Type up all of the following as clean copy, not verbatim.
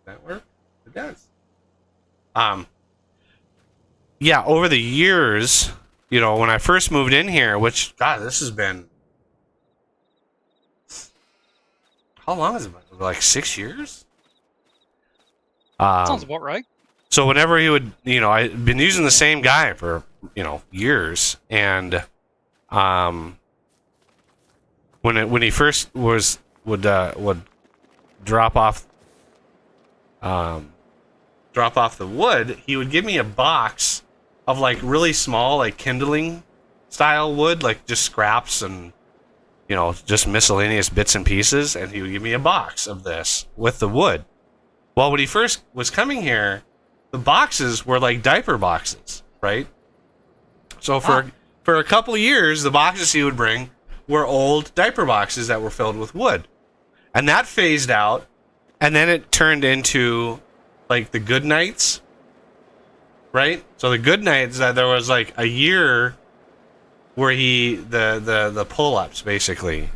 that work? It does. Yeah, over the years, you know, when I first moved in here, which, God, this has been... How long has it been? Like 6 years? Sounds about right. So whenever he would, you know, I've been using the same guy for, you know, years, and when he first would drop off the wood, he would give me a box of like really small, like kindling style wood, like just scraps and, you know, just miscellaneous bits and pieces, and he would give me a box of this with the wood. Well, when he first was coming here, the boxes were like diaper boxes, right? So for a couple of years, the boxes he would bring were old diaper boxes that were filled with wood. And that phased out, and then it turned into like the good nights, right? So the good nights, that there was like a year where the pull-ups basically.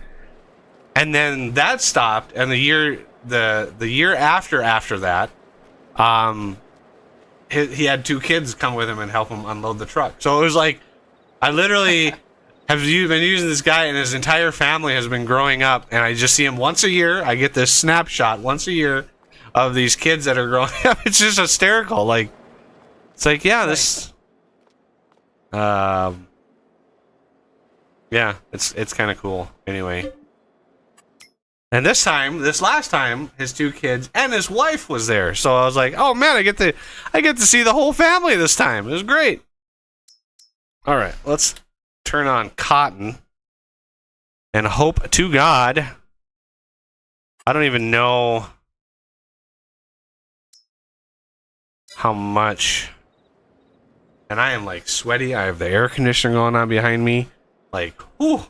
And then that stopped, and the year after that, he had 2 kids come with him and help him unload the truck. So it was like, I literally have been using this guy, and his entire family has been growing up, and I just see him once a year. I get this snapshot once a year of these kids that are growing up. It's just hysterical. Like, it's like, yeah, this, yeah, it's kind of cool. Anyway. And this last time, his 2 kids and his wife was there. So I was like, oh man, I get to see the whole family this time. It was great. All right, let's turn on cotton and hope to God. I don't even know how much. And I am like sweaty. I have the air conditioner going on behind me. Like, whew.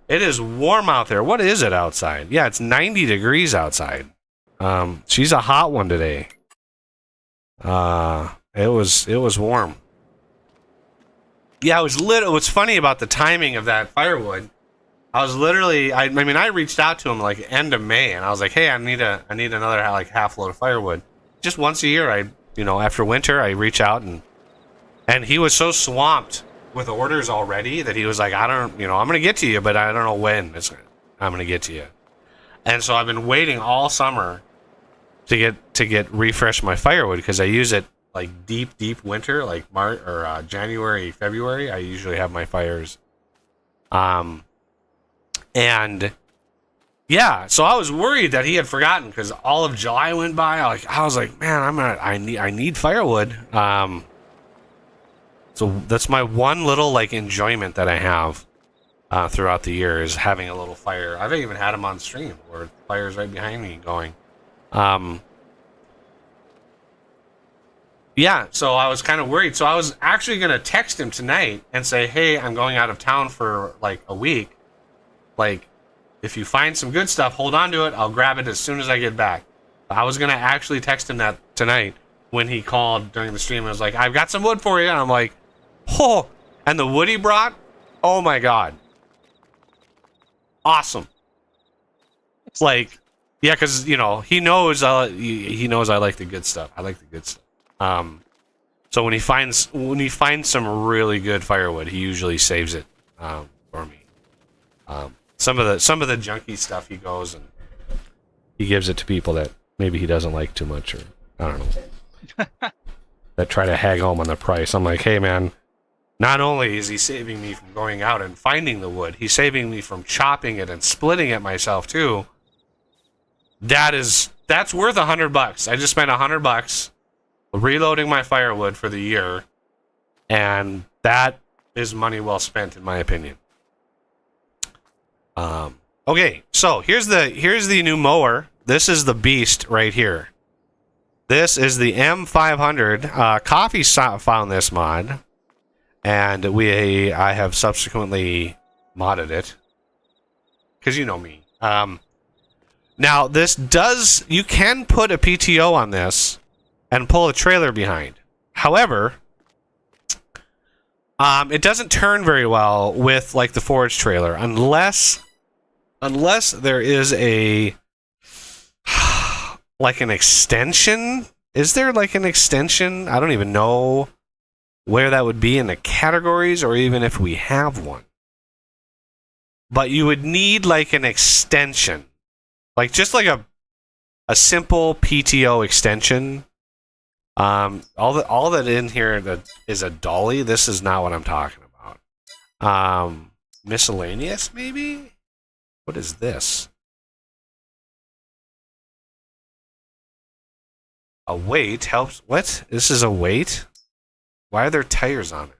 It is warm out there. What is it outside? Yeah, it's 90 degrees outside. She's a hot one today. It was warm. Yeah, what's funny about the timing of that firewood, I was literally, I mean, I reached out to him like end of May, and I was like, hey, I need another like half load of firewood. Just once a year, after winter, I reach out, and he was so swamped with orders already that he was like, I'm gonna get to you, but I don't know when I'm gonna get to you. And so I've been waiting all summer to get refresh my firewood, because I use it like deep winter, like March or January, February. I usually have my fires. And yeah, so I was worried that he had forgotten, because all of July went by. I was like, man, I need firewood. So that's my one little like enjoyment that I have throughout the year, is having a little fire. I've even had them on stream where the fire's right behind me going. Yeah, so I was kind of worried. So I was actually going to text him tonight and say, hey, I'm going out of town for like a week. Like, if you find some good stuff, hold on to it. I'll grab it as soon as I get back. I was going to actually text him that tonight when he called during the stream. I was like, I've got some wood for you. And I'm like, oh, and the wood he brought, oh my God. Awesome. It's like, yeah, because, he knows I like the good stuff. I like the good stuff. So when he finds some really good firewood, he usually saves it for me. Some of the junky stuff, he goes and he gives it to people that maybe he doesn't like too much, or I don't know, that try to haggle him on the price. I'm like, hey man, not only is he saving me from going out and finding the wood, he's saving me from chopping it and splitting it myself too. That's worth $100. I just spent $100 reloading my firewood for the year, and that is money well spent in my opinion. Okay, so here's the new mower. This is the beast right here. This is the M500. Coffee found this mod, and I have subsequently modded it, because you know me. Now you can put a PTO on this and pull a trailer behind. However, it doesn't turn very well with like the forage trailer unless there is a like an extension. Is there like an extension? I don't even know where that would be in the categories or even if we have one. But you would need like an extension. Like just like a simple PTO extension. All that in here that is a dolly. This is not what I'm talking about. Miscellaneous maybe? What is this? A weight helps. What? This is a weight? Why are there tires on it?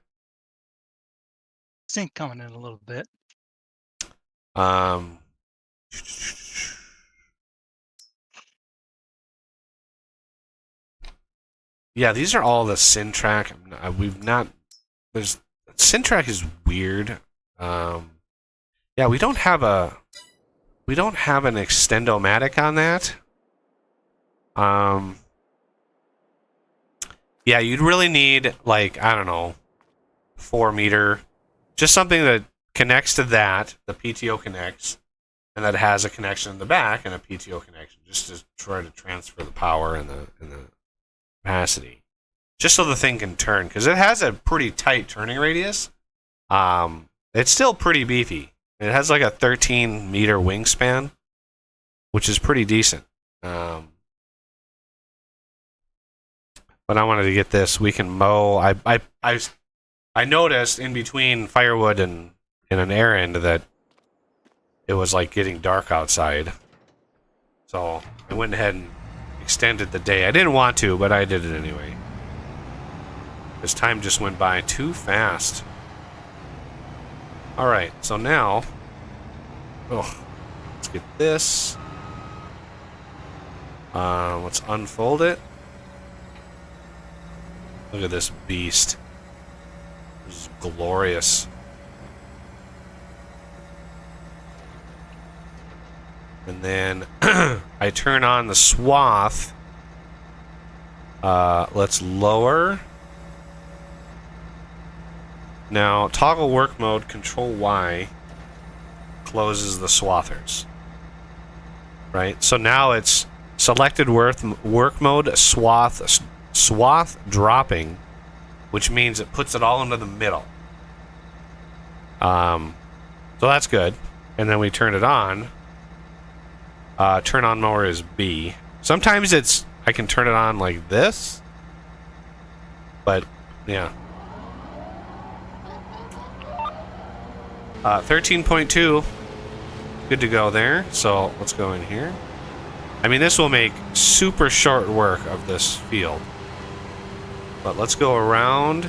Sync coming in a little bit. Yeah, these are all the Syntrack. We've not. There's Syntrack is weird. Yeah, we don't have an Extendomatic on that. Yeah, you'd really need like, I don't know, 4 meter, just something that connects to that. The PTO connects, and that has a connection in the back and a PTO connection, just to try to transfer the power and the capacity, just so the thing can turn, because it has a pretty tight turning radius. It's still pretty beefy. It has like a 13 meter wingspan, which is pretty decent. But I wanted to get this. We can mow. I noticed in between firewood and an errand that it was like getting dark outside. So I went ahead and extended the day. I didn't want to, but I did it anyway. This time just went by too fast. Alright, so now... let's get this. Let's unfold it. Look at this beast. This is glorious. And then I turn on the swath. Let's lower. Now, toggle work mode, Control Y closes the swathers. Right? So now it's selected work mode, swath dropping, which means it puts it all into the middle. So that's good. And then we turn it on. Turn on mower is B. Sometimes I can turn it on like this. But, yeah. 13.2. Good to go there. So let's go in here. I mean, this will make super short work of this field. But let's go around.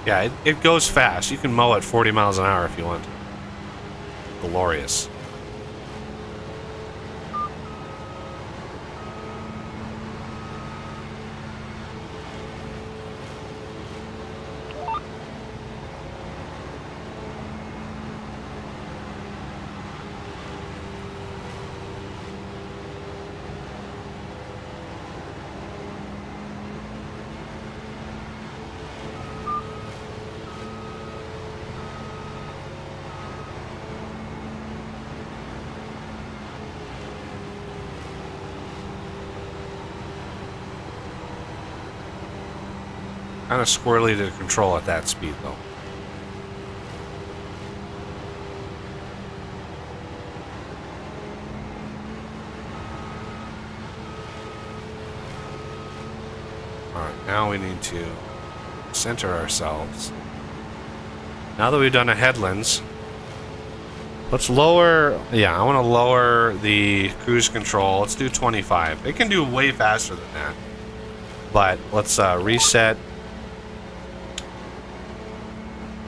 Yeah, it goes fast. You can mow at 40 miles an hour if you want. Glorious. Kind of squirrely to control at that speed, though. Alright, now we need to center ourselves. Now that we've done a headlands, let's lower... Yeah, I want to lower the cruise control. Let's do 25. It can do way faster than that. But let's reset...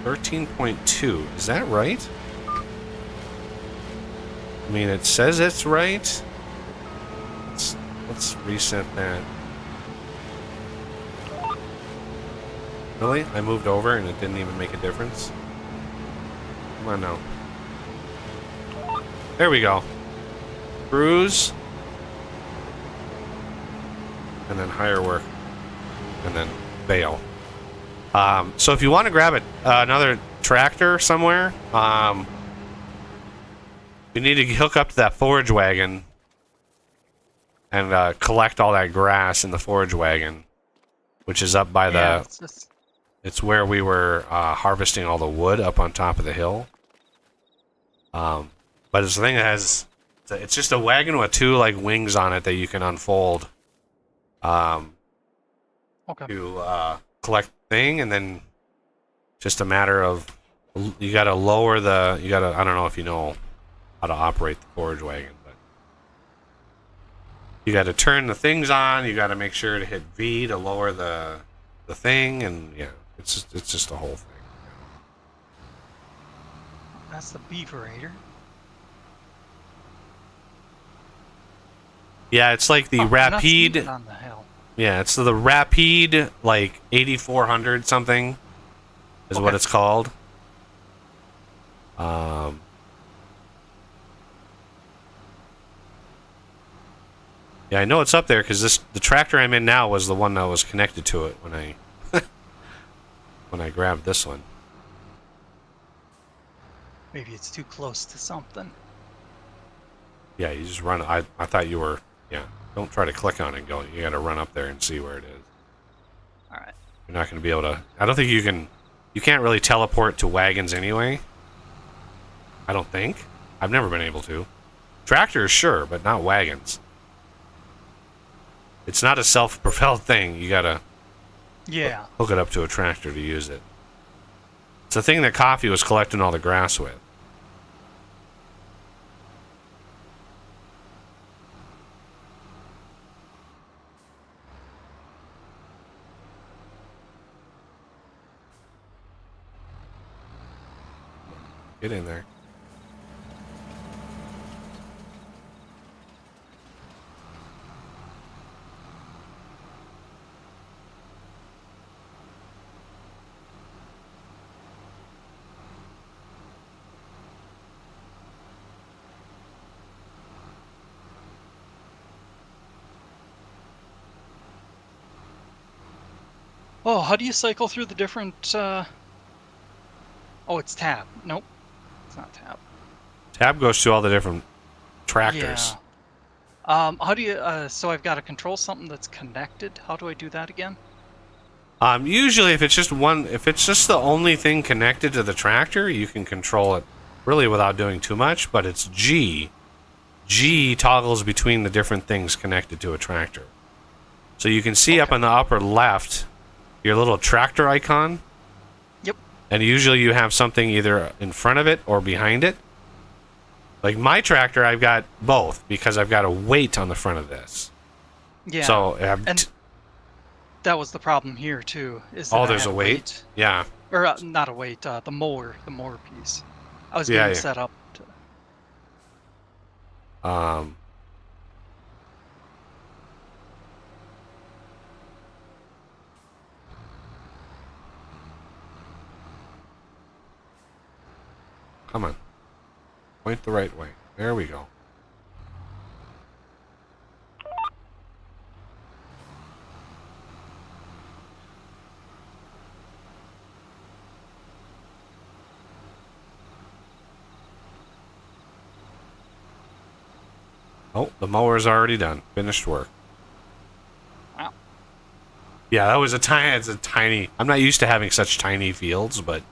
13.2. Is that right? I mean, it says it's right. Let's reset that. Really? I moved over and it didn't even make a difference? Come on now. There we go. Cruise. And then hire work. And then bail. So if you want to grab another tractor somewhere, you need to hook up to that forage wagon and collect all that grass in the forage wagon, which is up by Yeah, it's where we were harvesting all the wood up on top of the hill. But it's the thing that has, it's just a wagon with two like wings on it that you can unfold okay. to collect the thing, and then just a matter of you got to lower the I don't know if you know how to operate the forage wagon, but you got to turn the things on. You got to make sure to hit V to lower the thing, and yeah, it's just a whole thing. That's the beaverator. Yeah, it's like the Oh, Rapide. on the hill. Yeah, it's the Rapide, like 8400 something, is what it's called. Yeah, I know it's up there because the tractor I'm in now was the one that was connected to it when I when I grabbed this one. Maybe it's too close to something. Yeah, you just run. I thought you were. Yeah, don't try to click on it and go. You got to run up there and see where it is. All right. You're not going to be able to. I don't think you can. You can't really teleport to wagons anyway. I don't think. I've never been able to. Tractors, sure, but not wagons. It's not a self-propelled thing. You got to hook it up to a tractor to use it. It's the thing that Coffee was collecting all the grass with. Get in there. Oh, how do you cycle through the different? Oh, it's tab. Nope, it's not tab. Tab goes to all the different tractors. Yeah. How do you? So I've got to control something that's connected. How do I do that again? Usually, if it's just the only thing connected to the tractor, you can control it really without doing too much. But it's G. G toggles between the different things connected to a tractor. So you can see up in the upper left your little tractor icon. Yep. And usually you have something either in front of it or behind it. Like my tractor, I've got both because I've got a weight on the front of this. Yeah. So and that was the problem here too. Is that there's a weight? Yeah. Or not a weight. The mower piece. I was getting set up to. Come on. Point the right way. There we go. Oh, the mower's already done. Finished work. Wow. Yeah, that was it's a tiny. I'm not used to having such tiny fields, but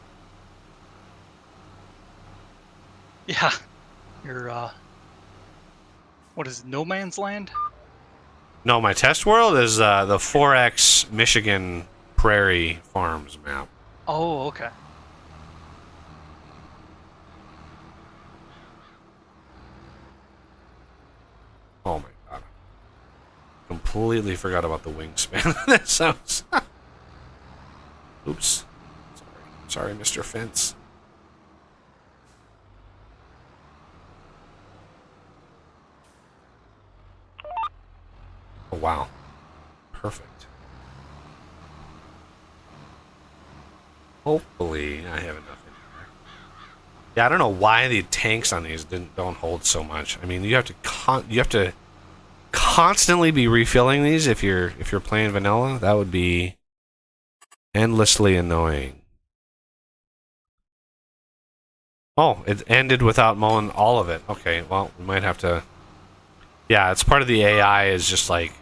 Yeah. You're what is it, No Man's Land? no, my test world is the 4X Michigan Prairie Farms map. Oh, okay. Oh my god. Completely forgot about the wingspan of this house. Oops. Sorry, Mr. Fence. Oh, wow. Perfect. Hopefully, I have enough in there. Yeah, I don't know why the tanks on these don't hold so much. I mean, you have to constantly be refilling these if you're playing vanilla. That would be endlessly annoying. Oh, it ended without mowing all of it. Okay, well, we might have to... Yeah, it's part of the AI is just like,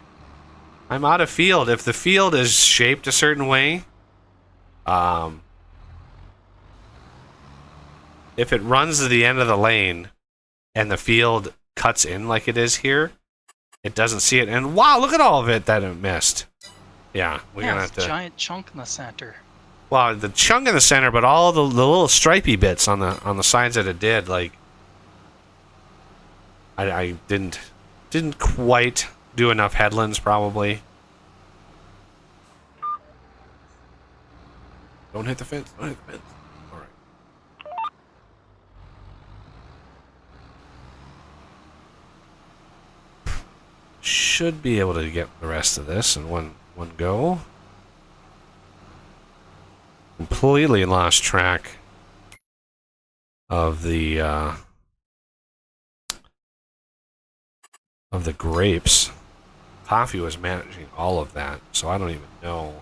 I'm out of field. If the field is shaped a certain way, if it runs to the end of the lane and the field cuts in like it is here, it doesn't see it. And wow, look at all of it that it missed. Yeah, we're gonna have to... giant chunk in the center. Well, the chunk in the center, but all the little stripy bits on the sides that it did, like I didn't quite do enough headlands, probably. Don't hit the fence. Don't hit the fence. All right. Should be able to get the rest of this in one go. Completely lost track of the grapes. Coffee was managing all of that, so I don't even know.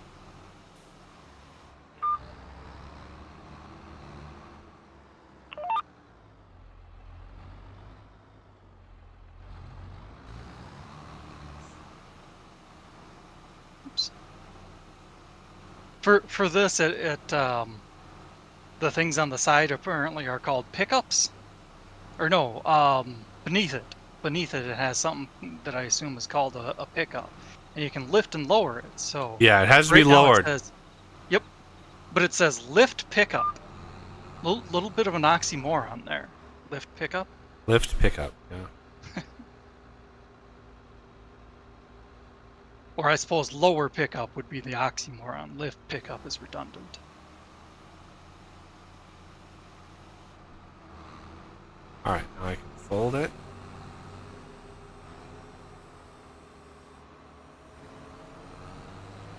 Oops. For this, the things on the side apparently are called pickups, or no, beneath it. Beneath it, it has something that I assume is called a pickup, and you can lift and lower it. So yeah, it has to be right now lowered. it says, yep, but it says lift pickup. Little bit of an oxymoron there. Lift pickup. Lift pickup. Yeah. Or I suppose lower pickup would be the oxymoron. Lift pickup is redundant. All right, now I can fold it.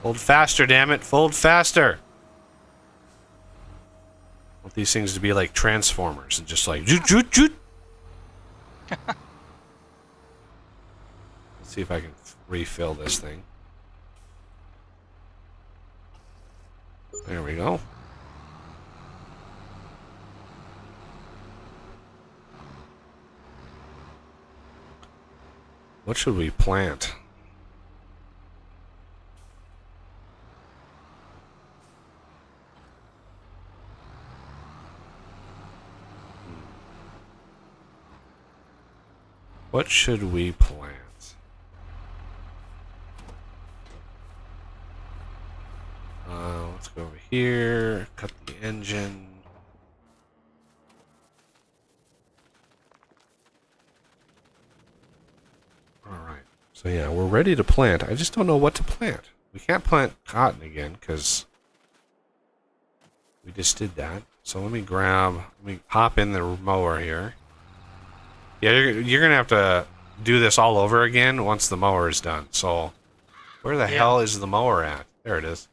Fold faster, damn it! Fold faster. I want these things to be like transformers and just like joot joot joot. Let's see if I can refill this thing. There we go. What should we plant? What should we plant? Let's go over here, cut the engine. Alright, so yeah, we're ready to plant. I just don't know what to plant. We can't plant cotton again, because we just did that. So let me hop in the mower here. Yeah, you're going to have to do this all over again once the mower is done. So, where the hell is the mower at? There it is.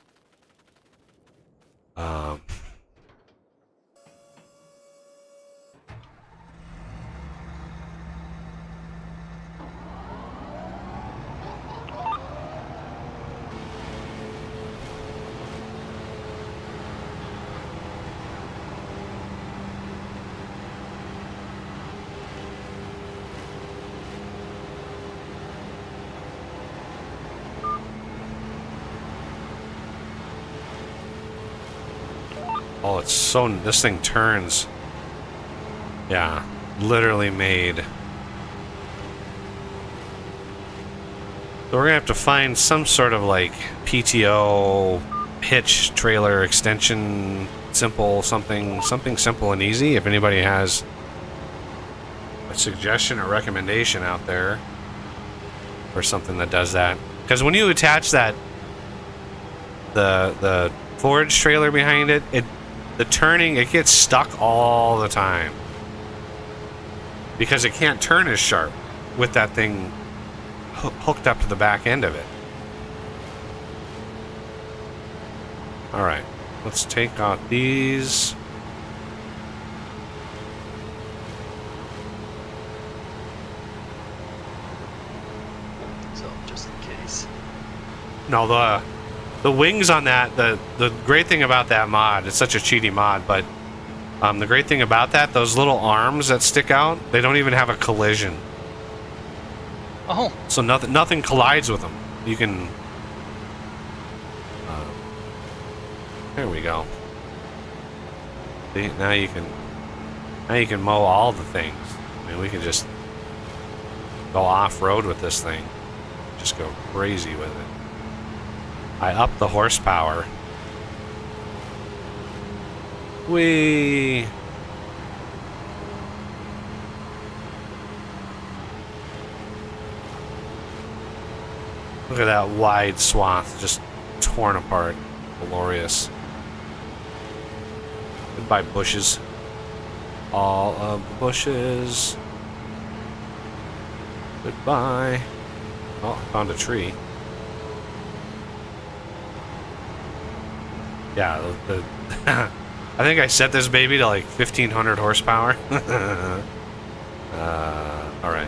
Oh, it's so... This thing turns. Yeah, literally made. So we're gonna have to find some sort of like PTO hitch trailer extension, something simple and easy. If anybody has a suggestion or recommendation out there for something that does that, because when you attach that the forage trailer behind it, the turning, it gets stuck all the time because it can't turn as sharp with that thing hooked up to the back end of it. All right, let's take out these. So, just in case. No, the wings on that, the great thing about that mod, it's such a cheaty mod, but the great thing about that, those little arms that stick out, they don't even have a collision. Oh. So nothing collides with them. You can... there we go. See, now you can mow all the things. I mean, we can just go off-road with this thing. Just go crazy with it. I upped the horsepower. Whee! Look at that wide swath just torn apart. Glorious. Goodbye, bushes. All of the bushes. Goodbye. Oh, I found a tree. Yeah, I think I set this baby to like 1,500 horsepower. Alright.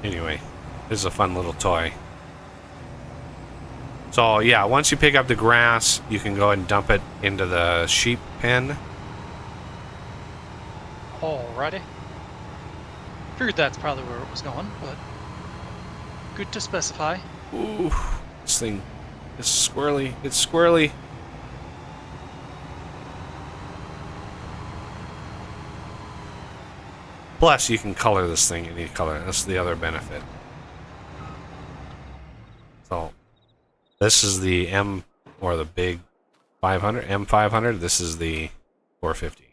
Anyway, this is a fun little toy. So, yeah, once you pick up the grass, you can go and dump it into the sheep pen. Alrighty. Figured that's probably where it was going, but good to specify. Ooh, this thing is squirrely. It's squirrely. Plus, you can color this thing any color. That's the other benefit. So, this is the M, or the big 500, M500. This is the 450.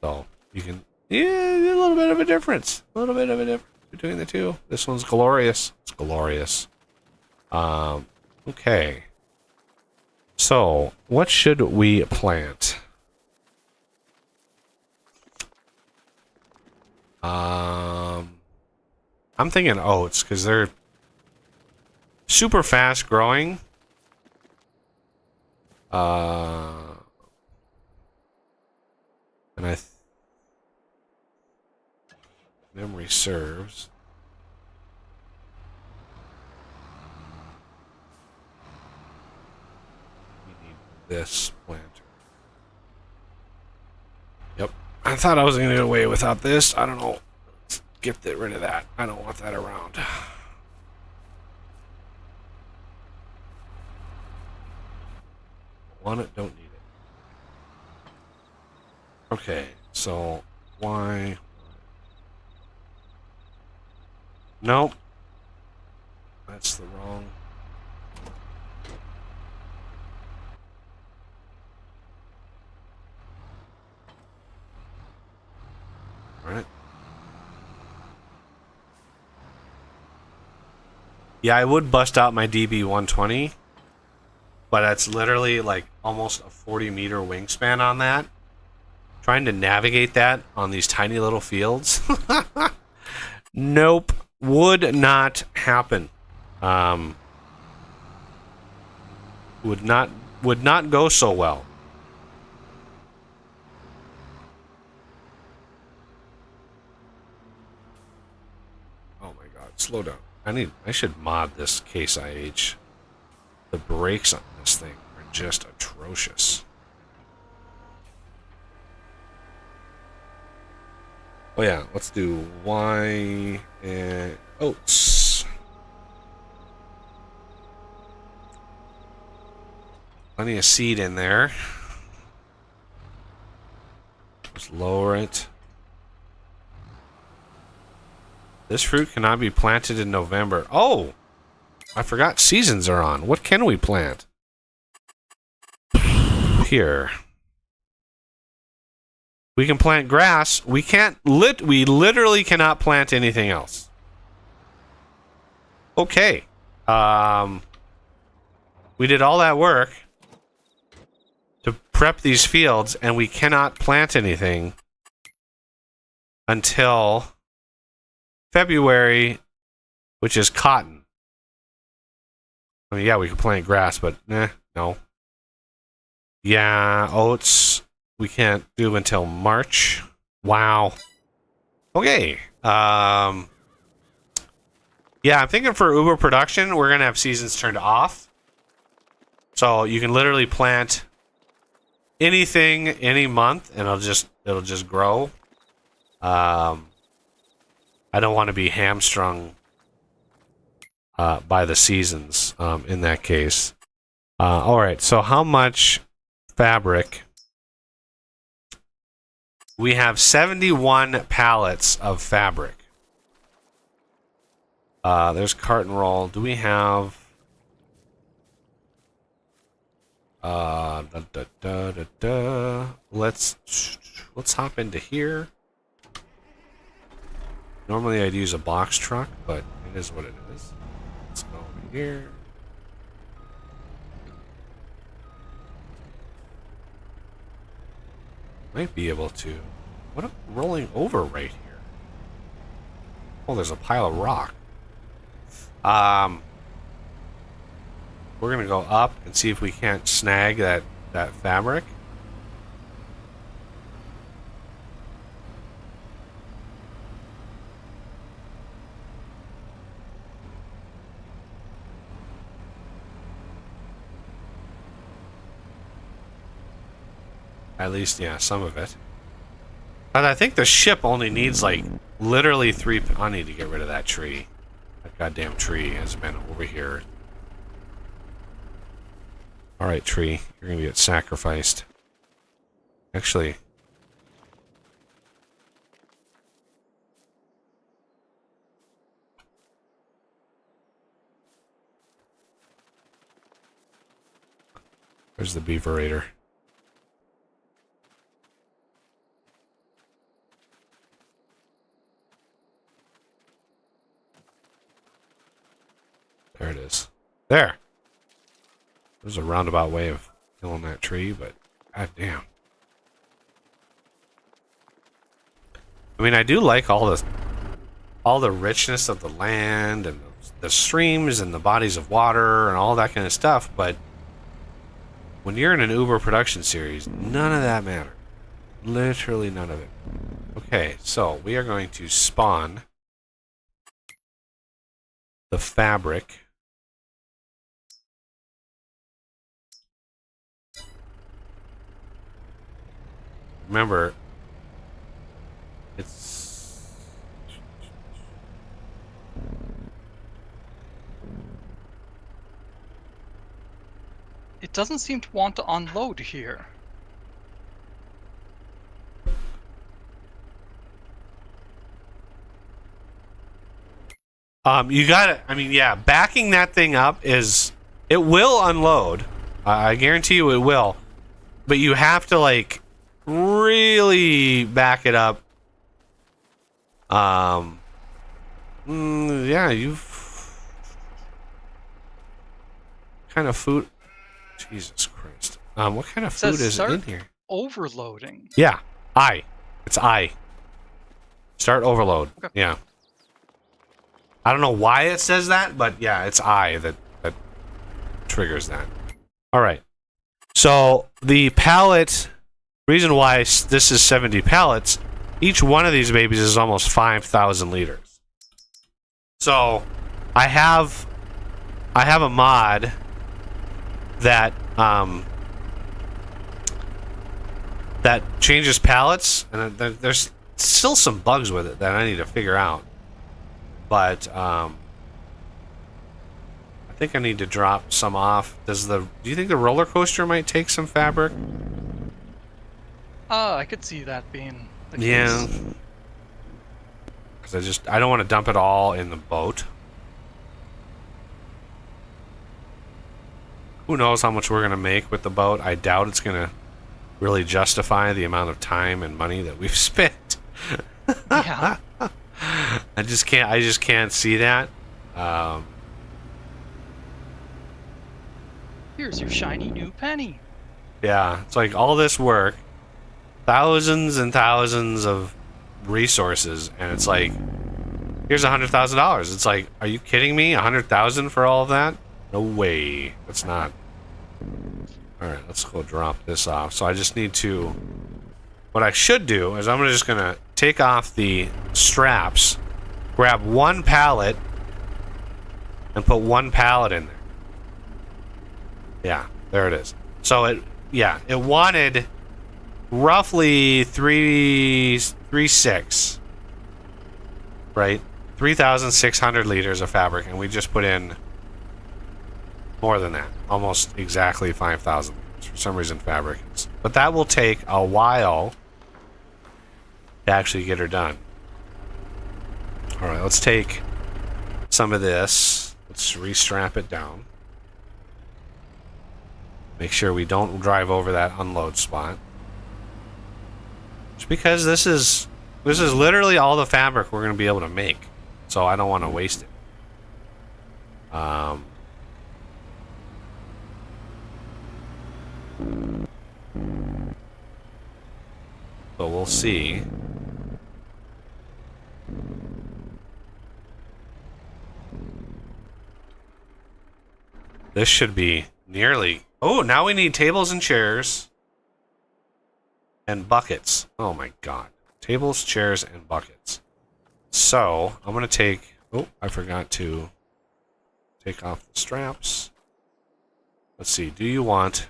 So, you can, yeah, a little bit of a difference. A little bit of a difference between the two. This one's glorious. It's glorious. Okay. So, what should we plant? I'm thinking oats because they're super fast growing. And memory serves. We need this planter. Yep. I thought I was going to get away without this. I don't know. Let's get rid of that. I don't want that around. Want it, don't need it. Okay, so why? Nope. That's the wrong. Alright. Yeah, I would bust out my DB120, but that's literally like almost a 40-meter wingspan on that. Trying to navigate that on these tiny little fields. Nope. Would not happen. Would not go so well. Oh my god, slow down. I should mod this Case IH. The brakes on this thing are just atrocious. Oh yeah, let's do Y and oats. Plenty of seed in there. Just lower it. This fruit cannot be planted in November. Oh! I forgot seasons are on. What can we plant? Here. We can plant grass. We can't we literally cannot plant anything else. Okay. We did all that work to prep these fields and we cannot plant anything until February, which is cotton. I mean, yeah, we could plant grass, but no. Yeah, oats we can't do until March. Wow. Okay. Yeah, I'm thinking for Uber production, we're gonna have seasons turned off. So you can literally plant anything any month and it'll just grow. I don't want to be hamstrung by the seasons in that case. All right, so how much fabric? We have 71 pallets of fabric. There's carton roll. Do we have let's hop into here. Normally I'd use a box truck, but it is what it is. Let's go over here. Might be able to. What am I rolling over right here? Oh, there's a pile of rock. We're gonna go up and see if we can't snag that fabric. At least, yeah, some of it. But I think the ship only needs, like, literally 3... I need to get rid of that tree. That goddamn tree has been over here. Alright, tree. You're gonna get sacrificed. Actually... Where's the beaverator? There it is. There! There's a roundabout way of killing that tree, but goddamn. I mean, I do like all the richness of the land and the streams and the bodies of water and all that kind of stuff, but when you're in an Uber production series, none of that matters. Literally none of it. Okay, so we are going to spawn the fabric. Remember, it's... It doesn't seem to want to unload here. You gotta, I mean, yeah, backing that thing up is, it will unload. I guarantee you it will. But you have to, like, really back it up. Yeah, you've... kind of food... Jesus Christ. What kind of food is in here? Overloading. Yeah, It's I. Start overload. Okay. Yeah. I don't know why it says that, but yeah, it's I that triggers that. All right. So the pallet, reason why this is 70 pallets, each one of these babies is almost 5,000 liters. So I have a mod that that changes pallets, and there's still some bugs with it that I need to figure out. But I think I need to drop some off. Do you think the roller coaster might take some fabric? I could see that being the case. Yeah. Because I don't want to dump it all in the boat. Who knows how much we're going to make with the boat? I doubt it's going to really justify the amount of time and money that we've spent. Yeah. I just can't see that. Here's your shiny new penny. Yeah, it's like all this work, thousands and thousands of resources, and it's like, here's $100,000. It's like, are you kidding me? $100,000 for all of that? No way. That's not. Alright, let's go drop this off. So I just need to... What I should do is I'm just going to take off the straps, grab one pallet, and put one pallet in there. Yeah, there it is. So it wanted roughly 3.6, right? 3,600 liters of fabric, and we just put in more than that, almost exactly 5,000 liters. For some reason, fabric is. But that will take a while to actually get her done. All right, let's take some of this. Let's restrap it down. Make sure we don't drive over that unload spot. Just because this is literally all the fabric we're going to be able to make. So I don't want to waste it. So we'll see. This should be nearly... Oh, now we need tables and chairs. And buckets. Oh my god. Tables, chairs, and buckets. So, I'm going to take... Oh, I forgot to take off the straps. Let's see. Do you want...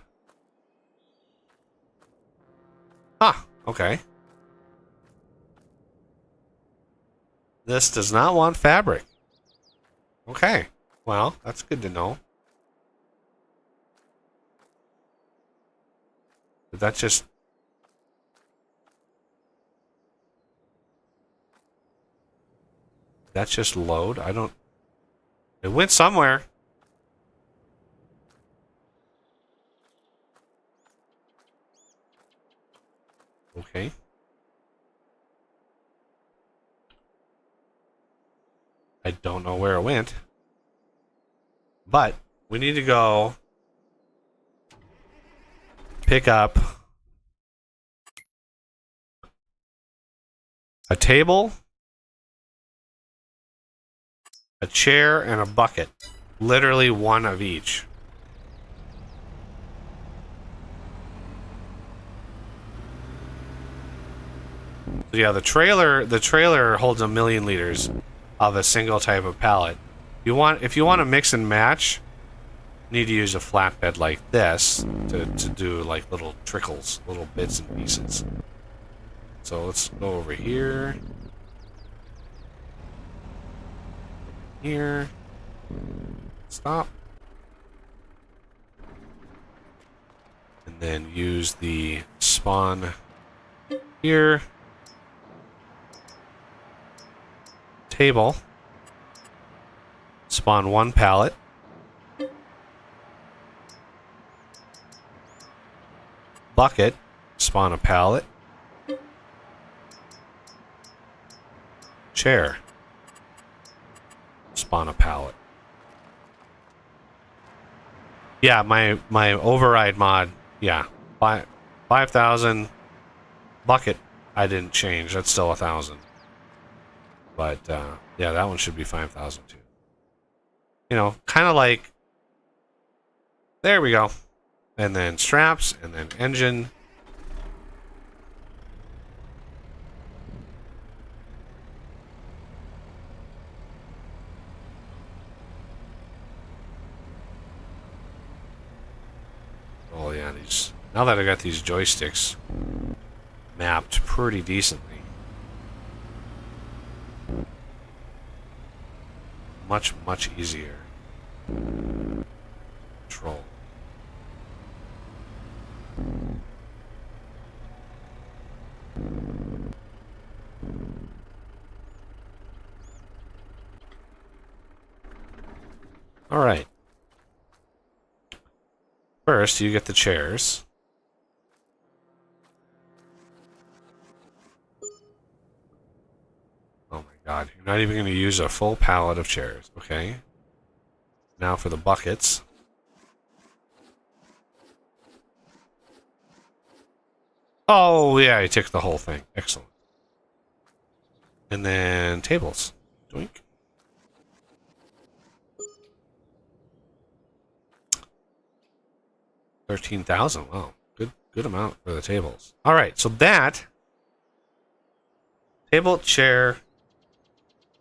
Ah, okay. This does not want fabric. Okay. Well, that's good to know. Did that just... That's just load? I don't... It went somewhere. Okay. I don't know where it went. But we need to go pick up a table, a chair, and a bucket. Literally one of each. So yeah, the trailer holds 1 million liters of a single type of pallet. If you want to mix and match, you need to use a flatbed like this to do like little trickles, little bits and pieces. So let's go over here. Here. Stop. And then use the spawn here. Table. Spawn one pallet. Bucket. Spawn a pallet. Chair. Spawn a pallet. Yeah, my override mod, yeah. 5,000 bucket I didn't change. That's still 1,000. But yeah, that one should be 5,000 too. You know, kind of like, there we go. And then straps, and then engine. Oh yeah, now that I got these joysticks mapped pretty decently. Much easier. Control. All right. First, you get the chairs. Oh my god, you're not even going to use a full pallet of chairs, okay? Now for the buckets. Oh, yeah, I took the whole thing. Excellent. And then tables. Doink. 13,000. Wow, good amount for the tables. All right, so that table, chair,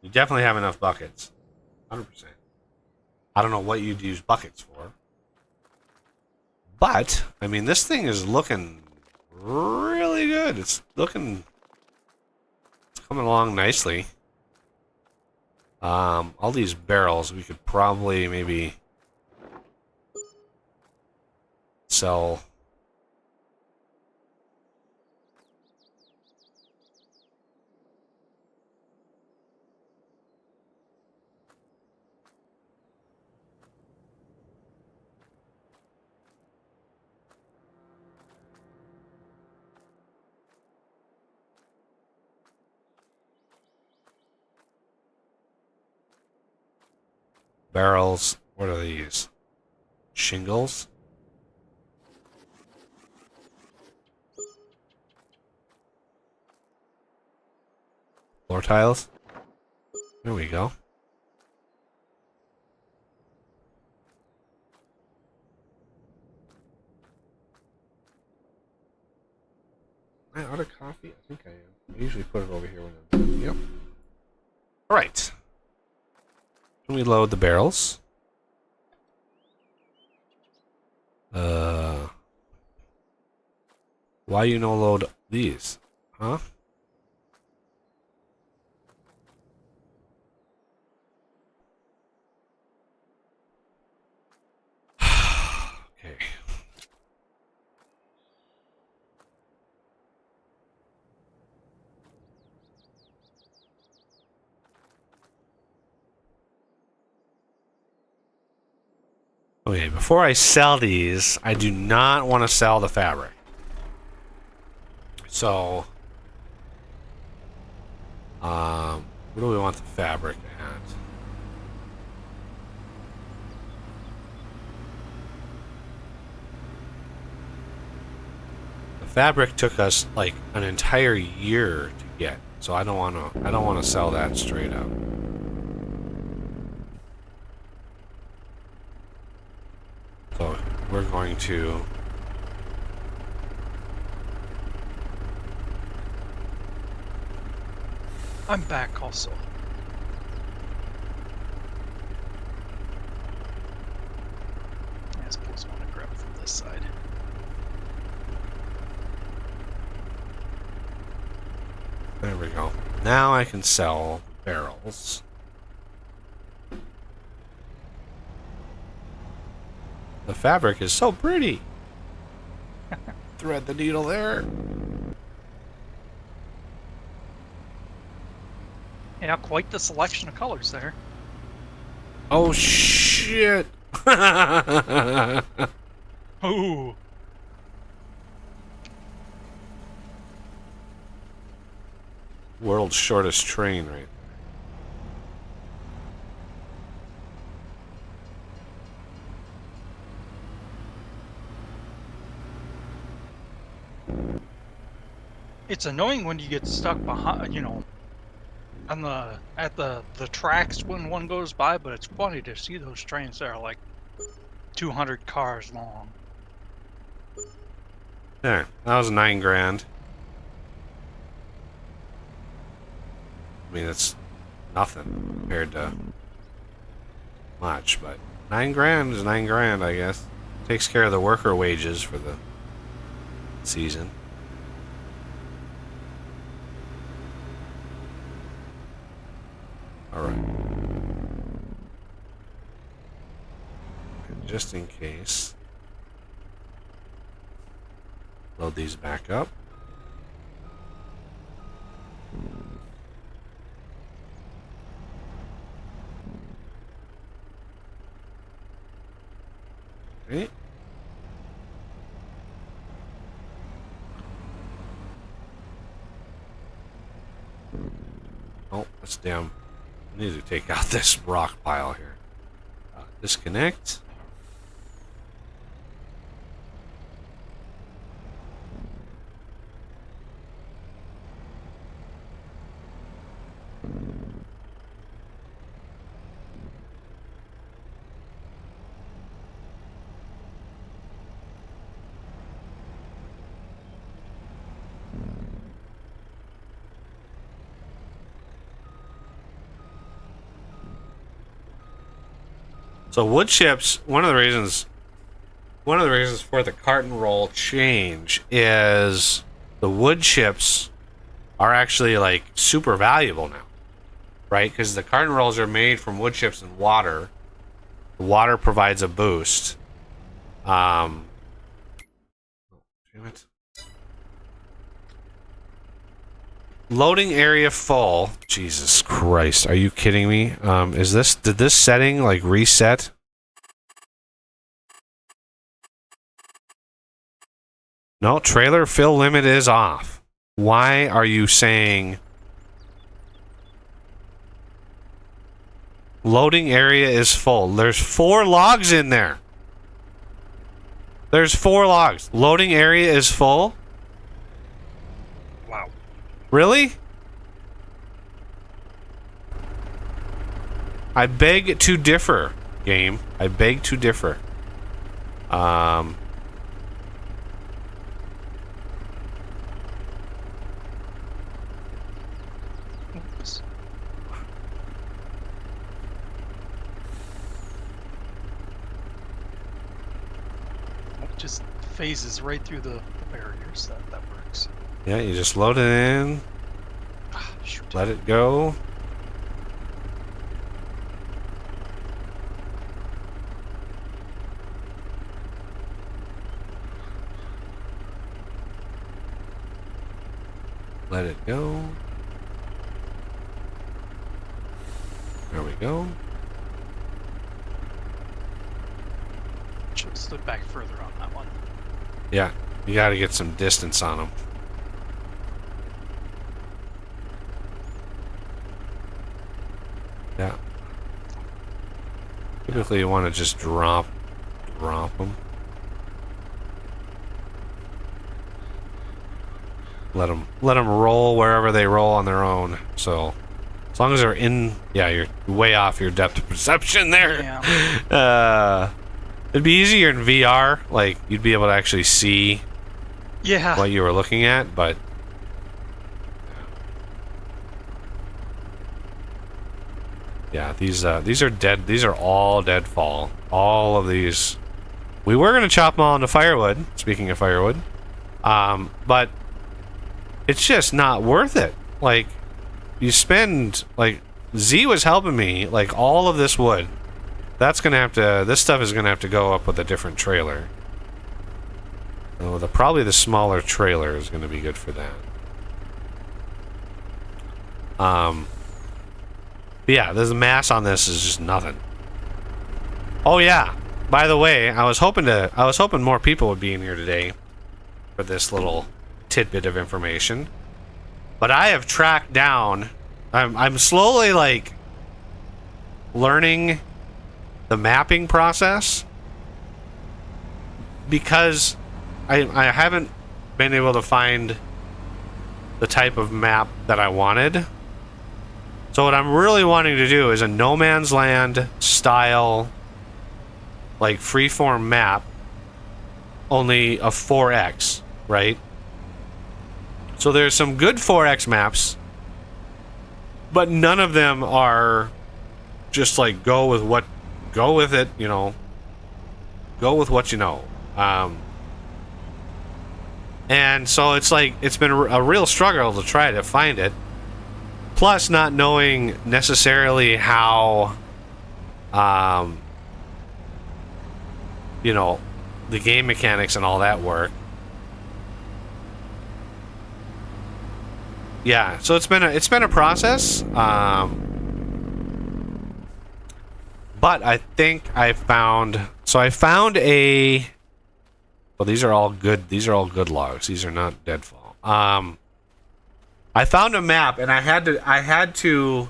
you definitely have enough buckets. 100%. I don't know what you'd use buckets for. But, I mean, this thing is looking really good. It's coming along nicely. All these barrels, we could probably maybe sell. Barrels. What are these? Shingles? Floor tiles? There we go. Am I out of coffee? I think I am. I usually put it over here when I'm done. Yep. Alright. Can we load the barrels? Why you no load these? Huh? Okay. Okay, before I sell these, I do not want to sell the fabric. So, where do we want the fabric at? The fabric took us like an entire year to get, so I don't want to sell that straight up. So we're going to I'm back also. I suppose I want to grab it from this side. There we go. Now I can sell barrels. The fabric is so pretty. Thread the needle there. Yeah, quite the selection of colors there. Oh shit. Ooh. World's shortest train right It's annoying when you get stuck behind, on at the tracks when one goes by, but it's funny to see those trains that are like 200 cars long. there. That was 9 grand. I mean, it's nothing compared to much, but 9 grand is 9 grand, I guess. Takes care of the worker wages for the season. Alright. Just in case. Load these back up. Okay. Oh, that's damn. I need to take out this rock pile here. Disconnect. So wood chips, one of the reasons for the carton roll change is the wood chips are actually like super valuable now, right? Because the carton rolls are made from wood chips and water. The water provides a boost. Damn it. Loading area full. Jesus Christ, are you kidding me? Did this setting like reset? No, trailer fill limit is off. Why are you saying loading area is full? There's 4 logs in there. There's 4 logs. Loading area is full? Wow. Really? I beg to differ, game. I beg to differ. Oops. It just phases right through the barriers. That works. Yeah, you just load it in, Ah, shoot. let it go. Let it go. There we go. Should have stood back further on that one. Yeah, you got to get some distance on them. Yeah. Typically, you want to just drop them. Let them roll wherever they roll on their own. So, as long as they're in, yeah, you're way off your depth of perception there. Yeah. It'd be easier in VR. Like, you'd be able to actually see Yeah. what you were looking at, but yeah, these are dead. These are all deadfall. All of these. We were gonna chop them all into firewood. Speaking of firewood, but it's just not worth it. Like, you spend, like, Z was helping me, like, all of this wood. That's gonna have to. This stuff is gonna have to go up with a different trailer. Oh, probably the smaller trailer is gonna be good for that. But yeah, the mass on this is just nothing. Oh yeah. By the way, I was hoping more people would be in here today for this little tidbit of information. But I have tracked down. I'm slowly like learning the mapping process because I haven't been able to find the type of map that I wanted. So what I'm really wanting to do is a No Man's Land style, like, freeform map, only a 4X, right? So there's some good 4X maps, but none of them are just like go with it, you know. Go with what you know. And so it's like, it's been a real struggle to try to find it. Plus, not knowing necessarily how, you know, the game mechanics and all that work. Yeah, so it's been a process. But I think I found a. Well, these are all good. These are all good logs. These are not deadfall. I found a map, and I had to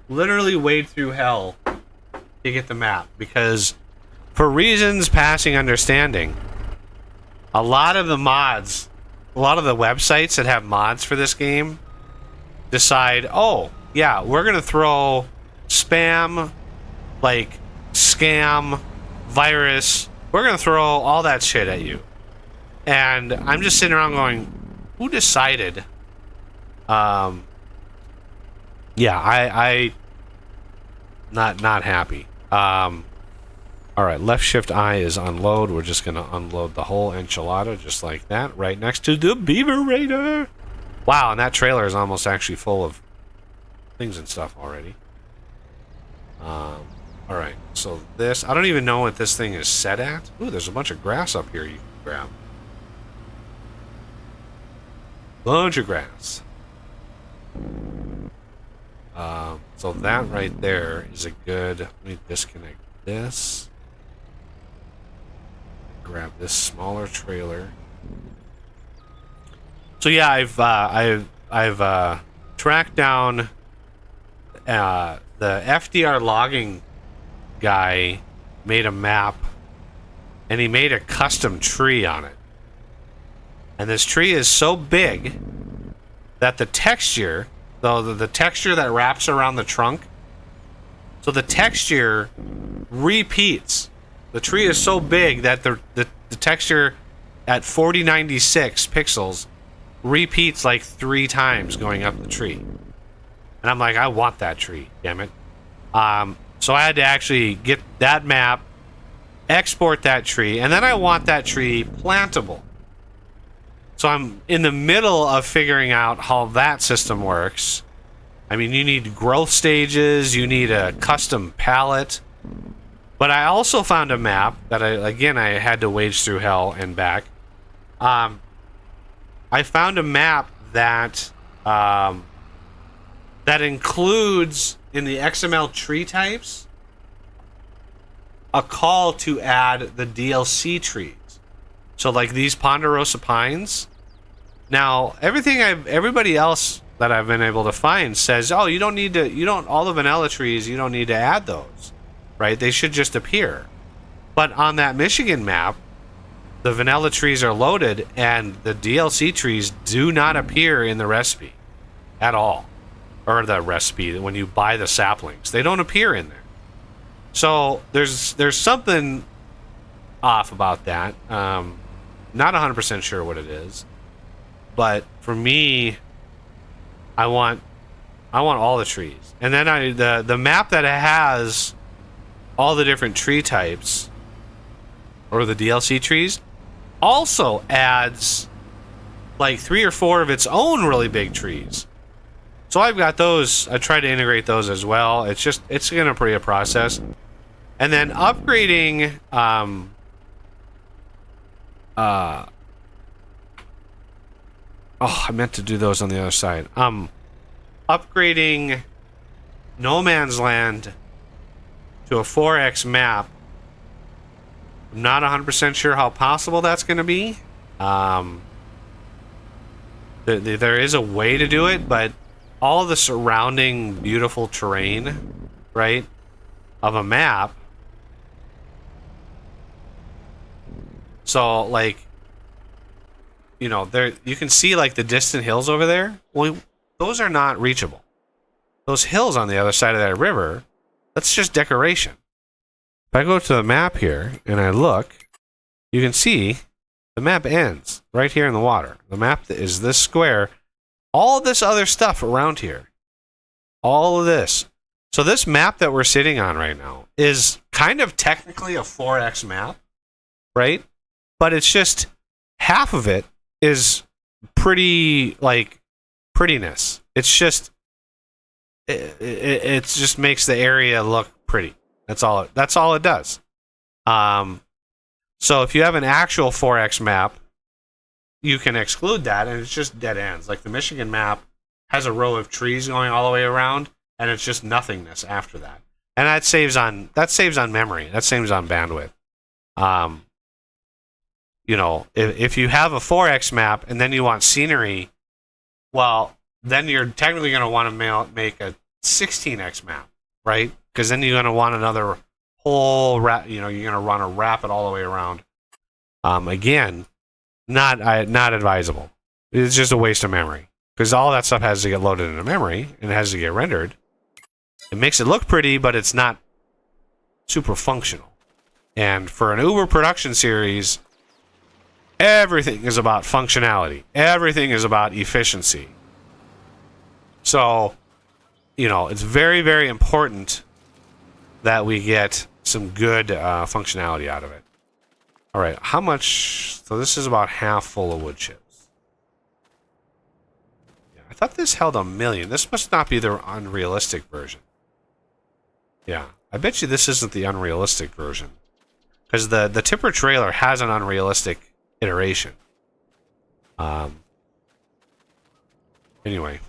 literally wade through hell to get the map because, for reasons passing understanding, a lot of the websites that have mods for this game decide, oh yeah, we're gonna throw spam, like scam, virus. We're gonna throw all that shit at you, and I'm just sitting around going, who decided? Yeah, I not happy. All right, left shift I is unload. We're just going to unload the whole enchilada just like that, right next to the Beaver Raider. Wow, and that trailer is almost actually full of things and stuff already. All right, so this, I don't even know what this thing is set at. Ooh, there's a bunch of grass up here you can grab. Bunch of grass. So that right there is a good, let me disconnect this. Grab this smaller trailer. So yeah, I've tracked down the FDR logging guy made a map, and he made a custom tree on it. And this tree is so big that the texture, though the texture that wraps around the trunk, so the texture repeats. The tree is so big that the texture at 4096 pixels repeats like 3 times going up the tree. And I'm like, I want that tree, damn it. So I had to actually get that map, export that tree, and then I want that tree plantable. So I'm in the middle of figuring out how that system works. I mean, you need growth stages, you need a custom palette. But I also found a map that I had to wade through hell and back. I found a map that that includes in the XML tree types a call to add the DLC trees. So like these Ponderosa pines. Now everybody else that I've been able to find says, oh, all the vanilla trees, you don't need to add those, right? They should just appear. But on that Michigan map, the vanilla trees are loaded and the DLC trees do not appear in the recipe at all. Or the recipe, when you buy the saplings, they don't appear in there. So there's something off about that. Not 100% sure what it is, but for me, I want all the trees. And then the map that has all the different tree types, or the DLC trees, also adds like 3 or 4 of its own really big trees. So I've got those. I try to integrate those as well. It's going to be a process. And then upgrading oh, I meant to do those on the other side. Upgrading No Man's Land to a 4X map. I'm not 100% sure how possible that's going to be. There is a way to do it, but all the surrounding beautiful terrain, right, of a map. So, like, you know, there you can see like the distant hills over there. Well, those are not reachable. Those hills on the other side of that river, that's just decoration. If I go to the map here and I look, you can see the map ends right here in the water. The map is this square. All of this other stuff around here. All of this. So this map that we're sitting on right now is kind of technically a 4X map, right? But it's just half of it is pretty, like, prettiness. It's just it just makes the area look pretty. That's all it does. So if you have an actual 4X map, you can exclude that, and it's just dead ends. Like the Michigan map has a row of trees going all the way around, and it's just nothingness after that. And that saves on memory. That saves on bandwidth. You know, if you have a 4X map and then you want scenery, well, then you're technically going to want to make a 16X map, right? Because then you're going to want another whole wrap. You know, you're going to want to wrap it all the way around. Again, not advisable. It's just a waste of memory because all that stuff has to get loaded into memory and it has to get rendered. It makes it look pretty, but it's not super functional. And for an Uber production series, everything is about functionality. Everything is about efficiency. So, you know, it's very, very important that we get some good functionality out of it. All right, how much? So this is about half full of wood chips. Yeah, I thought this held 1 million. This must not be the unrealistic version. Yeah, I bet you this isn't the unrealistic version. Because the tipper trailer has an unrealistic iteration. Anyway.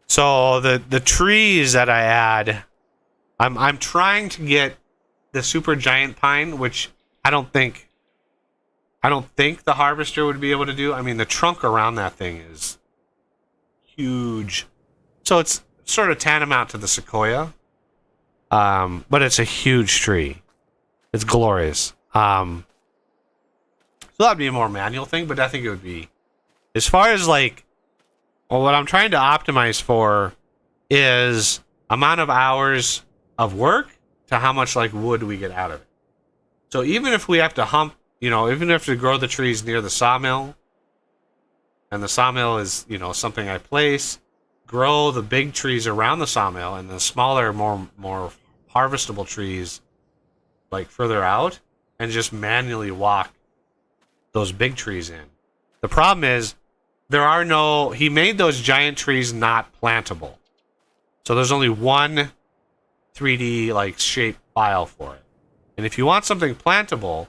So the trees that I add, I'm trying to get the super giant pine, which I don't think the harvester would be able to do. I mean, the trunk around that thing is huge. So it's sort of tantamount to the sequoia. But it's a huge tree. It's glorious. So that'd be a more manual thing, but I think it would be, as far as like, well, what I'm trying to optimize for is amount of hours of work to how much like wood we get out of it. So even if we have to even if we have to grow the trees near the sawmill, and the sawmill is, something I place, grow the big trees around the sawmill, and the smaller, more harvestable trees like further out, and just manually walk those big trees in. The problem is he made those giant trees not plantable. So there's only one 3D like shape file for it. And if you want something plantable,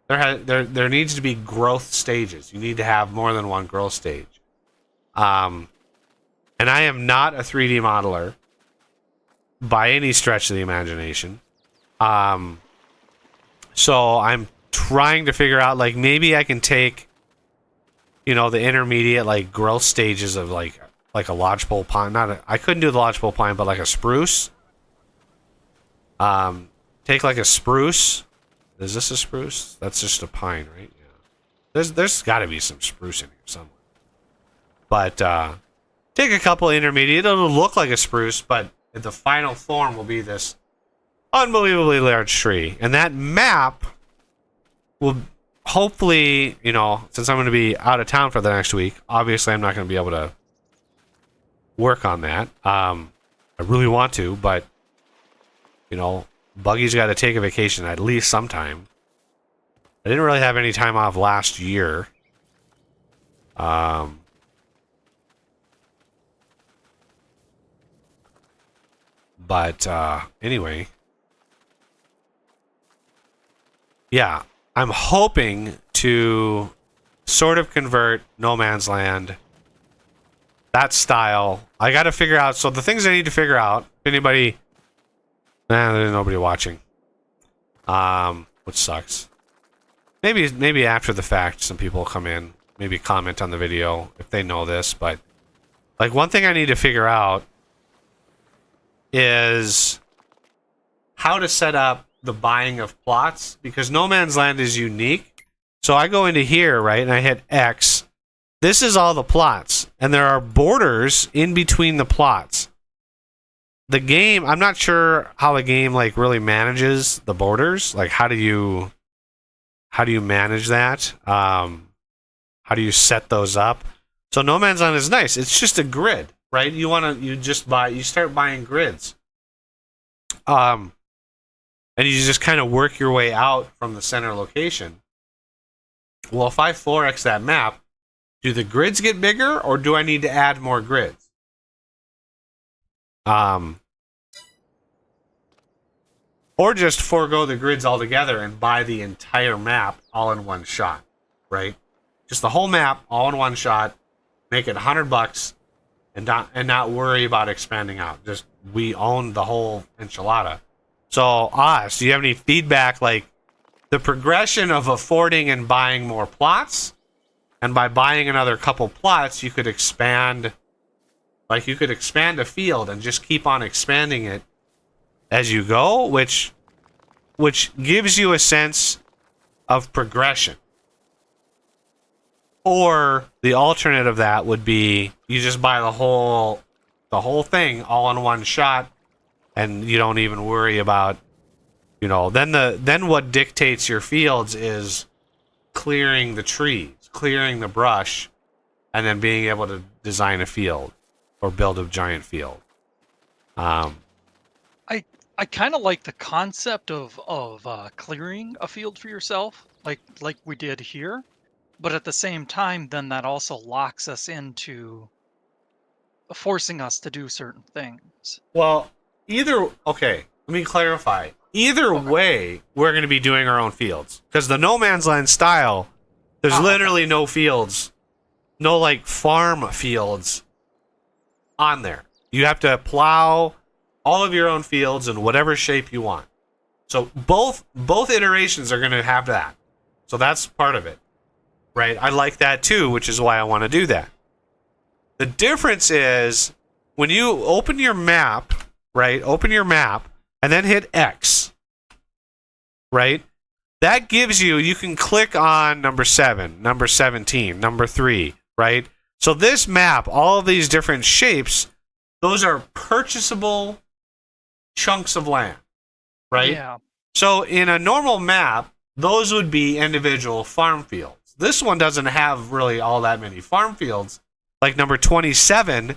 there needs to be growth stages. You need to have more than one growth stage. And I am not a 3D modeler by any stretch of the imagination. So I'm trying to figure out, like, maybe I can take, the intermediate, like, growth stages of, like a lodgepole pine. I couldn't do the lodgepole pine, but like a spruce. Take like a spruce. Is this a spruce? That's just a pine, right? Yeah. There's got to be some spruce in here somewhere. But take a couple intermediate. It'll look like a spruce, but the final form will be this unbelievably large tree. And that map will hopefully, since I'm going to be out of town for the next week, obviously I'm not going to be able to work on that. I really want to, but, Buggy's got to take a vacation at least sometime. I didn't really have any time off last year. But anyway. Yeah, I'm hoping to sort of convert No Man's Land, that style. I got to figure out, so the things I need to figure out, if anybody, there's nobody watching, which sucks. Maybe after the fact, some people will come in, maybe comment on the video if they know this, but like one thing I need to figure out is how to set up the buying of plots, because No Man's Land is unique. So I go into here, right, and I hit X. This is all the plots, and there are borders in between the plots. The game, I'm not sure how the game like really manages the borders. Like how do you manage that? How do you set those up? So No Man's Land is nice. It's just a grid, right? You start buying grids. And you just kind of work your way out from the center location. Well, if I 4x that map, do the grids get bigger, or do I need to add more grids? Or just forego the grids altogether and buy the entire map all in one shot, right? Just the whole map all in one shot, make it $100, and not worry about expanding out. Just we own the whole enchilada. So, do you have any feedback, like the progression of affording and buying more plots? And by buying another couple plots, you could expand a field and just keep on expanding it as you go, which gives you a sense of progression. Or the alternate of that would be you just buy the whole thing all in one shot, and you don't even worry about, then what dictates your fields is clearing the trees, clearing the brush, and then being able to design a field or build a giant field. I kind of like the concept of clearing a field for yourself, like we did here, but at the same time, then that also locks us into forcing us to do certain things. Well, okay, let me clarify. Either Okay. way, we're going to be doing our own fields. Because the No Man's Land style, there's Okay. literally no fields, no like farm fields on there. You have to plow all of your own fields in whatever shape you want. So both iterations are going to have that. So that's part of it. Right? I like that too, which is why I want to do that. The difference is when you open your map, right? Open your map and then hit X, right? That gives you can click on number 7, number 17, number 3, right? So this map, all of these different shapes, those are purchasable chunks of land, right? Yeah. So in a normal map, those would be individual farm fields. This one doesn't have really all that many farm fields. Like number 27,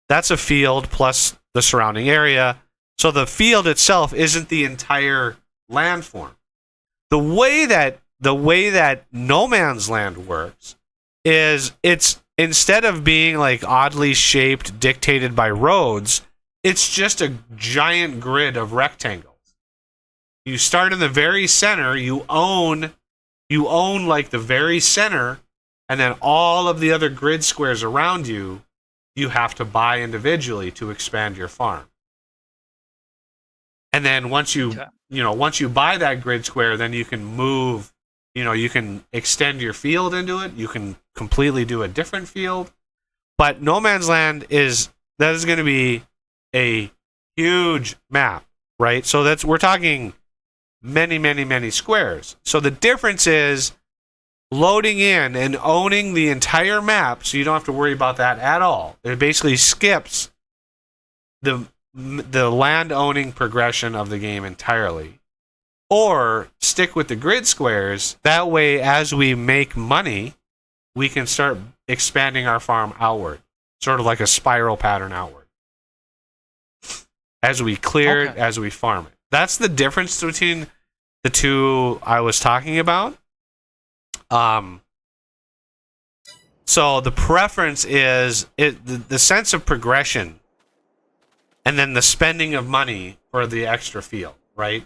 that's a field plus the surrounding area. So the field itself isn't the entire landform. The way that No Man's Land works is it's instead of being like oddly shaped, dictated by roads, it's just a giant grid of rectangles. You start in the very center, you own like the very center, and then all of the other grid squares around you, you have to buy individually to expand your farm. And then once you buy that grid square, then you can move, you can extend your field into it. You can completely do a different field. But No Man's Land is going to be a huge map, right? So we're talking many, many, many squares. So the difference is loading in and owning the entire map, so you don't have to worry about that at all. It basically skips the land owning progression of the game entirely. Or stick with the grid squares. That way, as we make money, we can start expanding our farm outward, sort of like a spiral pattern outward. As we clear it, as we farm it. That's the difference between the two I was talking about. So the preference is the sense of progression, and then the spending of money for the extra field, right?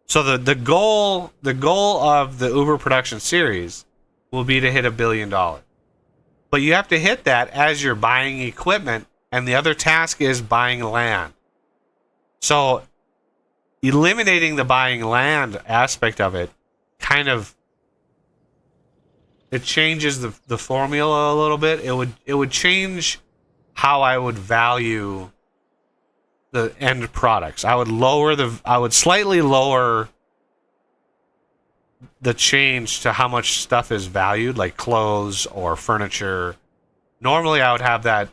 So the goal of the Uber production series will be to hit $1 billion, but you have to hit that as you're buying equipment, and the other task is buying land. So eliminating the buying land aspect of it kind of it changes the formula a little bit. It would change how I would value the end products. I would slightly lower the change to how much stuff is valued, like clothes or furniture. Normally I would have that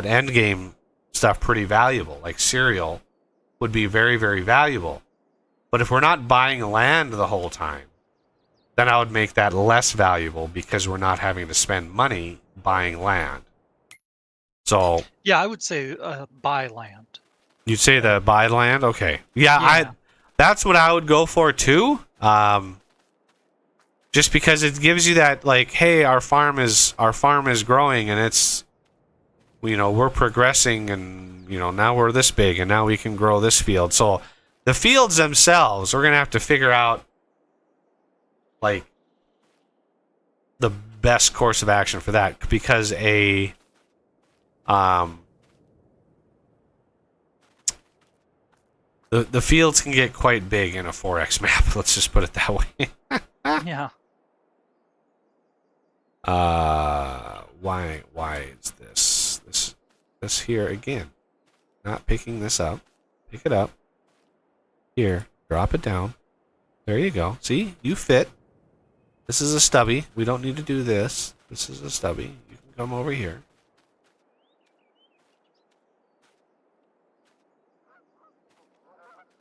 end game stuff pretty valuable, like cereal would be very, very valuable. But if we're not buying land the whole time, then I would make that less valuable because we're not having to spend money buying land. So yeah, I would say buy land. You'd say the buy land? Okay. Yeah. That's what I would go for too. Just because it gives you that, like, hey, our farm is growing, and it's, we're progressing, and now we're this big, and now we can grow this field. So the fields themselves, we're gonna have to figure out like the best course of action for that, because the fields can get quite big in a 4X map. Let's just put it that way. Yeah. Why is this here again? Not picking this up. Pick it up. Here, drop it down. There you go. See? You fit. This is a stubby. We don't need to do this. This is a stubby. You can come over here.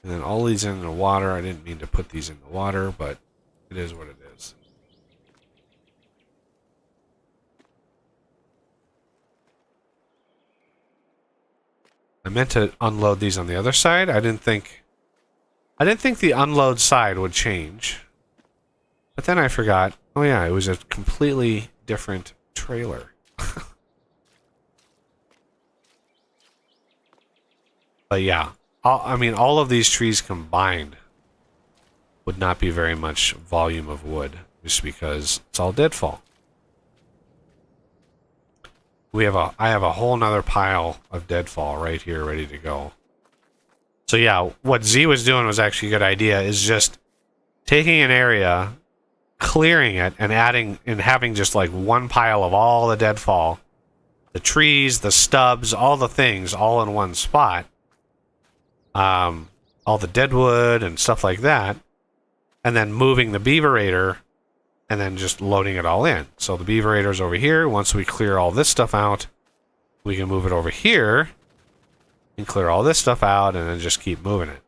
And then all these in the water. I didn't mean to put these in the water, but it is what it is. I meant to unload these on the other side. I didn't think I didn't think the unload side would change. But then I forgot. Oh yeah, it was a completely different trailer. But yeah, I mean, all of these trees combined would not be very much volume of wood, just because it's all deadfall. I have a whole nother pile of deadfall right here ready to go. So yeah, what Z was doing was actually a good idea, is just taking an area, clearing it, and having just like one pile of all the deadfall, the trees, the stubs, all the things, all in one spot. All the deadwood and stuff like that, and then moving the beaverator, and then just loading it all in. So the beaverator's over here. Once we clear all this stuff out, we can move it over here and clear all this stuff out, and then just keep moving it.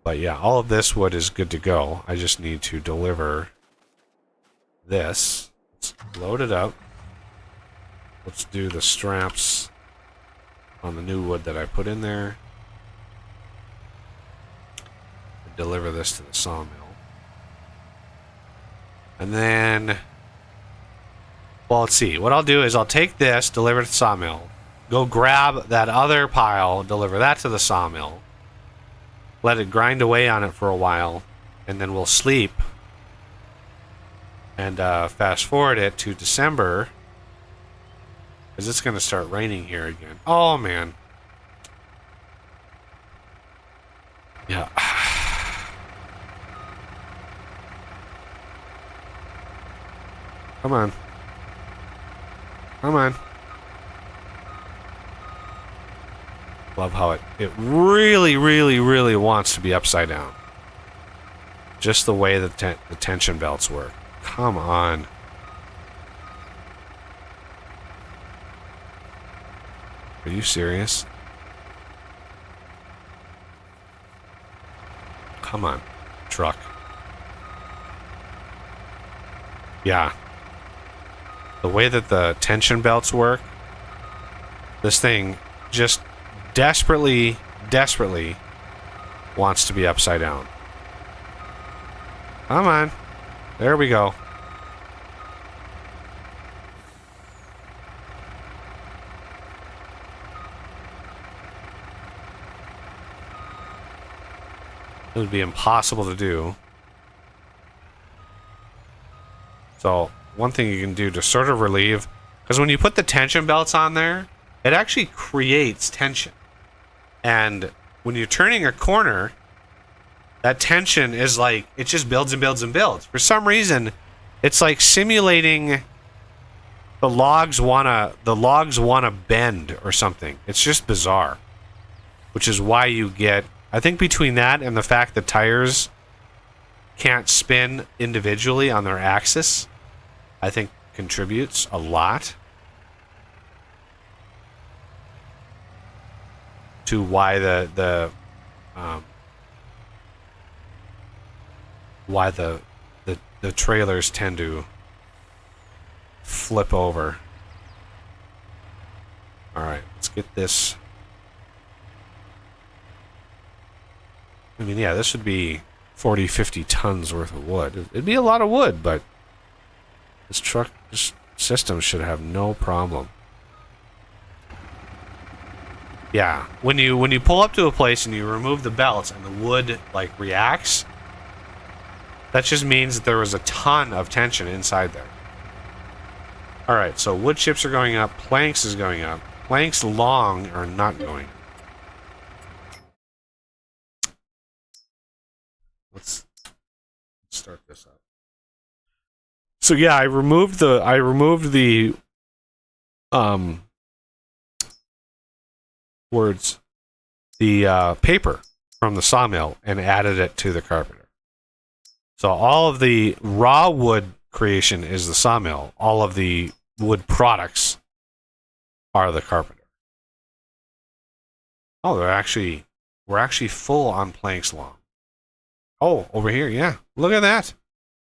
But yeah, all of this wood is good to go. I just need to deliver this. Let's load it up. Let's do the straps on the new wood that I put in there. Deliver this to the sawmill. And then, well, let's see. What I'll do is I'll take this, deliver it to the sawmill, go grab that other pile, deliver that to the sawmill, let it grind away on it for a while, and then we'll sleep and fast forward it to December, because it's going to start raining here again. Oh, man. Yeah. Come on. Come on. Love how it really, really, really wants to be upside down. Just the way that the tension belts work. Come on. Are you serious? Come on, truck. Yeah. The way that the tension belts work, this thing just desperately, desperately wants to be upside down. Come on. There we go. It would be impossible to do. So, one thing you can do to sort of relieve, because when you put the tension belts on there, it actually creates tension. And when you're turning a corner, that tension is like, it just builds and builds and builds. For some reason, it's like simulating the logs wanna bend or something. It's just bizarre. Which is why you get, I think between that and the fact that tires can't spin individually on their axis, I think contributes a lot to why the trailers tend to flip over. All right, let's get this. I mean, yeah, this would be 40, 50 tons worth of wood. It'd be a lot of wood, but this system should have no problem. Yeah, when you pull up to a place and you remove the belts and the wood like reacts, that just means that there was a ton of tension inside there. All right, so wood chips are going up, planks is going up, planks long are not going up. Let's start this up. So yeah, I removed the paper from the sawmill and added it to the carpenter. So all of the raw wood creation is the sawmill. All of the wood products are the carpenter. Oh, we're actually full on planks long. Oh, over here, yeah. Look at that.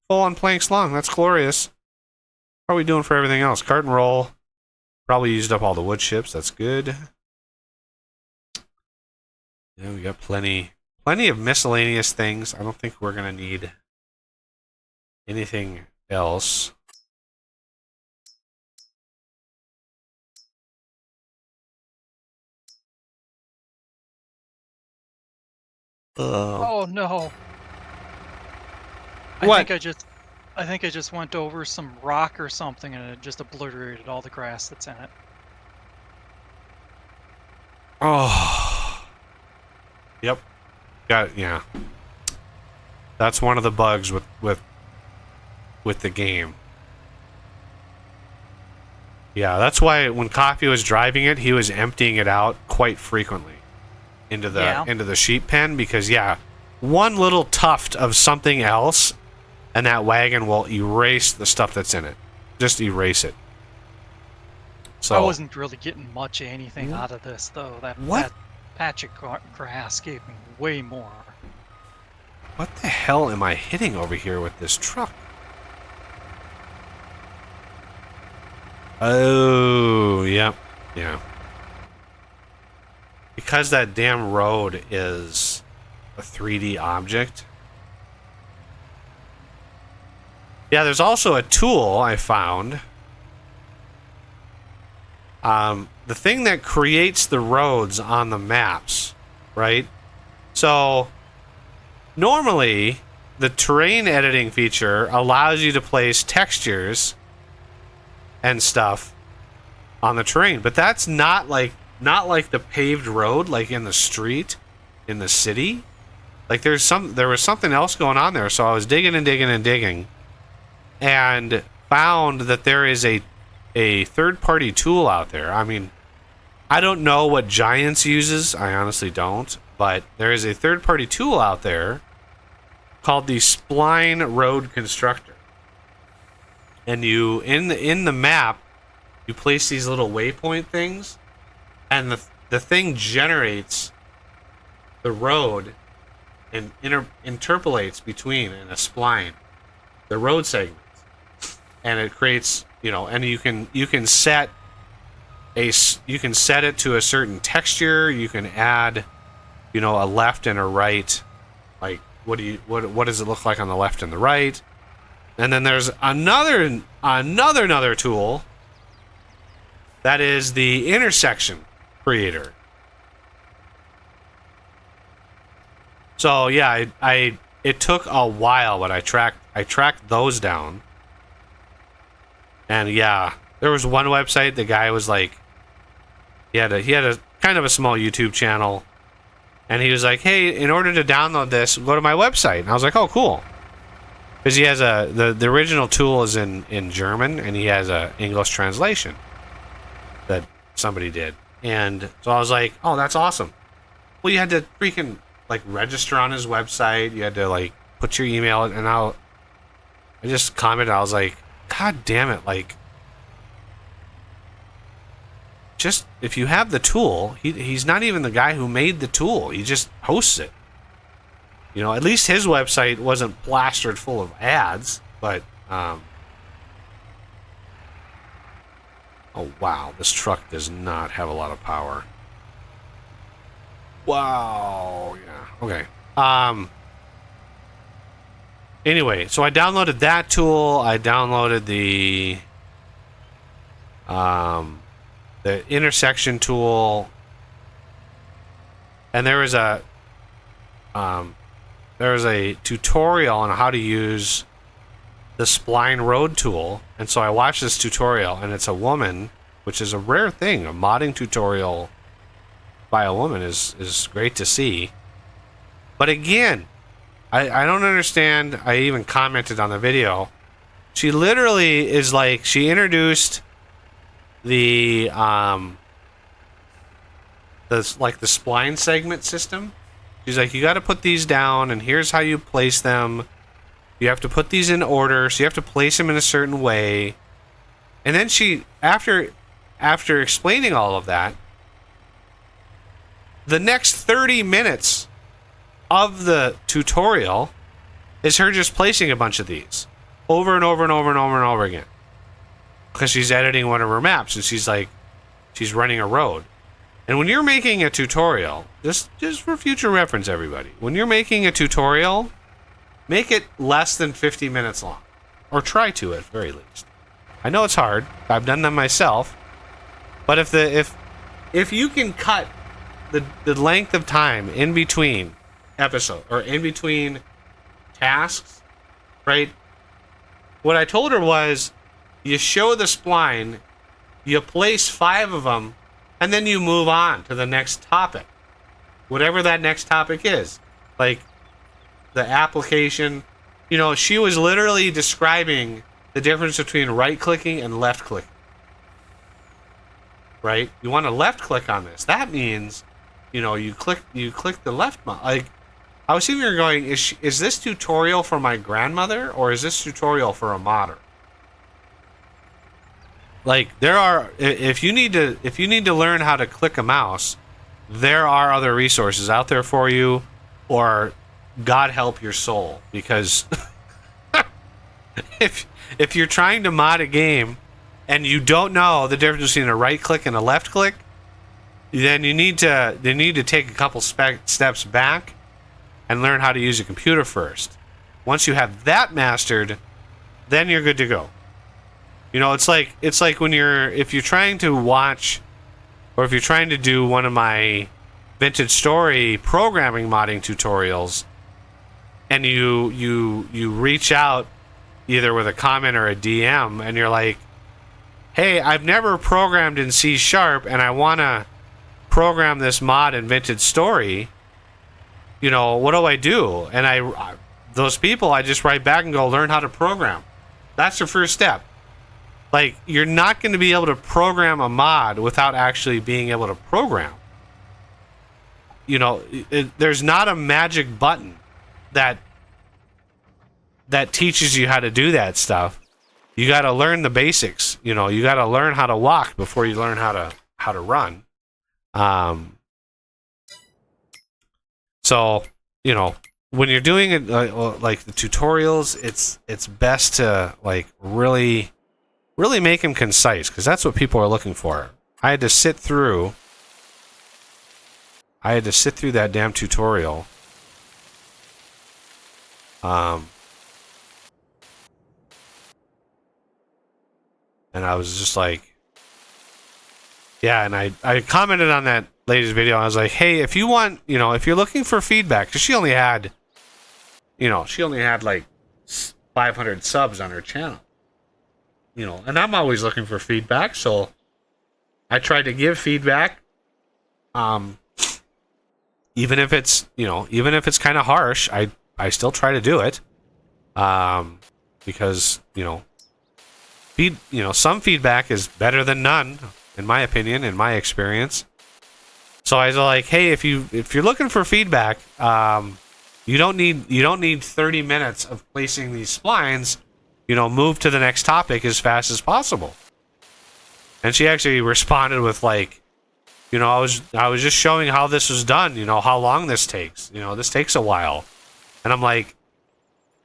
Full on planks long. That's glorious. How are we doing for everything else? Cart and roll. Probably used up all the wood chips. That's good. Yeah, we got plenty plenty of miscellaneous things. I don't think we're going to need anything else. Oh no. What? I think I just went over some rock or something and it just obliterated all the grass that's in it. Oh. Yep. Yeah. That's one of the bugs with the game. Yeah, that's why when Coffee was driving it, he was emptying it out quite frequently into the sheep pen, because one little tuft of something else and that wagon will erase the stuff that's in it. Just erase it. So I wasn't really getting much of anything out of this, though. That patch of grass gave me way more. What the hell am I hitting over here with this truck? Oh, yep. Yeah. Because that damn road is a 3D object. Yeah, there's also a tool I found. The thing that creates the roads on the maps, right? So, normally, the terrain editing feature allows you to place textures and stuff on the terrain, but that's not like the paved road, like in the street, in the city. Like there was something else going on there. So I was digging and digging and digging, and found that there is a third-party tool out there. I mean, I don't know what Giants uses. I honestly don't. But there is a third-party tool out there called the Spline Road Constructor. And you in the map, you place these little waypoint things, and the thing generates the road and interpolates between in a spline the road segments, and it creates, and you can set it to a certain texture. You can add, a left and a right. Like what does it look like on the left and the right? And then there's another tool that is the intersection creator. So yeah, it took a while, but I tracked those down. And yeah, there was one website, the guy was like, he had a kind of a small YouTube channel, and he was like, hey, in order to download this, go to my website. And I was like, oh, cool. Because he has the original tool is in German, and he has a English translation that somebody did. And so I was like, oh, that's awesome. Well, you had to freaking register on his website. You had to put your email, and I just commented. I was like, God damn it! Just if you have the tool, he's not even the guy who made the tool. He just hosts it. At least his website wasn't plastered full of ads. But oh wow, this truck does not have a lot of power. Wow. Yeah. Okay. Anyway, so I downloaded that tool. I downloaded the intersection tool, and there was a tutorial on how to use the Spline Road tool. And so I watched this tutorial, and it's a woman, which is a rare thing. A modding tutorial by a woman is great to see. But again, I don't understand. I even commented on the video. She literally is she introduced the spline segment system. She's like, you got to put these down, and here's how you place them. You have to put these in order, so you have to place them in a certain way. And then she, after explaining all of that, the next 30 minutes of the tutorial is her just placing a bunch of these over and over and over and over and over again, because she's editing one of her maps, and she's running a road. And when you're making a tutorial, just for future reference, everybody, when you're making a tutorial, make it less than 50 minutes long, or try to at very least. I know it's hard. I've done them myself, but if you can cut the length of time in between episode or in between tasks, right? What I told her was, you show the spline, you place 5 of them, and then you move on to the next topic, whatever that next topic is. Like the application, you know, she was literally describing the difference between right clicking and left clicking. Right? You want to left click on this. That means, you know, you click the left mouse. Like, I was sitting here going, is this tutorial for my grandmother or is this tutorial for a modder? Like, if you need to learn how to click a mouse, there are other resources out there for you, or God help your soul, because if you're trying to mod a game and you don't know the difference between a right click and a left click, then you need to take a couple steps back and learn how to use a computer first. Once you have that mastered, then you're good to go. You know, it's like when if you're trying to watch, or if you're trying to do one of my vintage story programming modding tutorials, and you reach out either with a comment or a DM, and you're like, hey, I've never programmed in C# and I want to program this mod in vintage story, you know, what do I do? And those people, I just write back and go, learn how to program. That's your first step. Like, you're not going to be able to program a mod without actually being able to program. You know, there's not a magic button that teaches you how to do that stuff. You got to learn the basics. You know, you got to learn how to walk before you learn how to run. So, you know, when you're doing it like the tutorials, it's best to like really make them concise, because that's what people are looking for. I had to sit through that damn tutorial. And I was just like, yeah, and I commented on that lady's video, and I was like, hey, if you want, you know, if you're looking for feedback, because she only had like 500 subs on her channel. You know, and I'm always looking for feedback, so I tried to give feedback, even if it's kind of harsh. I still try to do it, because some feedback is better than none, in my opinion, in my experience. So I was like, hey, if you're looking for feedback, you don't need 30 minutes of placing these splines. You know, move to the next topic as fast as possible. And she actually responded with like, you know, I was just showing how this was done, you know, how long this takes. You know, this takes a while. And I'm like,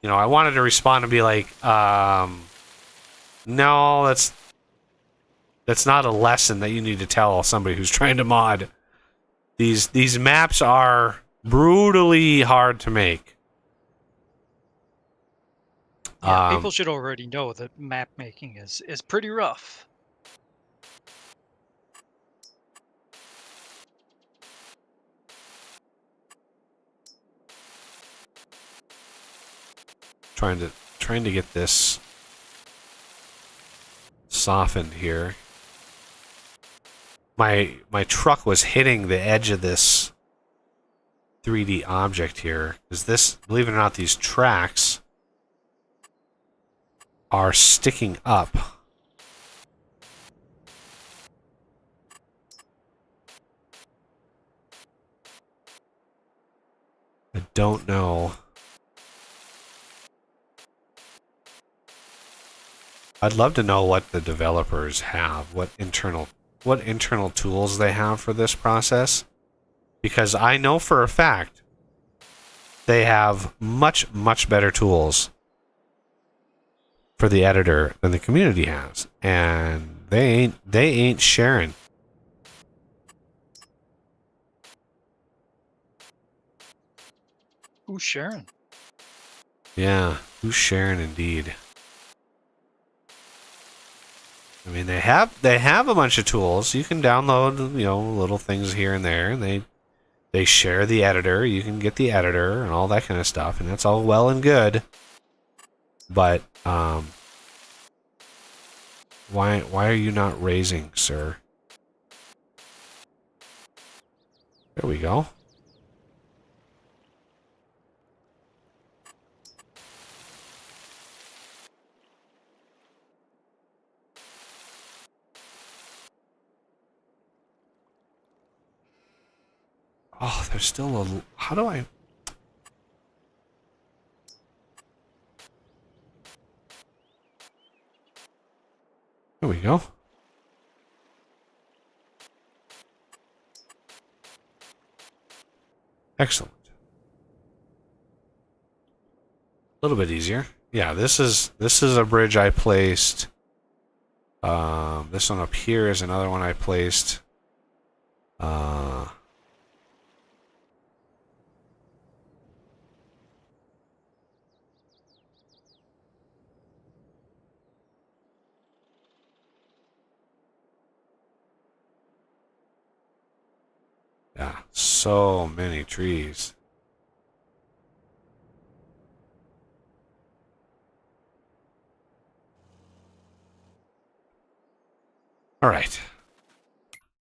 you know, I wanted to respond and be like, no, that's not a lesson that you need to tell somebody who's trying to mod. These maps are brutally hard to make. Yeah, people should already know that map making is pretty rough. Trying to get this softened here. My truck was hitting the edge of this 3D object here, because this, believe it or not, these tracks are sticking up. I don't know. I'd love to know what the developers have, what internal tools they have for this process, because I know for a fact they have much better tools for the editor than the community has, and they ain't sharing. Who's Sharon? Yeah, who's sharing indeed? I mean, they have a bunch of tools. You can download, little things here and there, and they share the editor. You can get the editor and all that kind of stuff, and that's all well and good. But why are you not raising, sir? There we go. Oh, there's still a... How do I... There we go. Excellent. A little bit easier. Yeah, this is a bridge I placed. This one up here is another one I placed. Yeah, so many trees. All right.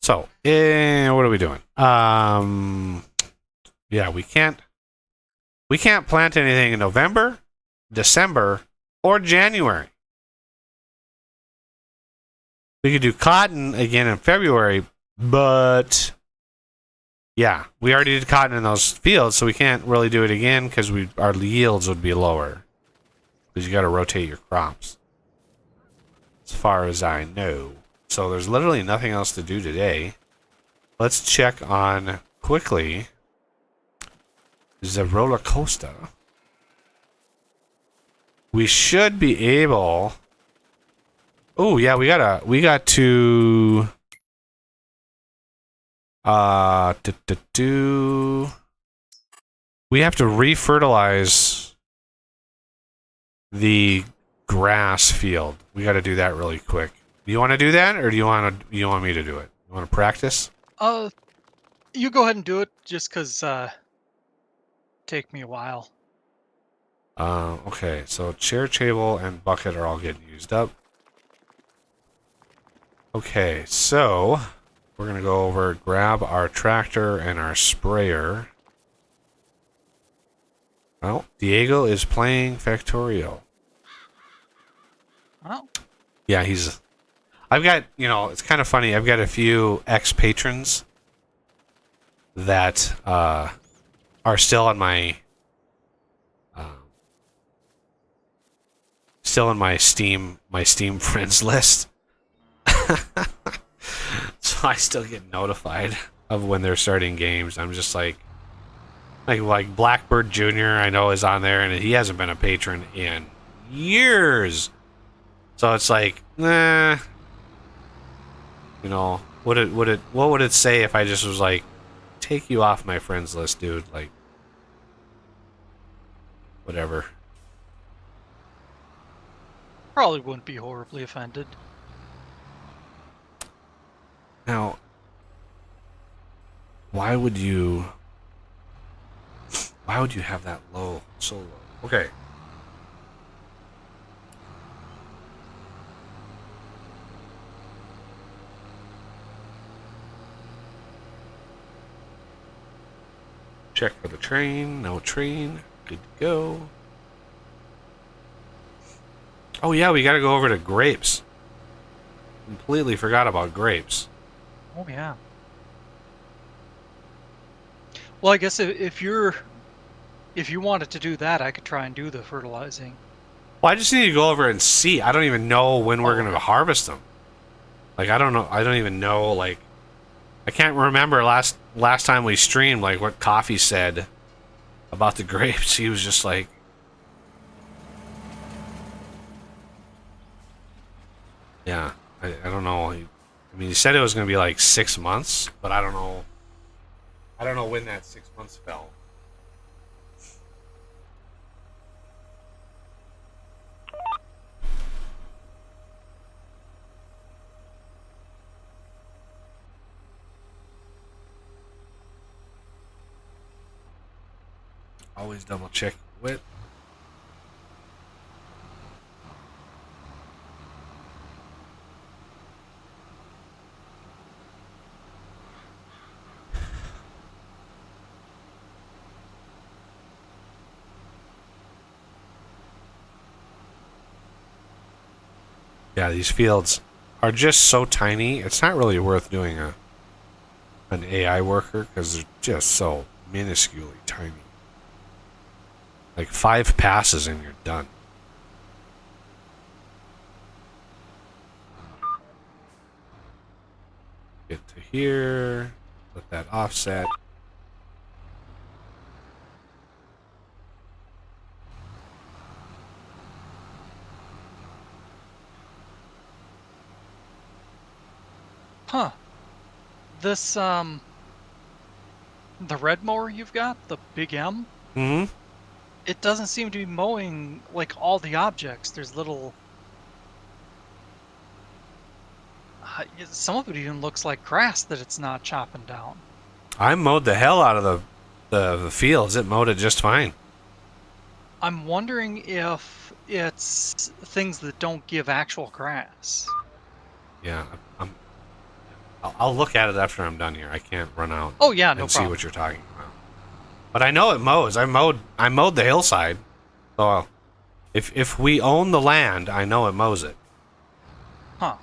So, what are we doing? Yeah, we can't plant anything in November, December, or January. We could do cotton again in February, but yeah, we already did cotton in those fields, so we can't really do it again because our yields would be lower. Because you got to rotate your crops, as far as I know. So there's literally nothing else to do today. Let's check on quickly the roller coaster. We should be able. Oh yeah, we got to. We have to refertilize the grass field. We got to do that really quick. Do you want to do that, or do you want me to do it? You want to practice? You go ahead and do it, just because take me a while. Okay. So chair, table, and bucket are all getting used up. Okay, so we're gonna go over, grab our tractor and our sprayer. Well, Diego is playing Factorio. Oh. Yeah, I've got, it's kind of funny. I've got a few ex-patrons that are still on my Steam friends list. So I still get notified of when they're starting games. I'm just like Blackbird Jr. I know is on there, and he hasn't been a patron in years. So it's like, nah. What would it say if I just was like, take you off my friends list, dude? Like, whatever. Probably wouldn't be horribly offended. Now, why would you have that low, so low? Okay. Check for the train. No train. Good to go. Oh yeah, we gotta go over to grapes. Completely forgot about grapes. Oh yeah. Well, I guess if you wanted to do that, I could try and do the fertilizing. Well, I just need to go over and see. I don't even know when we're gonna harvest them. Like, I don't know. I don't even know. Like, I can't remember last time we streamed. Like, what Coffee said about the grapes. He was just like, yeah. I don't know. I mean, he said it was gonna be like 6 months, but I don't know. I don't know when that 6 months fell. Always double check width. Yeah, these fields are just so tiny. It's not really worth doing an AI worker because they're just so minusculely tiny. Like 5 passes and you're done. Get to here. Let that offset. Huh. This the red mower you've got, the Big M, Hmm. it doesn't seem to be mowing like all the objects. There's little some of it even looks like grass that it's not chopping down. I mowed the hell out of the fields. It mowed it just fine. I'm wondering if it's things that don't give actual grass. Yeah, I'll look at it after I'm done here. I can't run out Oh yeah, no and see problem. what you're talking about. But I know it mows. I mowed the hillside. So if we own the land, I know it mows it. Huh.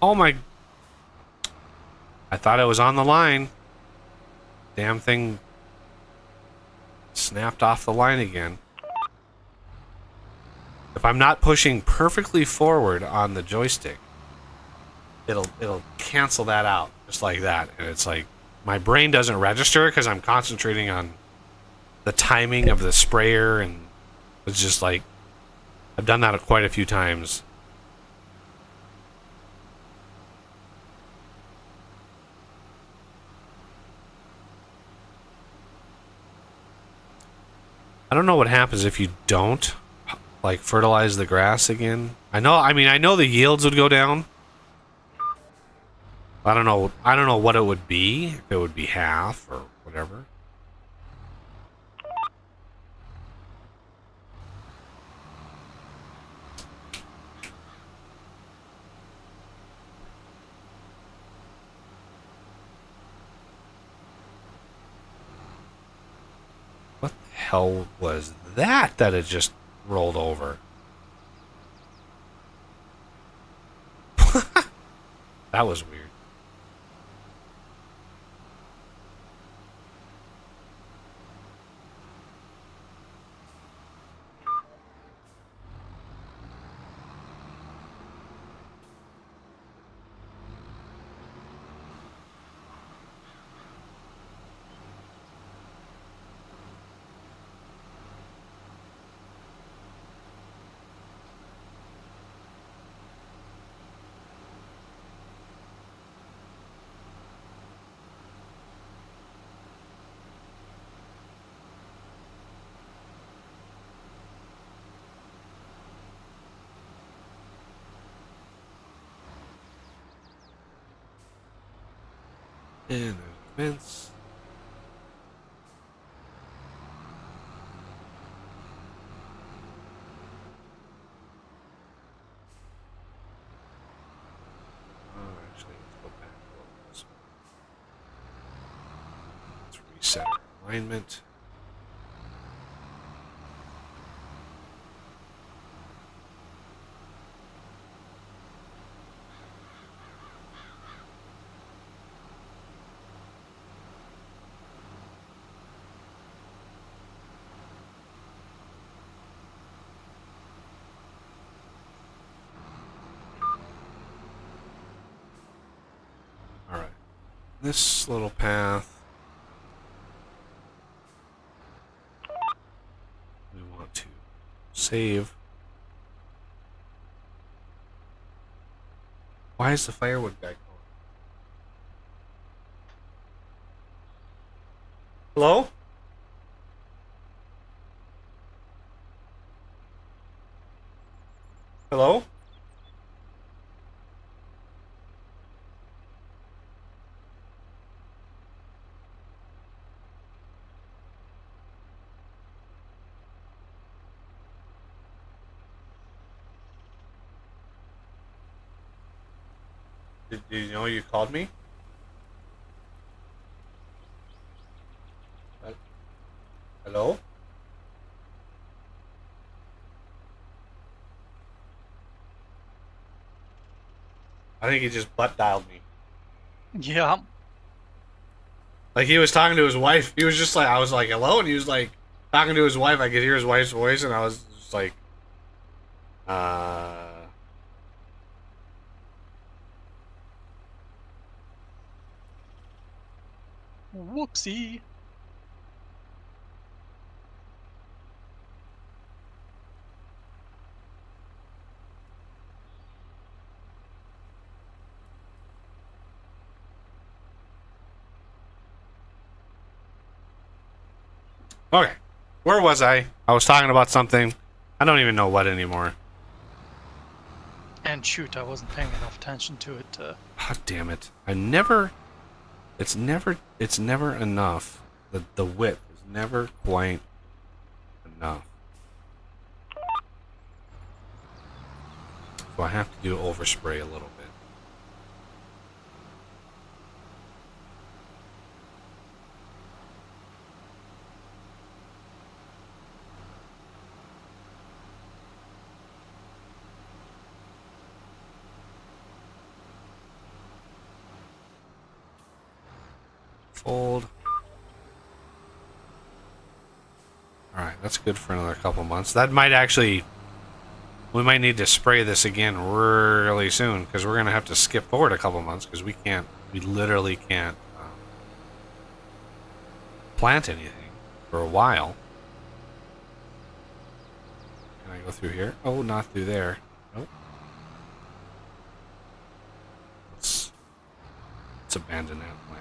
Oh my! I thought it was on the line. Damn thing snapped off the line again. If I'm not pushing perfectly forward on the joystick, it'll cancel that out just like that, and it's like my brain doesn't register because I'm concentrating on the timing of the sprayer, and it's just like I've done that quite a few times. I don't know what happens if you don't like fertilize the grass again. I know the yields would go down. I don't know what it would be. If it would be half or whatever. What the hell was that it just rolled over? That was weird. And there's a fence. Oh, actually, let's go back a little this way. reset our alignment. Alright. This little path, we want to save. Why is the firewood guy calling? Hello? Hello? Did you know you called me? Hello? I think he just butt dialed me. Yeah. Like he was talking to his wife. He was just like, I was like, hello? And he was like talking to his wife. I could hear his wife's voice and I was just like, Whoopsie. Okay. Where was I? I was talking about something. I don't even know what anymore. And shoot, I wasn't paying enough attention to it to... God damn it. It's never enough. The width is never quite enough. So I have to do overspray a little bit. Fold. Alright, that's good for another couple months. That might actually... We might need to spray this again really soon, because we're going to have to skip forward a couple months, because we literally can't plant anything for a while. Can I go through here? Oh, not through there. Nope. Let's abandon that plan.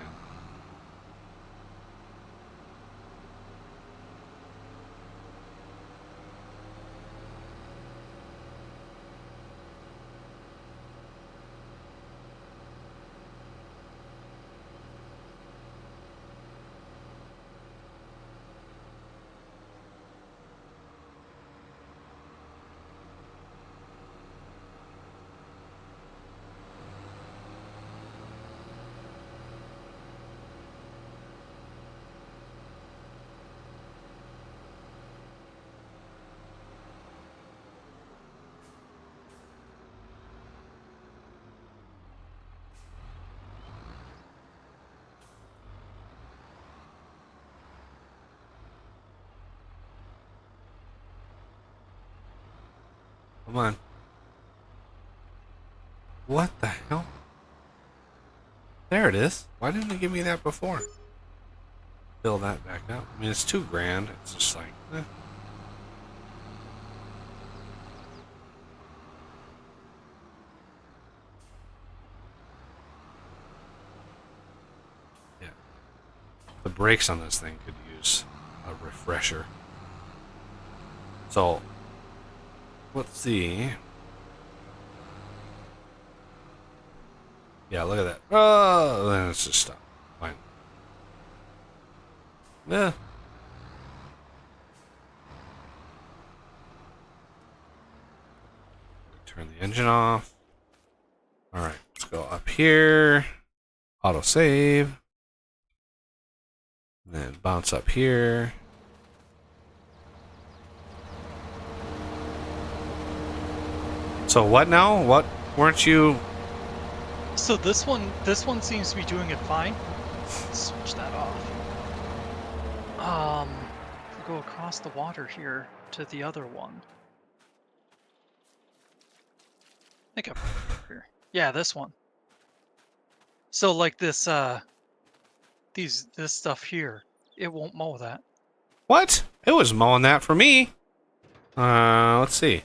Come on. What the hell? There it is. Why didn't it give me that before? Fill that back up. I mean, it's $2,000. It's just like, eh. Yeah. The brakes on this thing could use a refresher. So, let's see. Yeah, look at that. Oh, then it's just stop. Fine. Yeah. Turn the engine off. Alright, let's go up here. Auto save. And then bounce up here. So what now? What weren't you? So this one seems to be doing it fine. Let's switch that off. If we go across the water here to the other one. I think I put it up here. Yeah, this one. So like this this stuff here, it won't mow that. What? It was mowing that for me. Let's see.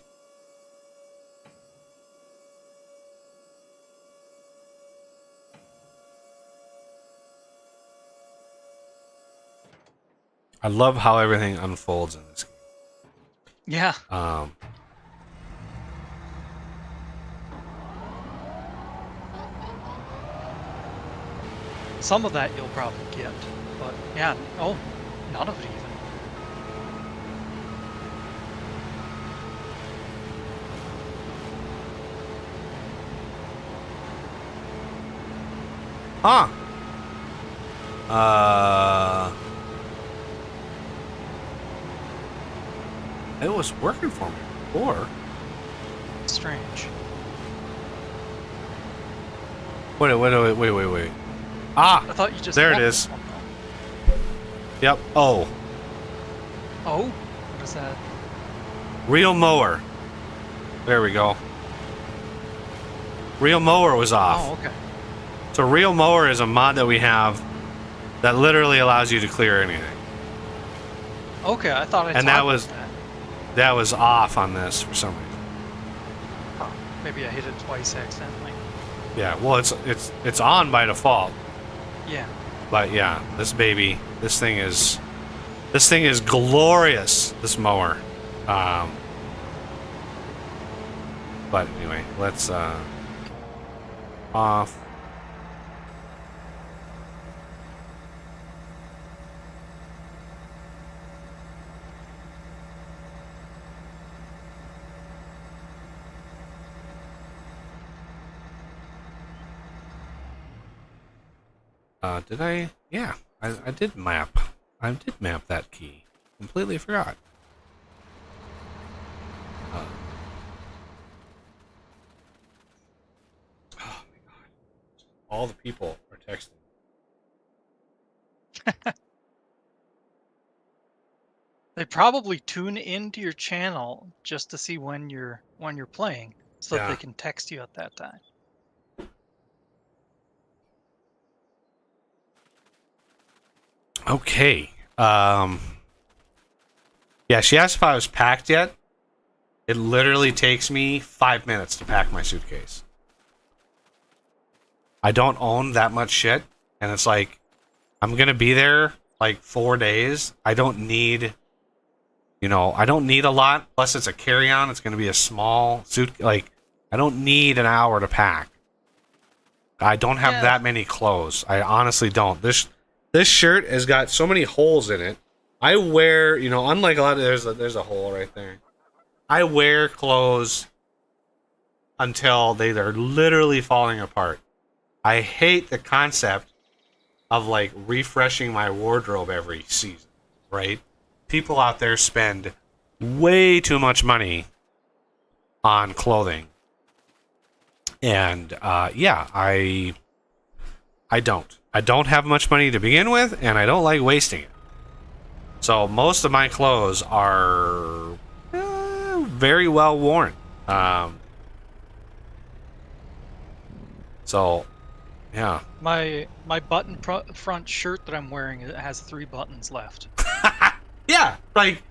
I love how everything unfolds in this game. Yeah. Some of that you'll probably get, but yeah, oh, none of it even. Huh. It was working for me before. Strange. Wait. Ah! I thought you just there it walked is. one, though. Yep. Oh. Oh? What is that? Real mower. There we go. Real mower was off. Oh, okay. So real mower is a mod that we have that literally allows you to clear anything. Okay, I thought I And talked that was- about that. That was off on this for some reason. Huh. Maybe I hit it twice accidentally. Yeah, well it's on by default. Yeah. But yeah, this thing is glorious, this mower. But anyway, let's off. Did I? Yeah, I did map. I did map that key. Completely forgot. Oh my god. All the people are texting. They probably tune into your channel just to see when you're playing, so that Yeah. they can text you at that time. Okay. Yeah, she asked if I was packed yet. It literally takes me 5 minutes to pack my suitcase. I don't own that much shit, and it's like I'm gonna be there like 4 days. I don't need a lot. Plus, it's a carry-on. It's gonna be a small suit. Like, I don't need an hour to pack. I don't have that many clothes. I honestly don't. This shirt has got so many holes in it. I wear, unlike a lot of there's a hole right there. I wear clothes until they're literally falling apart. I hate the concept of like refreshing my wardrobe every season, right? People out there spend way too much money on clothing. And yeah, I don't. I don't have much money to begin with, and I don't like wasting it. So most of my clothes are very well worn. So, yeah. My button front shirt that I'm wearing, it has 3 buttons left. Yeah, like,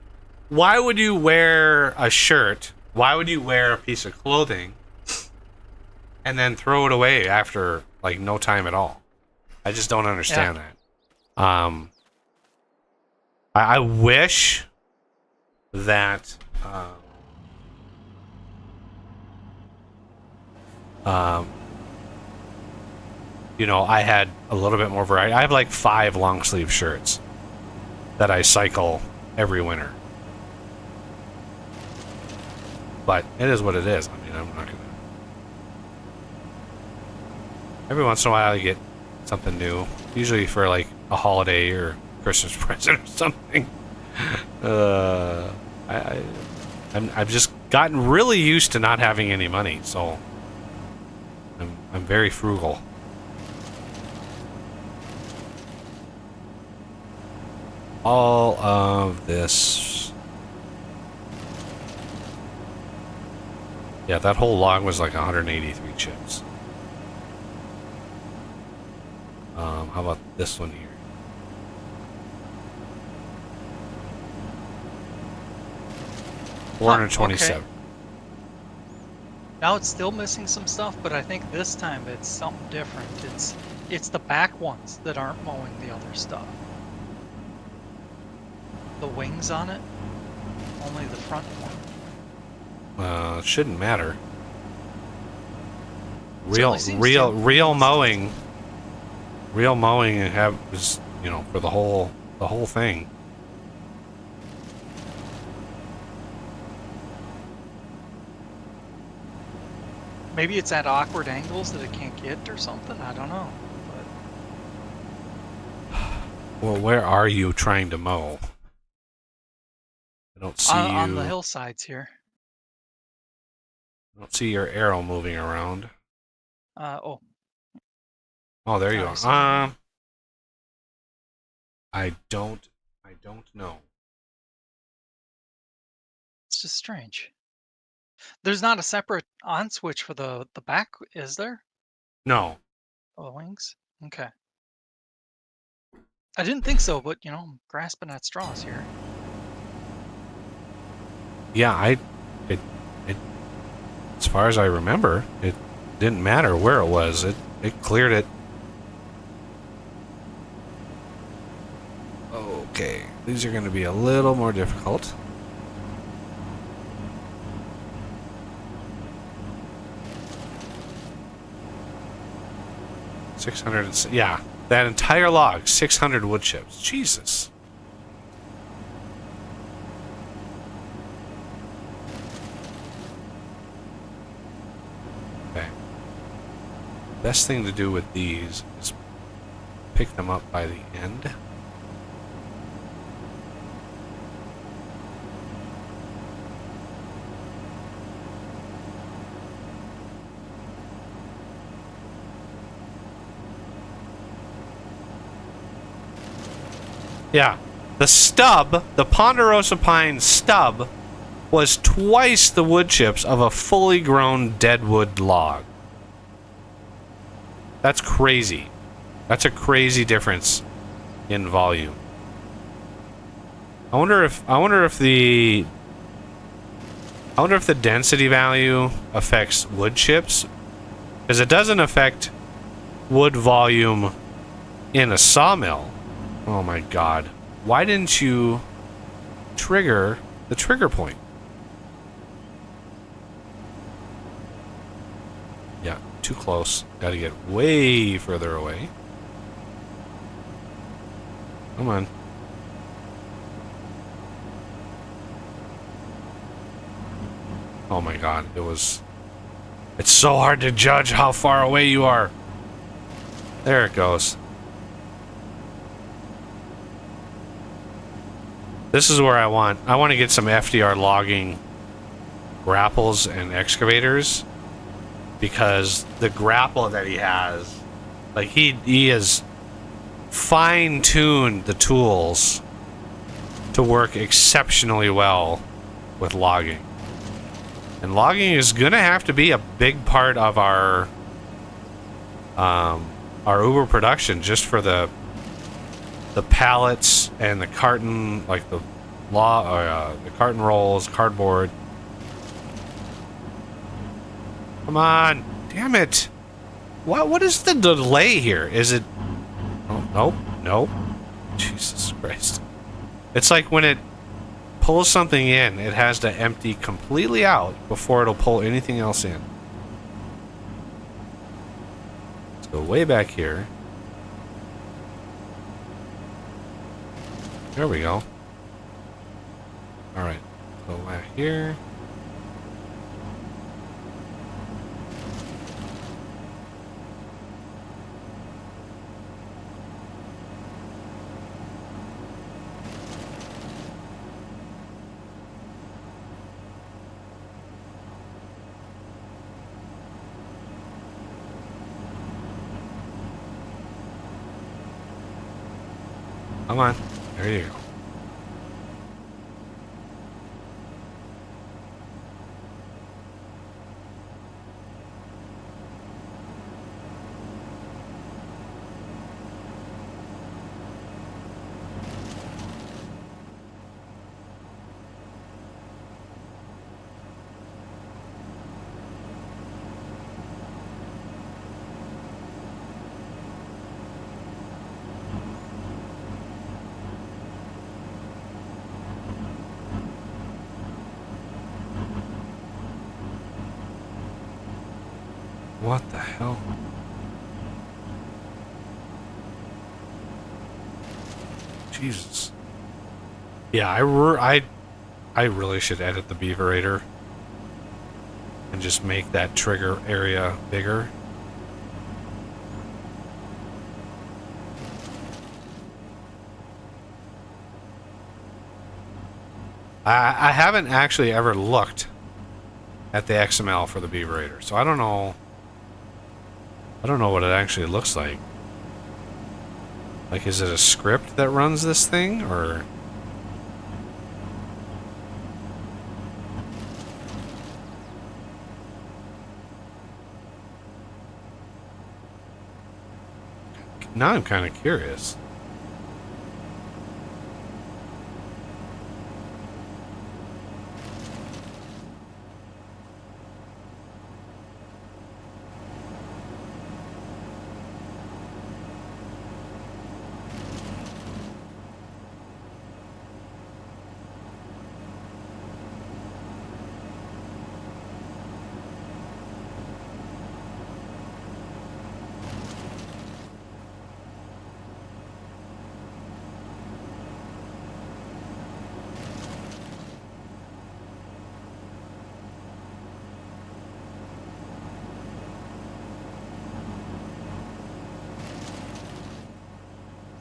why would you wear a shirt? Why would you wear a piece of clothing and then throw it away after, like, no time at all? I just don't understand that. I wish that I had a little bit more variety. I have like 5 long sleeve shirts that I cycle every winter. But it is what it is. I mean, I'm not gonna. Every once in a while, I get something new. Usually for like a holiday or Christmas present or something. I've just gotten really used to not having any money, so I'm very frugal. All of this. Yeah, that whole log was like 183 chips. How about this one here? $427. Okay. Now it's still missing some stuff, but I think this time it's something different. It's the back ones that aren't mowing the other stuff. The wings on it, only the front one. It shouldn't matter. Certainly Real mowing. Real mowing is, you know, for the whole thing. Maybe it's at awkward angles that it can't get or something. I don't know. But Well, where are you trying to mow? I don't see you. on the hillsides here. I don't see your arrow moving around. Oh. Oh, there you Sorry, are. I don't know. It's just strange. There's not a separate on switch for the back, is there? No. Oh, the wings? Okay. I didn't think so, but you know, I'm grasping at straws here. Yeah, it as far as I remember, it didn't matter where it was. It cleared it. Okay, these are going to be a little more difficult. Yeah, that entire log, 600 wood chips. Jesus. Okay. Best thing to do with these is pick them up by the end. Yeah, the stub, the Ponderosa Pine stub, was twice the wood chips of a fully grown deadwood log. That's crazy. That's a crazy difference in volume. I wonder if the density value affects wood chips, because it doesn't affect wood volume in a sawmill. Oh my god. Why didn't you trigger the trigger point? Yeah, too close. Gotta get way further away. Come on. Oh my god, it's so hard to judge how far away you are. There it goes. This is where I want to get some FDR logging grapples and excavators, because the grapple that he has, like he has fine-tuned the tools to work exceptionally well with logging. And logging is gonna have to be a big part of our Uber production, just for the pallets and the carton, like the carton rolls, cardboard. Come on, damn it! What is the delay here? Is it? Oh, nope. Jesus Christ! It's like when it pulls something in, it has to empty completely out before it'll pull anything else in. Let's go way back here. There we go. Alright, go back here. Come on. There you go. What the hell? Jesus. Yeah, I really should edit the beaverator and just make that trigger area bigger. I haven't actually ever looked at the XML for the beaverator, so I don't know. I don't know what it actually looks like. Like, is it a script that runs this thing, or? Now I'm kind of curious.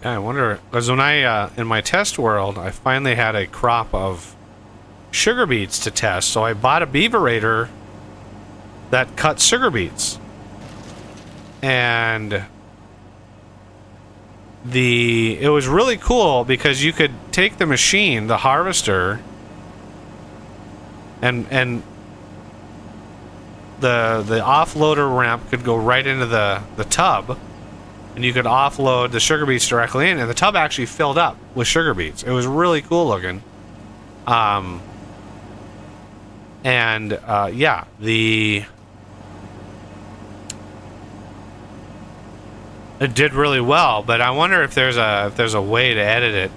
Yeah, I wonder, because when I, in my test world, I finally had a crop of sugar beets to test, so I bought a beaverator that cut sugar beets. And it was really cool because you could take the machine, the harvester, and the offloader ramp could go right into the tub. And you could offload the sugar beets directly in, and the tub actually filled up with sugar beets. It was really cool looking. Yeah, it did really well, but I wonder if there's a way to edit it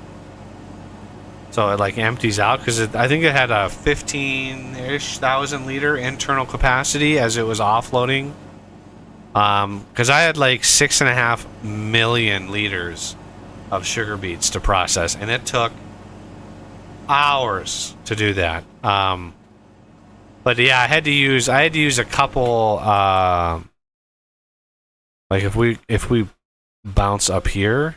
so it like empties out, because I think it had a 15-ish thousand liter internal capacity as it was offloading. Because I had like 6.5 million liters of sugar beets to process, and it took hours to do that. But yeah, I had to use a couple. Like if we bounce up here,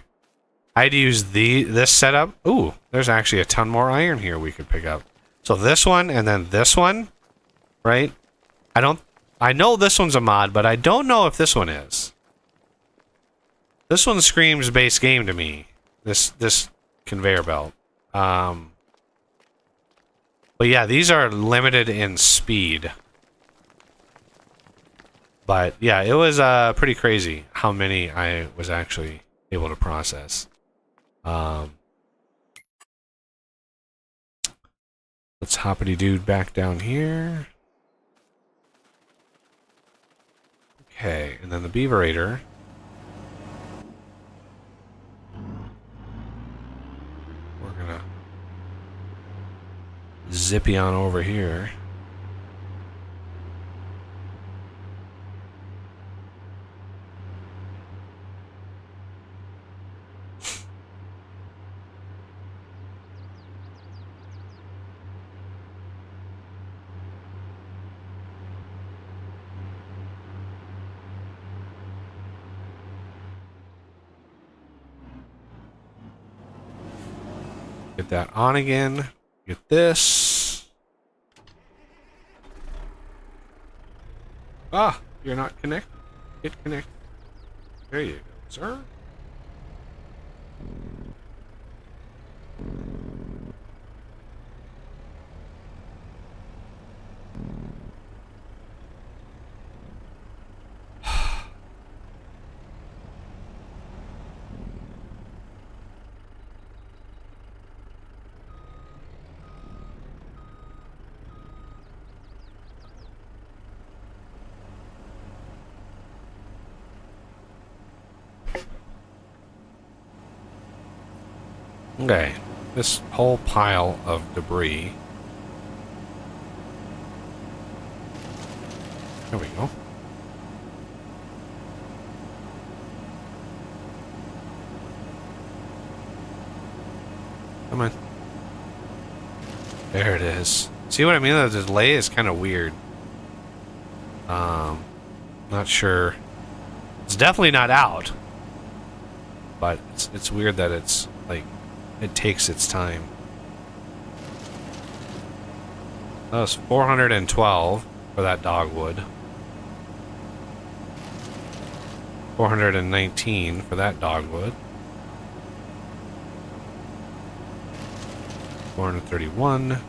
I had to use this setup. Ooh, there's actually a ton more iron here we could pick up. So this one and then this one, right? I know this one's a mod, but I don't know if this one is. This one screams base game to me. This conveyor belt. But yeah, these are limited in speed. But yeah, it was pretty crazy how many I was actually able to process. Let's hoppity dude back down here. Okay, and then the beaverator. We're gonna zippy on over here. Get that on again. Get this. Ah, you're not connected. Get connected. There you go, sir. Okay, this whole pile of debris. There we go. Come on. There it is. See what I mean? The delay is kind of weird. Not sure. It's definitely not out. But it's weird that it's like it takes its time. That was 412 for that dogwood. 419 for that dogwood. 431.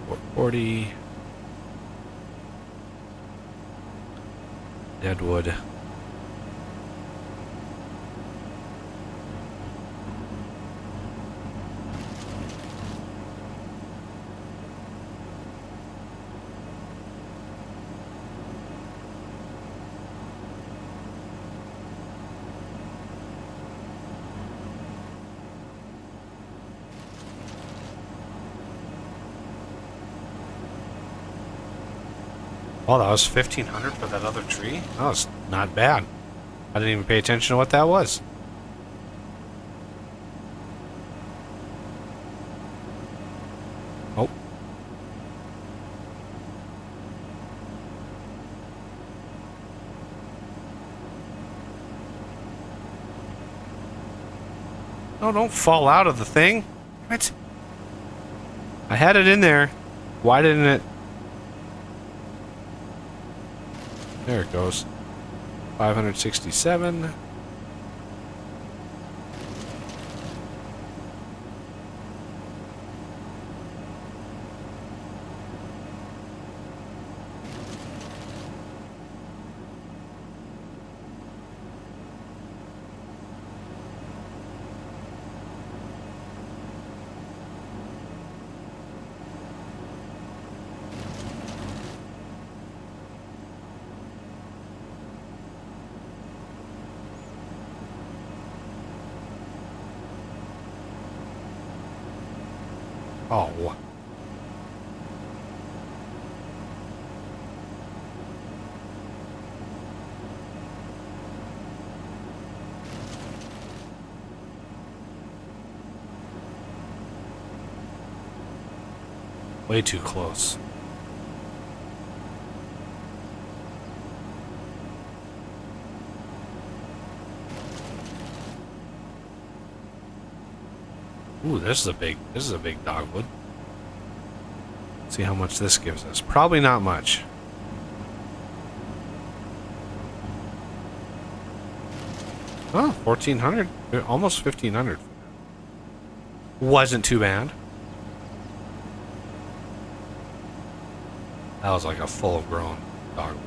440. Deadwood. Oh, that was 1,500 for that other tree? That was not bad. I didn't even pay attention to what that was. Oh. Oh, don't fall out of the thing. What? I had it in there. Why didn't it? There it goes. 567. Oh. Way too close. Ooh, this is a big dogwood. Let's see how much this gives us. Probably not much. Oh, 1,400. Almost 1,500. Wasn't too bad. That was like a full-grown dogwood.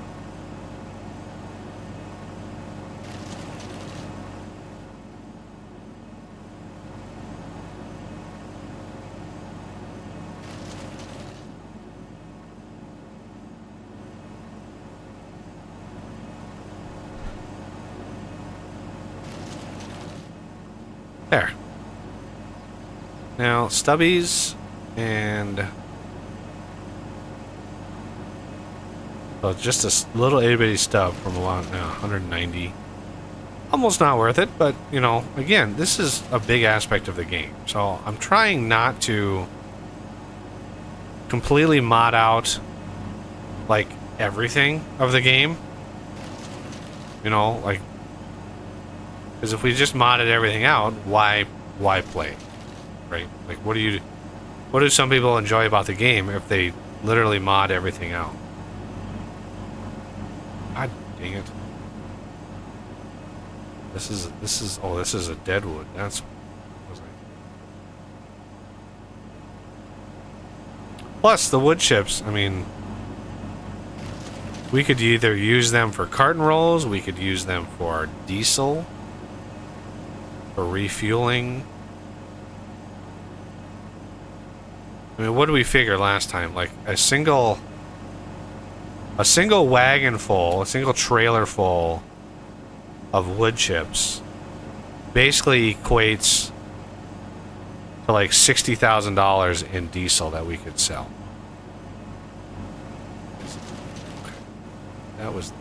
There. Now, stubbies and... So just a little itty-bitty stub from a lot, 190. Almost not worth it, but, you know, again, this is a big aspect of the game. So I'm trying not to completely mod out, like, everything of the game. You know, like... Because if we just modded everything out, why play, right? Like, what do some people enjoy about the game if they literally mod everything out? God dang it! This is a deadwood. That's plus the wood chips. I mean, we could either use them for carton rolls, we could use them for diesel. For refueling. I mean, what did we figure last time? Like a single a single wagon full, a single trailer full of wood chips basically equates to like $60,000 in diesel that we could sell. That was...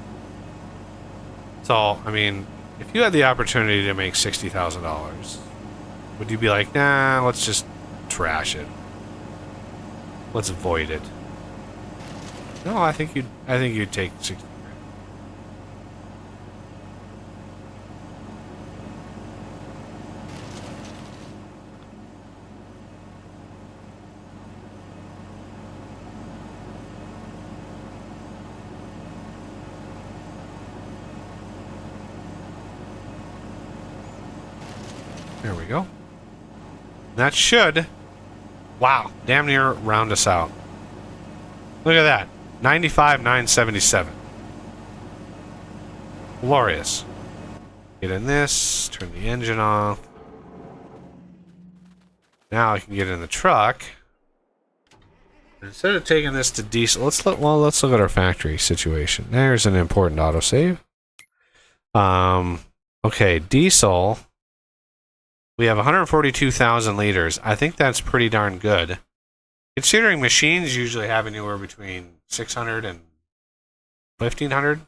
So, I mean, if you had the opportunity to make $60,000, would you be like, nah, let's just trash it. Let's avoid it. No, I think you'd take 60 grand. There we go. That should, wow, damn near round us out. Look at that. 95,977. Glorious. Get in this, turn the engine off. Now I can get in the truck. Instead of taking this to diesel, let's look at our factory situation. There's an important autosave. Okay, diesel. We have 142,000 liters. I think that's pretty darn good. Considering machines usually have anywhere between 600 and 1,500,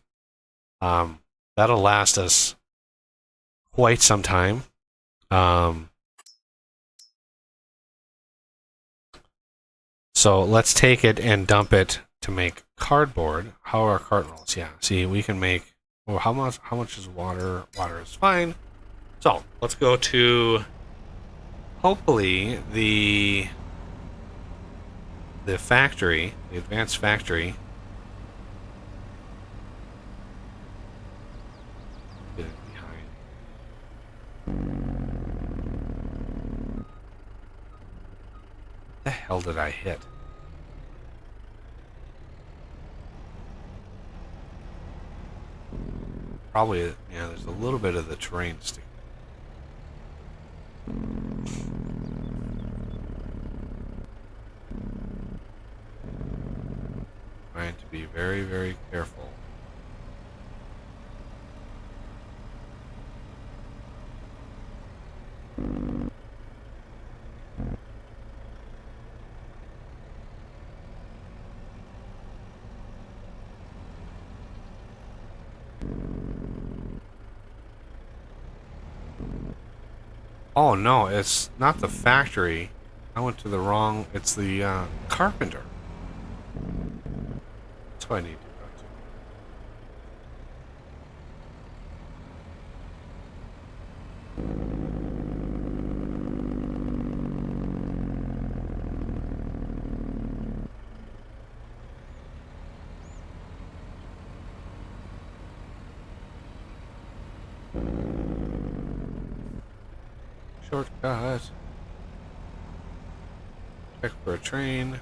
that'll last us quite some time. So let's take it and dump it to make cardboard. How are carton rolls? Yeah, see, we can make... Oh, how much is water? Water is fine. So, let's go to, hopefully, the factory, the advanced factory. Get it behind. What the hell did I hit? Probably, yeah, there's a little bit of the terrain sticking. Trying to be very, very careful. Oh no, it's not the factory. I went to the wrong... It's the carpenter. That's what I need to go to. Shortcut. Check for a train.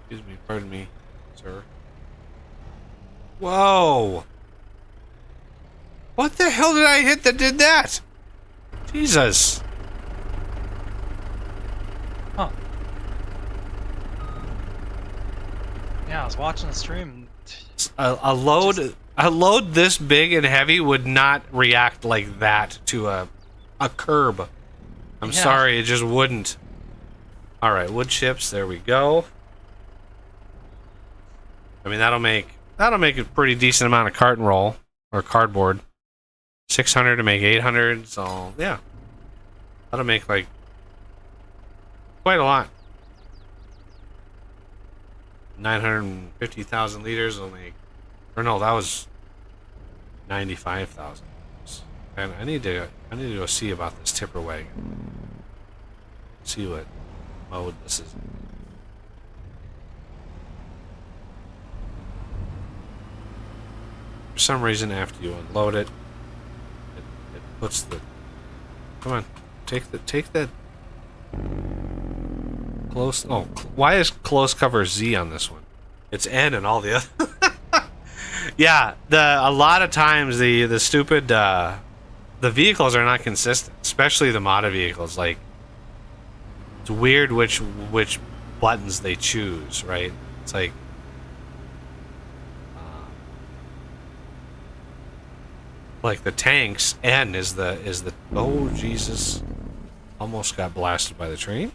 Excuse me, pardon me, sir. Whoa! What the hell did I hit that did that? Jesus. Huh. Yeah, I was watching the stream. A load this big and heavy would not react like that to a curb. I'm sorry, it just wouldn't. All right, wood chips. There we go. I mean, that'll make a pretty decent amount of carton roll or cardboard. 600 to make 800. So yeah, that'll make like quite a lot. 950,000 liters will make, or no, that was 95,000. And I need to go see about this tipper wagon. See what mode this is. For some reason, after you unload it, it puts the. Come on, take that. Close. Oh, why is close cover Z on this one? It's N and all the other. Yeah, a lot of times the stupid the vehicles are not consistent, especially the modded vehicles. Like, it's weird which buttons they choose, right? It's like the tanks N is the oh Jesus, almost got blasted by the train.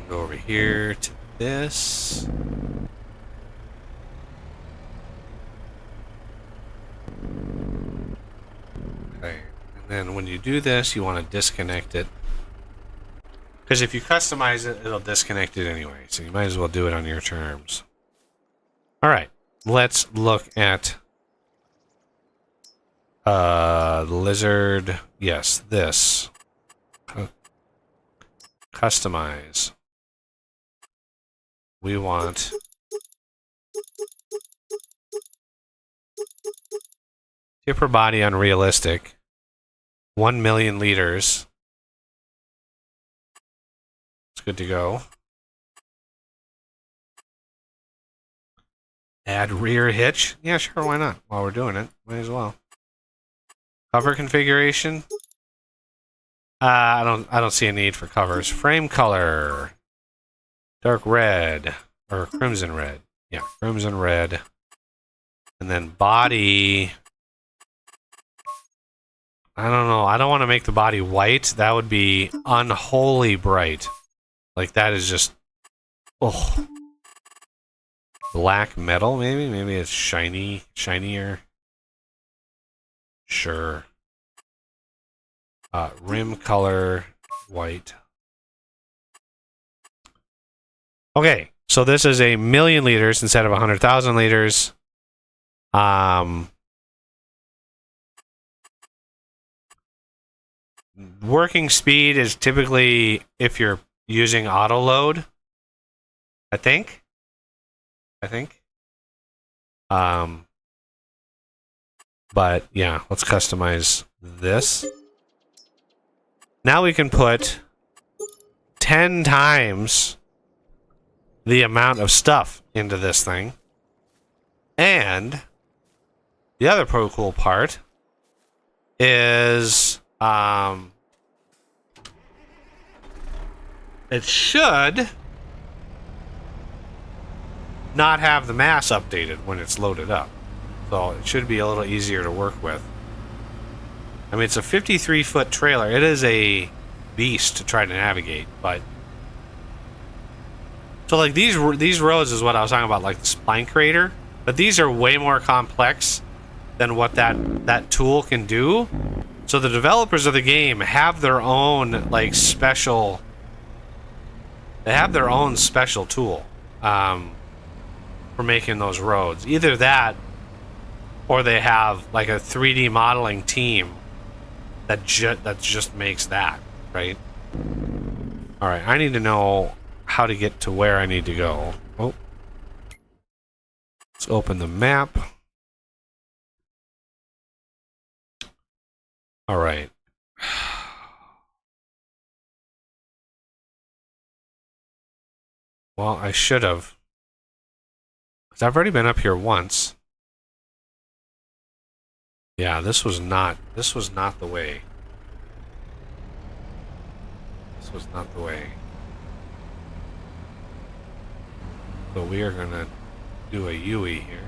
Go over here to this. Okay, and then when you do this, you want to disconnect it. Because if you customize it, it'll disconnect it anyway. So you might as well do it on your terms. All right, let's look at the lizard. Yes, this. Customize. We want tipper body unrealistic. 1 million liters. It's good to go. Add rear hitch. Yeah, sure, why not? While we're doing it, might as well. Cover configuration. I don't see a need for covers. Frame color. Dark red or crimson red. Yeah, crimson red. And then body. I don't know. I don't want to make the body white. That would be unholy bright. Like, that is just, oh. Black metal, maybe? Maybe it's shinier. Sure. Rim color, white. Okay, so this is 1 million liters instead of 100,000 liters. Working speed is typically if you're using auto load. I think. But yeah, let's customize this. Now we can put 10 times the amount of stuff into this thing. And the other pretty cool part is it should not have the mass updated when it's loaded up. So it should be a little easier to work with. I mean, it's a 53-foot trailer. It is a beast to try to navigate, but so like these roads is what I was talking about, like the spline creator, but these are way more complex than what that tool can do. So the developers of the game have their own like special. They have their own special tool for making those roads. Either that, or they have like a 3D modeling team that just makes that, right? All right, I need to know how to get to where I need to go. Oh, let's open the map. All right. Well, I should have, because I've already been up here once. Yeah, this was not the way. This was not the way. So we are gonna do a UE here.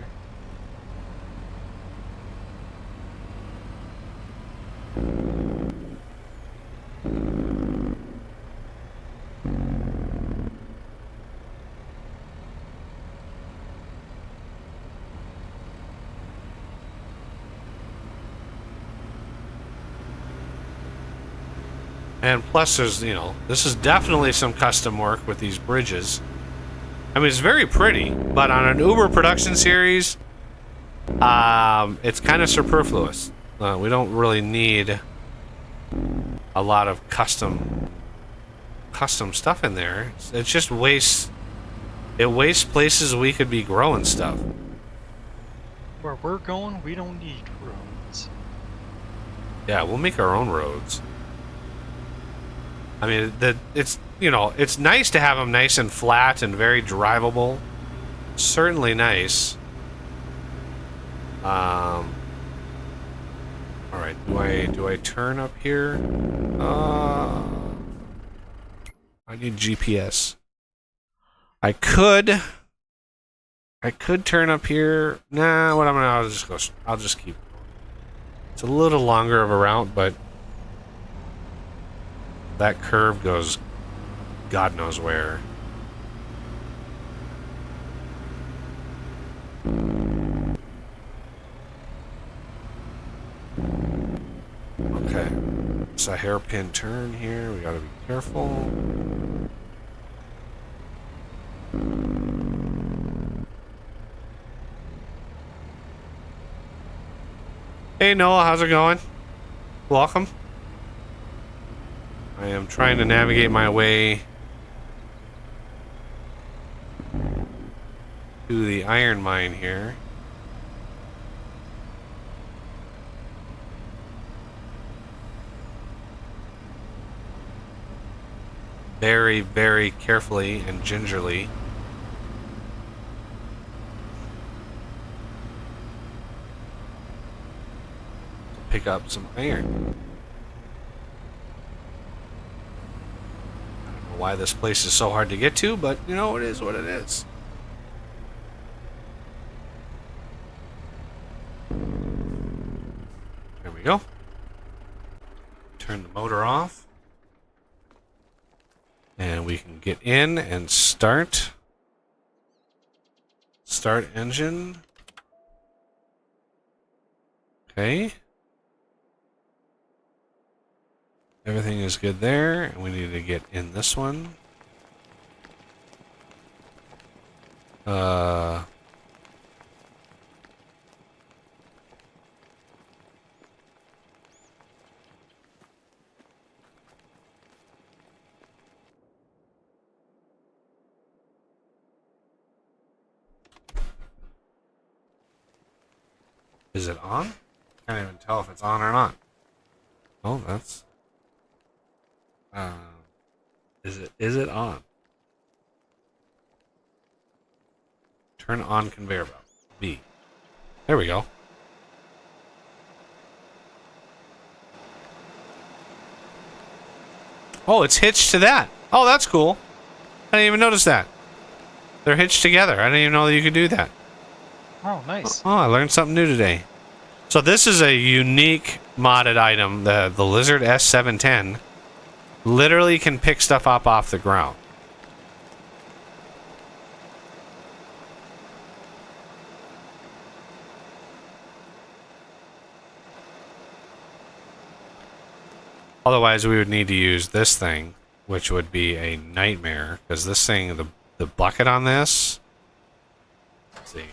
And plus there's, this is definitely some custom work with these bridges. I mean, it's very pretty, but on an Uber production series, it's kind of superfluous. We don't really need a lot of custom stuff in there. It just wastes places we could be growing stuff. Where we're going, we don't need roads. Yeah, we'll make our own roads. I mean, it's, you know, it's nice to have them nice and flat and very drivable. Certainly nice. All right, do I turn up here? I need GPS. I could turn up here. Nah, what I'll just keep. It's a little longer of a route, but that curve goes God knows where. Okay. It's a hairpin turn here. We gotta be careful. Hey Noah, how's it going? Welcome. I am trying to navigate my way to the iron mine here. Very, very carefully and gingerly. Pick up some iron. I don't know why this place is so hard to get to, but you know, it is what it is. There we go. Turn the motor off. And we can get in and start. Start engine. Okay. Everything is good there, and we need to get in this one. Is it on? Can't even tell if it's on or not. Oh, that's. Is it on? Turn on conveyor belt. B. There we go. Oh, it's hitched to that. Oh, that's cool. I didn't even notice that. They're hitched together. I didn't even know that you could do that. Oh, nice. Oh, I learned something new today. So this is a unique modded item. The Lizard S710 literally can pick stuff up off the ground. Otherwise, we would need to use this thing, which would be a nightmare, because this thing, the bucket on this. Let's see.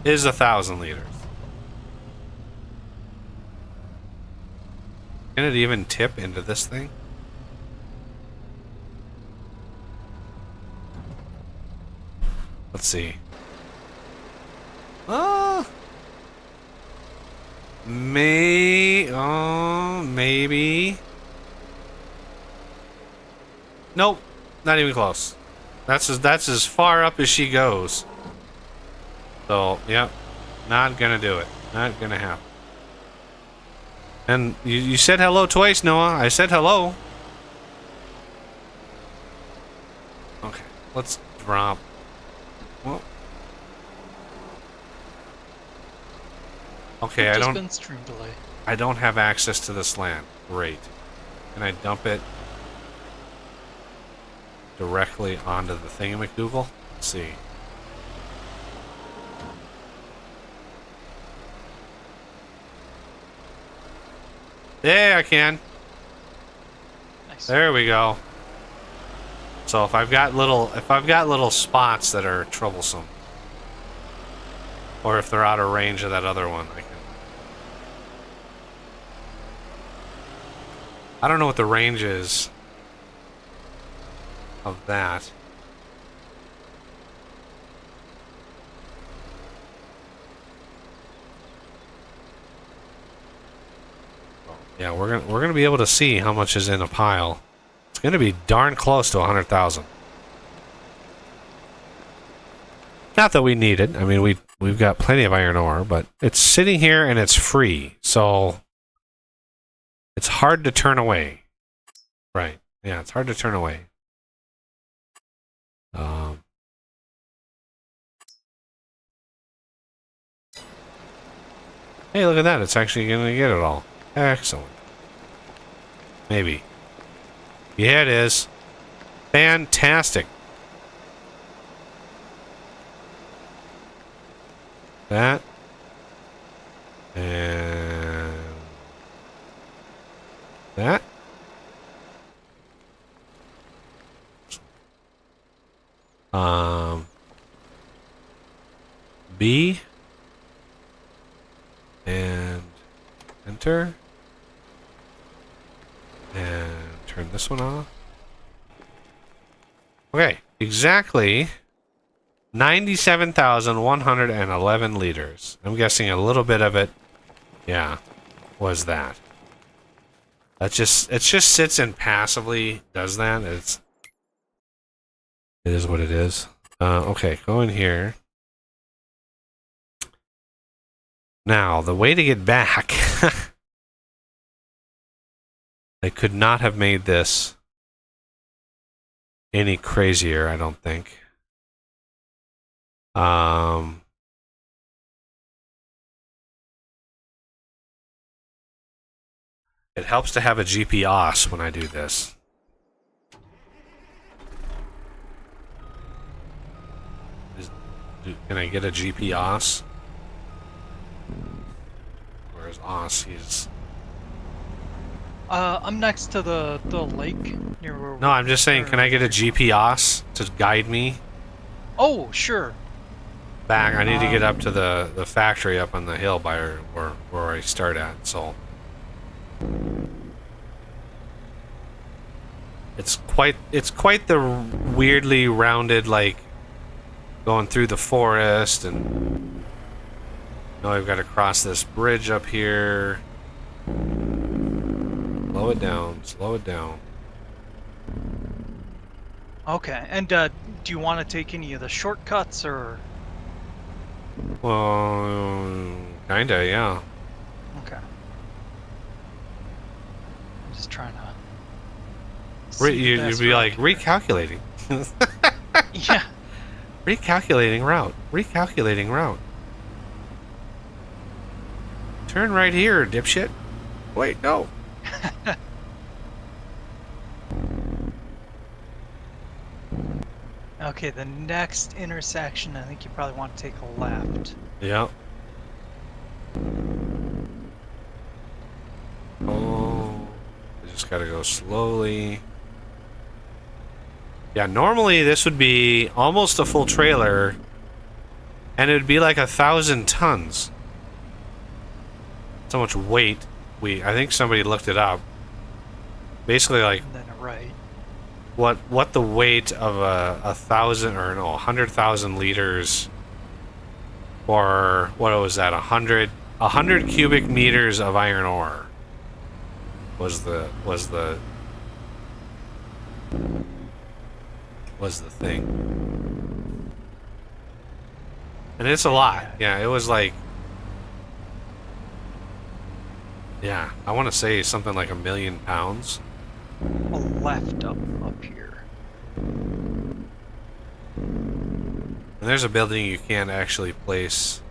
Is 1,000 liters. Can it even tip into this thing? Let's see. Oh, maybe. Nope, not even close. That's as far up as she goes. So, yep, not gonna do it. Not gonna happen. And you said hello twice, Noah. I said hello. Okay, let's drop. Well, okay, I don't have access to this land. Great. Can I dump it directly onto the thingamacdoogle? Let's see. Yeah, I can. Nice. There we go. So if I've got little spots that are troublesome. Or if they're out of range of that other one. I don't know what the range is of that. Yeah, we're gonna be able to see how much is in a pile. It's gonna be darn close to 100,000. Not that we need it. I mean, we've got plenty of iron ore, but it's sitting here and it's free, so it's hard to turn away. Right? Yeah, it's hard to turn away. Hey, look at that! It's actually gonna get it all. Excellent. Maybe. Yeah, it is. Fantastic. That. And that. B. And enter. And turn this one off. Okay, exactly 97,111 liters. I'm guessing a little bit of it, yeah, was that. It just sits and passively does that. It is what it is. Okay, go in here. Now, the way to get back. They could not have made this any crazier, I don't think. It helps to have a GPS when I do this. Can I get a GPS? Where's Os? He's... I'm next to the lake near where. No, I'm just saying, can I get a GPS to guide me? Oh, sure. Back, I need to get up to the factory up on the hill by where I start at. So it's quite the weirdly rounded, like going through the forest, and now I've got to cross this bridge up here. Slow it down. Slow it down. Okay, and do you want to take any of the shortcuts, or? Well, kinda, yeah. Okay. I'm just trying to. You'd be like recalculating. Yeah. Recalculating route. Recalculating route. Turn right here, dipshit. Wait, no. Okay, the next intersection, I think you probably want to take a left. Yep. Oh, I just gotta go slowly. Yeah, normally this would be almost a full trailer, and it would be like 1,000 tons. So much weight. I think somebody looked it up. Basically, like And then a right. what the weight of a 100,000 liters, or what was that? 100 cubic meters of iron ore was the thing. And it's a lot. Yeah, it was like, yeah, I want to say something like 1 million pounds. A left up here. And there's a building you can't actually place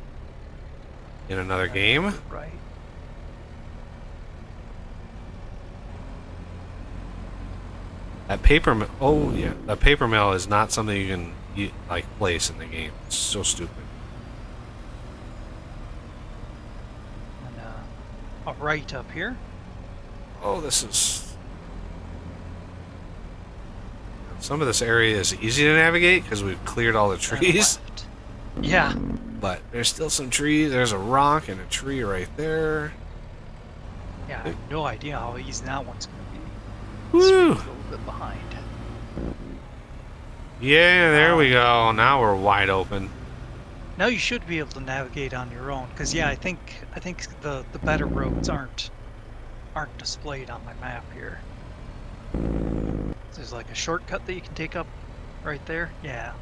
in another game. Right. That paper mill. Oh yeah, that paper mill is not something you can like place in the game. It's so stupid. And a right up here. Oh, this is. Some of this area is easy to navigate because we've cleared all the trees. Yeah. but there's still some trees. There's a rock and a tree right there. Yeah, I have no idea how easy that one's going to be. Woo! A little bit behind. Yeah, there we go. Now we're wide open. Now you should be able to navigate on your own, because yeah, I think the better roads aren't displayed on my map here. There's like a shortcut that you can take up right there. Yeah.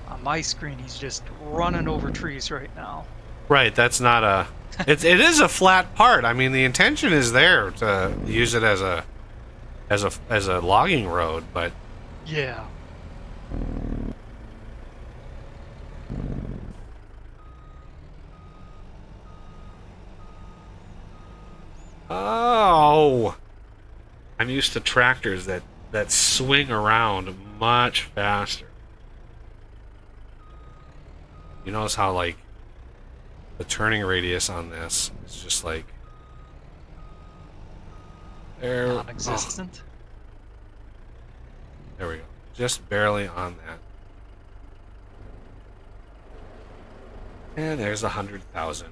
On my screen, he's just running over trees right now. Right, that's not a... it is a flat part. I mean, the intention is there to use it as a logging road, but... Yeah. Oh! I'm used to tractors that swing around much faster. You notice how, like, the turning radius on this is just like... There, Non-existent. oh, there we go. Just barely on that. And there's 100,000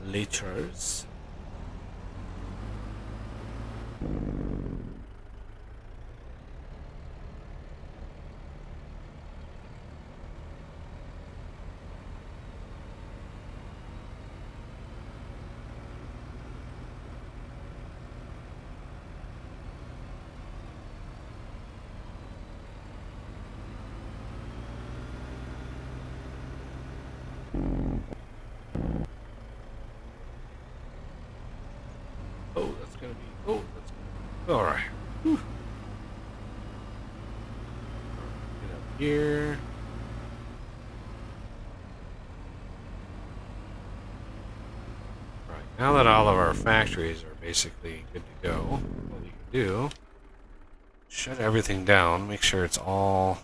liters. Oh, that's gonna be. Oh, that's all right. Whew. Get up here. Right now that all of our factories are basically good to go, what we can do: shut everything down. Make sure it's all.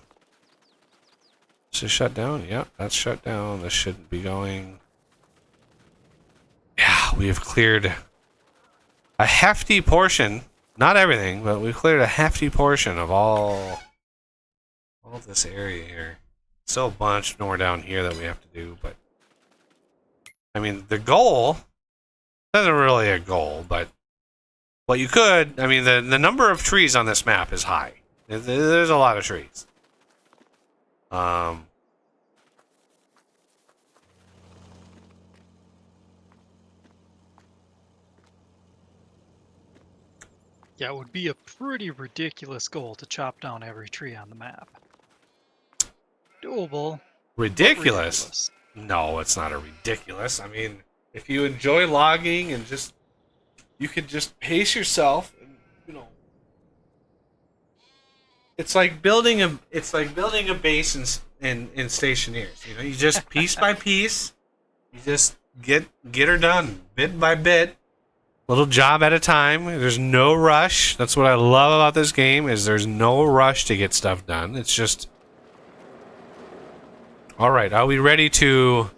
Is this shut down? Yep, that's shut down. This shouldn't be going. Yeah, we have cleared a hefty portion, not everything, but we've cleared a hefty portion of all of this area here. Still a bunch more down here that we have to do, but I mean, the goal isn't really a goal, but what you could, I mean, the number of trees on this map is high. There's a lot of trees. Yeah, it would be a pretty ridiculous goal to chop down every tree on the map. Doable. Ridiculous? No, it's not a ridiculous. I mean, if you enjoy logging and just, you could just pace yourself, and, you know, it's like building a base in Stationeers. You know, you just piece by piece, you just get her done bit by bit. Little job at a time. There's no rush. That's what I love about this game, is there's no rush to get stuff done. It's just... Alright, are we ready to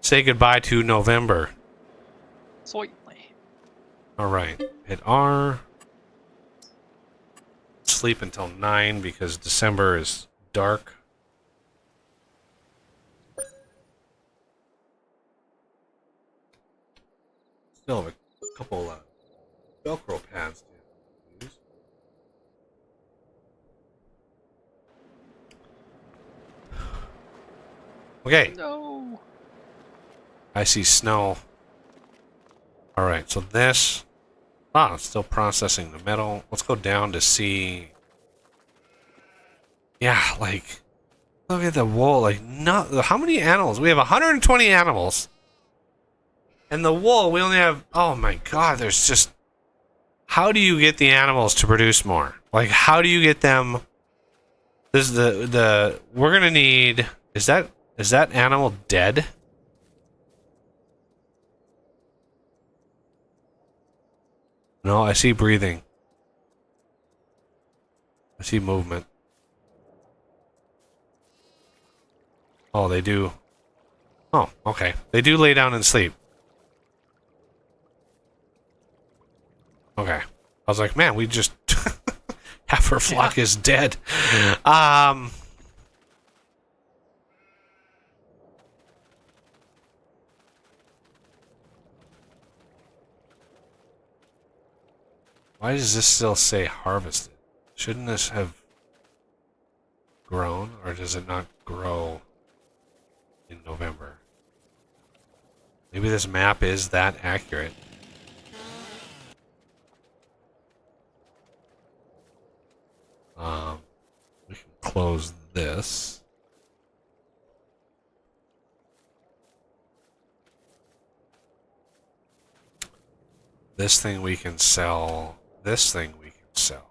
say goodbye to November? Certainly. Alright, hit R. Sleep until 9 because December is dark. Still have a couple Velcro pads to use. Okay. No. I see snow. Alright, so this... Ah, it's still processing the metal. Let's go down to see... Yeah, like... Look at the wool. Like, not... How many animals? We have 120 animals. And the wool, we only have... Oh my god, there's just... How do you get the animals to produce more? Like, how do you get them... This is the... We're gonna need... Is that animal dead? No, I see breathing. I see movement. Oh, they do... Oh, okay. They do lay down and sleep. Okay. I was like, man, we just Half her flock is dead. Why does this still say harvested? Shouldn't this have grown, or does it not grow in November? Maybe this map is that accurate. We can close this. This thing we can sell. This thing we can sell.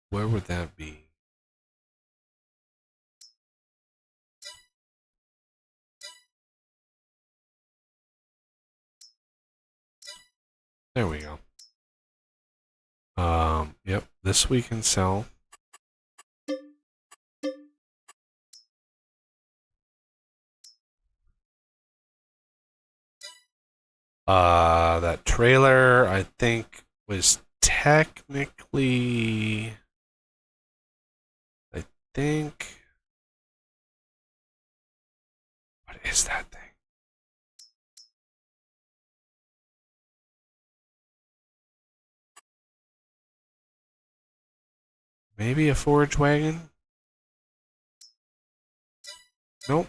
Where would that be? There we go. Yep, this we can sell. That trailer, I think, was technically... I think... What is that thing? Maybe a forage wagon? Nope.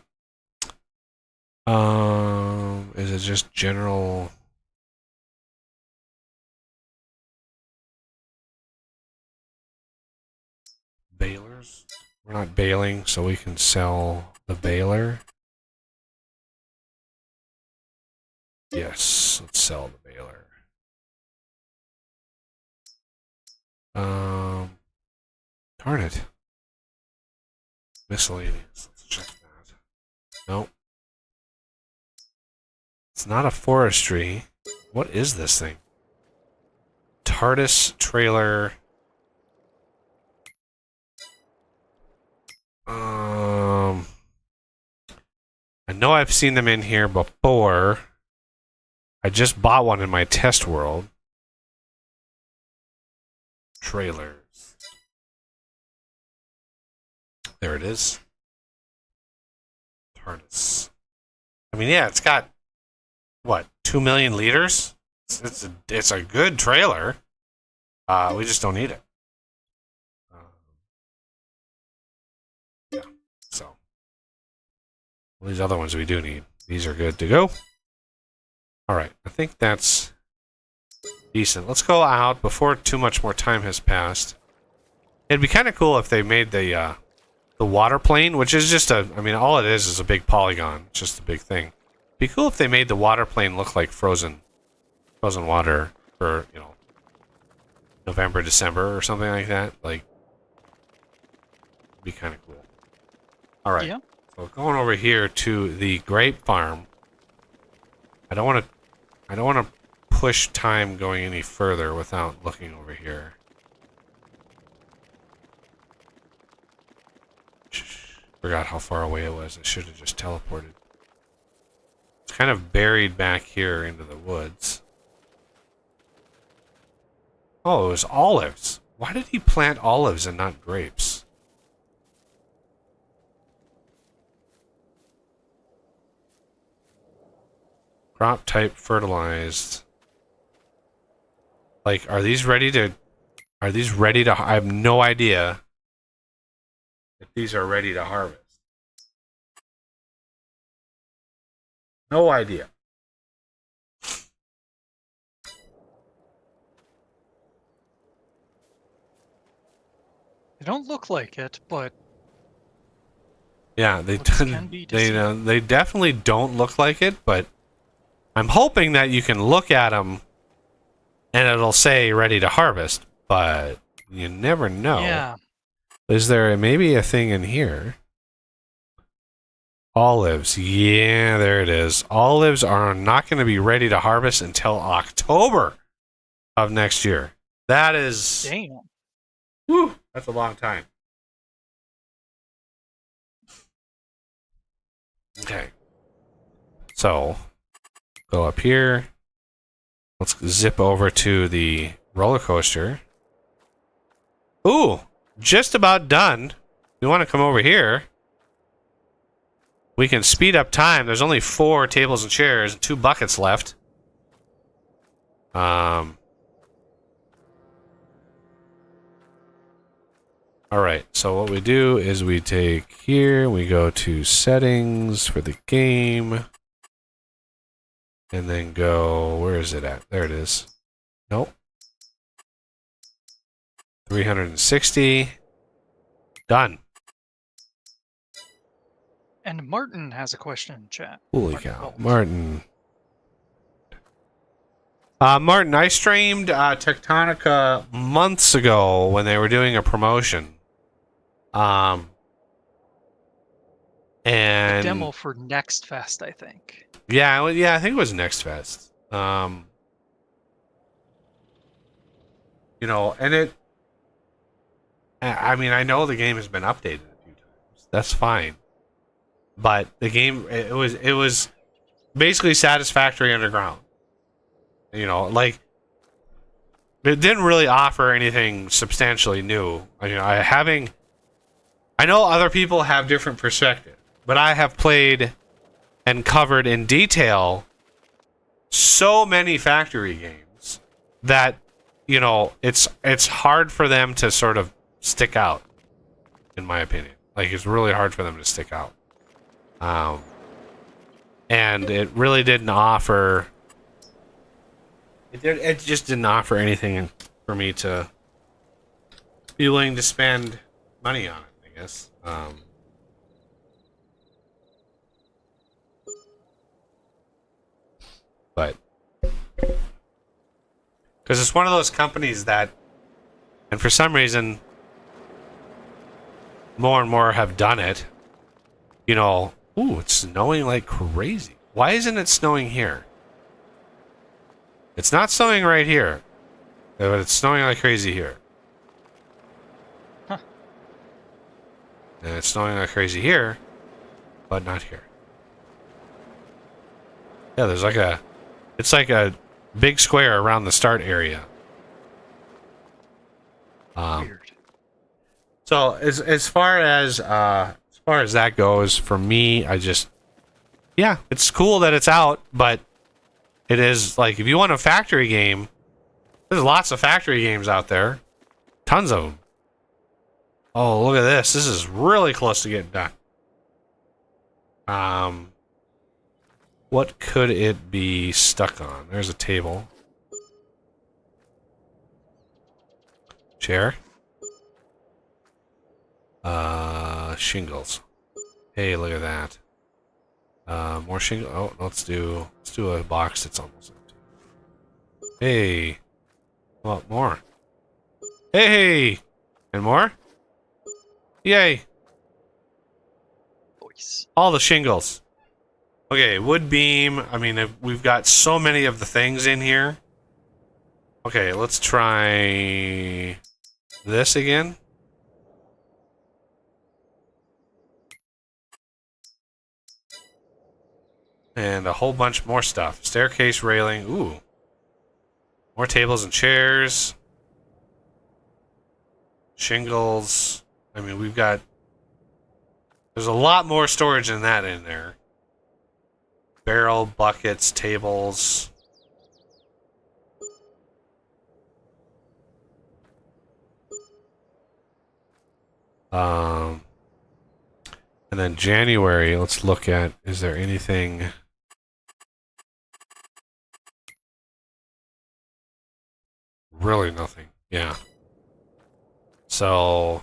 Is it just general... balers? We're not baling, so we can sell the baler. Yes, let's sell the baler. Darn it. Miscellaneous. Let's check that. Nope. It's not a forestry. What is this thing? TARDIS trailer. I know I've seen them in here before. I just bought one in my test world. Trailers. There it is. TARDIS. I mean, yeah, it's got, what, 2 million liters? It's a good trailer. We just don't need it. Yeah, so. Well, these other ones we do need. These are good to go. Alright, I think that's decent. Let's go out before too much more time has passed. It'd be kind of cool if they made the water plane, which is just a... I mean, all it is a big polygon. It's just a big thing. It'd be cool if they made the water plane look like frozen water for, you know, November, December, or something like that. Like, it'd be kind of cool. Alright. Yeah. So going over here to the grape farm. I don't want to push time going any further without looking over here. Forgot how far away it was. I should have just teleported. It's kind of buried back here into the woods. Oh, it was olives. Why did he plant olives and not grapes? Crop type fertilized. Like, are these ready to... I have no idea if these are ready to harvest. No idea. They don't look like it, but Yeah, they definitely don't look like it, but I'm hoping that you can look at them and it'll say ready to harvest, but you never know. Yeah. Is there maybe a thing in here? Olives. Yeah, there it is. Olives are not going to be ready to harvest until October of next year. That is... Damn. Whew, that's a long time. Okay. So, go up here. Let's zip over to the roller coaster. Ooh, just about done. You want to come over here? We can speed up time. There's only 4 tables and chairs and 2 buckets left. All right. So what we do is we take here, we go to settings for the game, and then go, where is it at? There it is. Nope. 360. Done. And Martin has a question in chat. Holy cow. Martin. Martin, I streamed Tectonica months ago when they were doing a promotion. And Demo for Next Fest, I think. Yeah, I think it was Next Fest. You know, and it... I mean, I know the game has been updated a few times. That's fine. But the game, it was basically Satisfactory Underground. You know, like, it didn't really offer anything substantially new. You know, I know other people have different perspectives, but I have played and covered in detail so many factory games that, you know, it's hard for them to sort of stick out, in my opinion. Like, it's really hard for them to stick out. And it really didn't offer... It just didn't offer anything for me to be willing to spend money on it, I guess. But... because it's one of those companies that... and for some reason... more and more have done it. You know... Ooh, it's snowing like crazy. Why isn't it snowing here? It's not snowing right here. But it's snowing like crazy here. Huh. And it's snowing like crazy here, but not here. Yeah, there's like a... it's like a big square around the start area. Weird. So, as far as that goes, for me, I just... yeah, it's cool that it's out, but it is, like, if you want a factory game, there's lots of factory games out there. Tons of them. Oh, look at this. This is really close to getting done. What could it be stuck on? There's a table. Chair. Shingles. Hey, look at that. More shingle. Oh, let's do a box that's almost empty. Hey, what more? Hey, and more. Yay! Voice. All the shingles. Okay, wood beam. I mean, we've got so many of the things in here. Okay, let's try this again. And a whole bunch more stuff. Staircase railing. Ooh. More tables and chairs. Shingles. I mean, we've got... there's a lot more storage than that in there. Barrel, buckets, tables. And then January, let's look at, is there anything... really nothing. Yeah. So...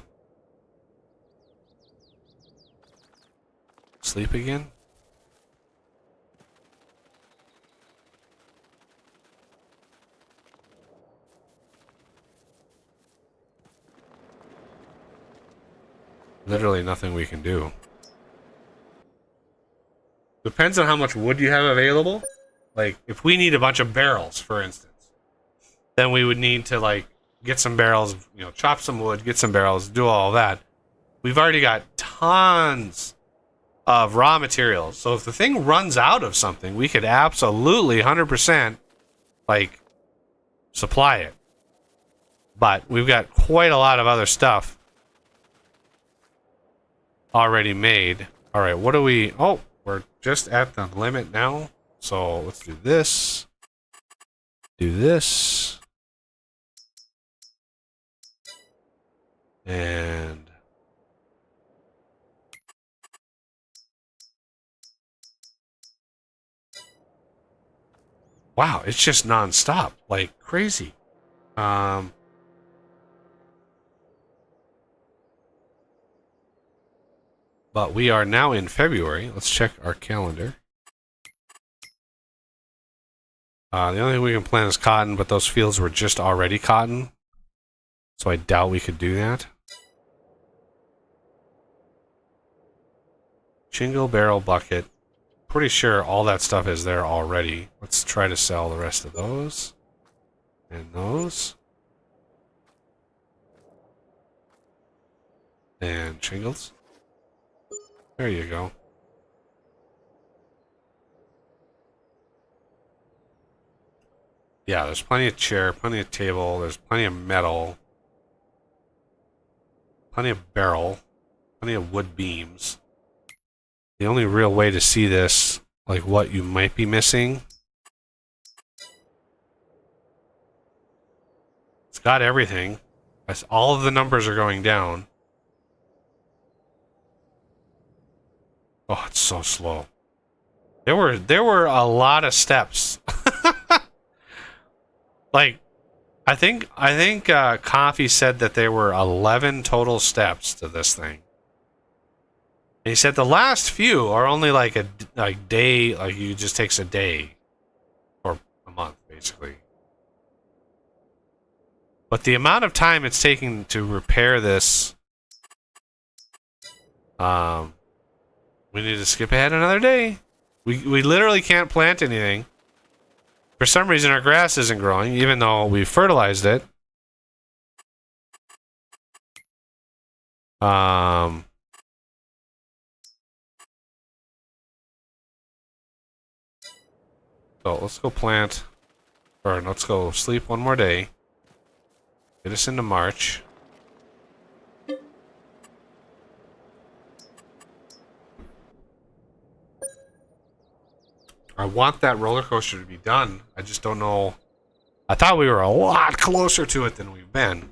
sleep again? Literally nothing we can do. Depends on how much wood you have available. Like, if we need a bunch of barrels, for instance, then we would need to, like, get some barrels, you know, chop some wood, get some barrels, do all that. We've already got tons of raw materials. So if the thing runs out of something, we could absolutely 100% like supply it. But we've got quite a lot of other stuff already made. All right, what do we... Oh, we're just at the limit now. So let's do this. Do this. And... Wow, it's just non-stop, like crazy. But we are now in February. Let's check our calendar. The only thing we can plant is cotton, but those fields were just already cotton. So I doubt we could do that. Shingle, barrel, bucket. Pretty sure all that stuff is there already. Let's try to sell the rest of those. And those. And shingles. There you go. Yeah, there's plenty of chair, plenty of table, there's plenty of metal. Plenty of barrel. Plenty of wood beams. The only real way to see this, like what you might be missing, it's got everything. All of the numbers are going down. Oh, it's so slow. There were a lot of steps. Like, I think Coffee said that there were 11 total steps to this thing. And he said the last few are only like a day, like it just takes a day or a month, basically. But the amount of time it's taking to repair this, we need to skip ahead another day. We literally can't plant anything. For some reason, our grass isn't growing, even though we fertilized it. So let's go plant, or let's go sleep one more day. Get us into March. I want that roller coaster to be done. I just don't know. I thought we were a lot closer to it than we've been.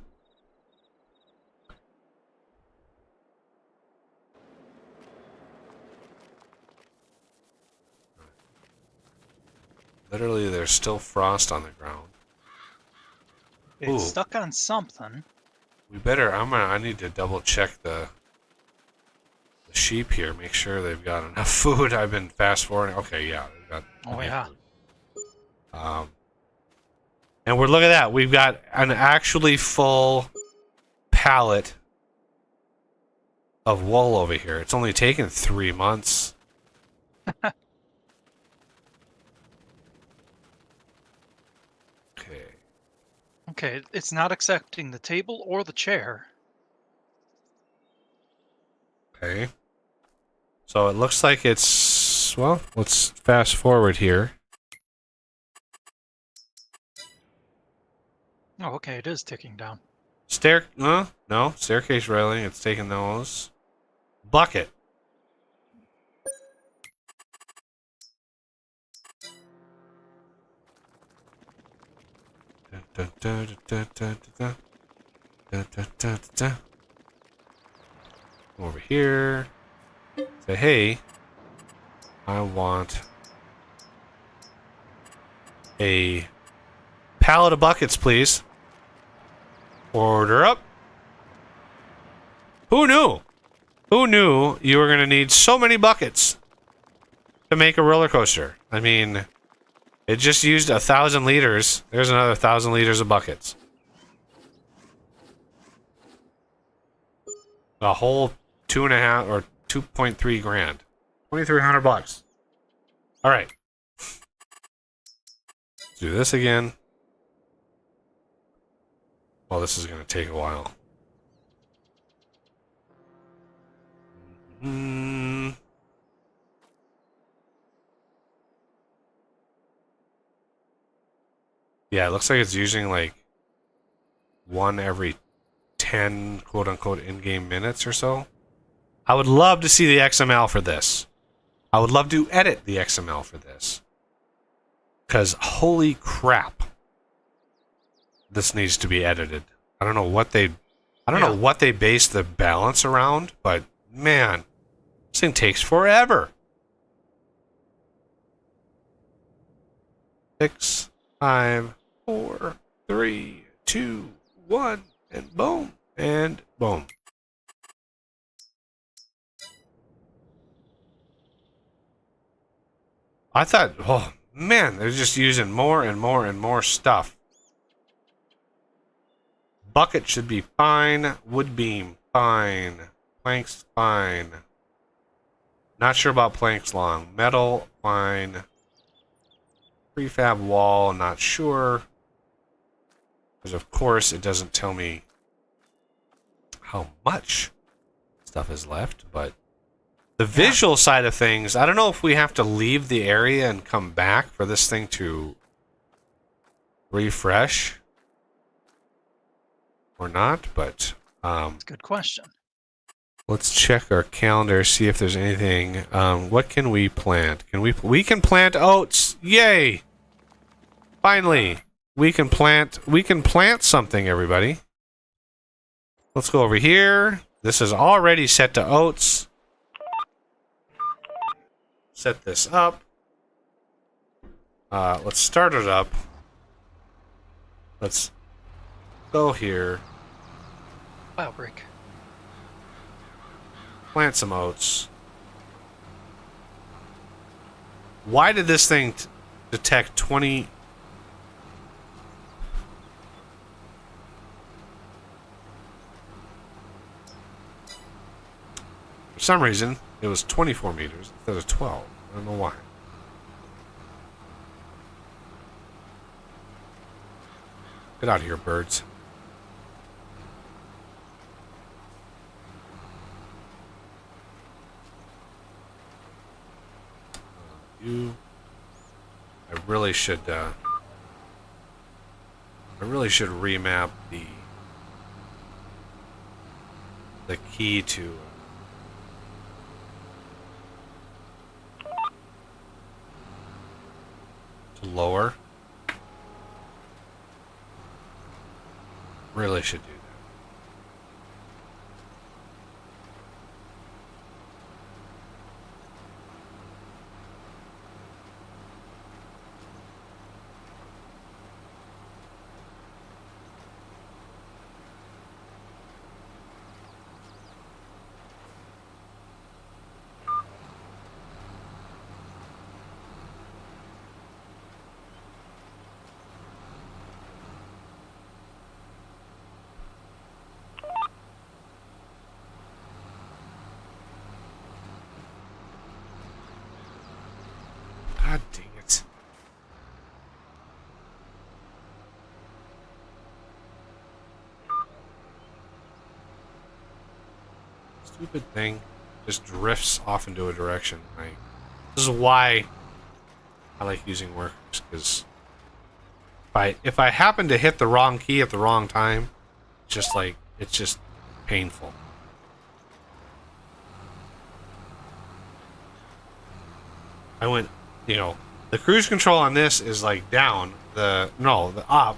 Literally, there's still frost on the ground. It's Ooh. stuck on something. We better. I need to double check the sheep here. Make sure they've got enough food. I've been fast forwarding. Okay, yeah. They've got Oh yeah. food. And we're look at that. We've got an actually full pallet of wool over here. It's only taken 3 months. Okay. Okay, it's not accepting the table or the chair. Okay. So it looks like it's, well, let's fast forward here. Oh, okay, it is ticking down. No, staircase railing, it's taking those. Bucket. Over here. Say, hey, I want a pallet of buckets, please. Order up. Who knew? Who knew you were going to need so many buckets to make a roller coaster? I mean, it just used 1,000 liters. There's another 1,000 liters of buckets. A whole 2.5 or 2.3 grand. 2,300 bucks. All right. Let's do this again. Well, this is going to take a while. Yeah, it looks like it's using like one every 10 quote-unquote in-game minutes or so. I would love to see the XML for this. I would love to edit the XML for this. Because holy crap. This needs to be edited. I don't know what they know what they base the balance around, but man, this thing takes forever. 6, 5, 4, 3, 2, 1, and boom, and boom. I thought, oh man, they're just using more and more and more stuff. Bucket should be fine. Wood beam, fine. Planks, fine. Not sure about planks long. Metal, fine. Prefab wall, not sure. Because of course it doesn't tell me how much stuff is left, but the visual side of things, I don't know if we have to leave the area and come back for this thing to refresh or not, but That's a good question. Let's check our calendar, see if there's anything. What can we plant? We can plant oats. Yay! Finally, we can plant something, everybody. Let's go over here. This is already set to oats. Set this up. Let's start it up. Let's go here. Wow, break. Plant some oats. Why did this thing detect 20? For some reason, it was 24 meters instead of 12. I don't know why. Get out of here, birds. I really should remap the key to lower. Really should do that. God dang it. Stupid thing just drifts off into a direction. This is why I like using workers, because if I happen to hit the wrong key at the wrong time, it's just painful. I went, the cruise control on this is like down, the up,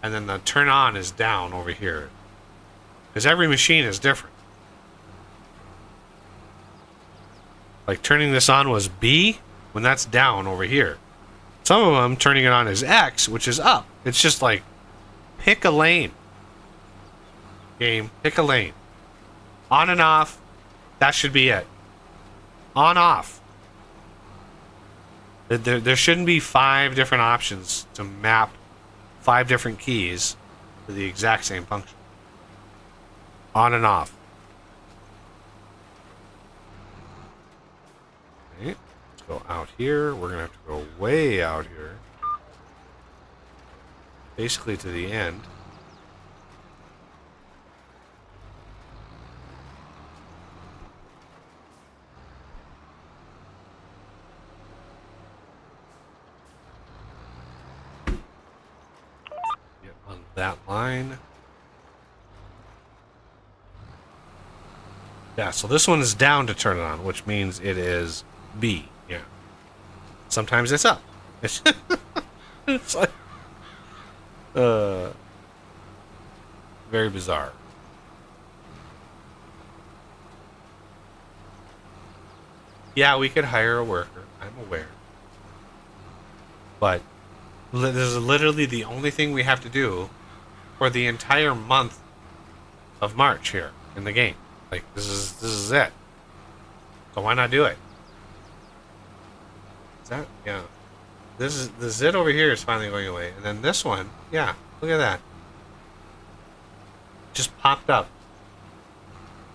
and then the turn on is down over here. Because every machine is different. Like turning this on was B, when that's down over here. Some of them turning it on is X, which is up. It's just like, pick a lane. Game, pick a lane. On and off, that should be it. On, off. There shouldn't be 5 different options to map 5 different keys to the exact same function. On and off. Okay, let's go out here. We're gonna have to go way out here. Basically to the end. Get on that line. Yeah, so this one is down to turn it on, which means it is B. Yeah. Sometimes it's up. It's like, very bizarre. Yeah, we could hire a worker. I'm aware. But this is literally the only thing we have to do for the entire month of March here in the game. Like, this is it. So why not do it? Is that? Yeah. The zit over here is finally going away. And then this one, yeah, look at that. Just popped up.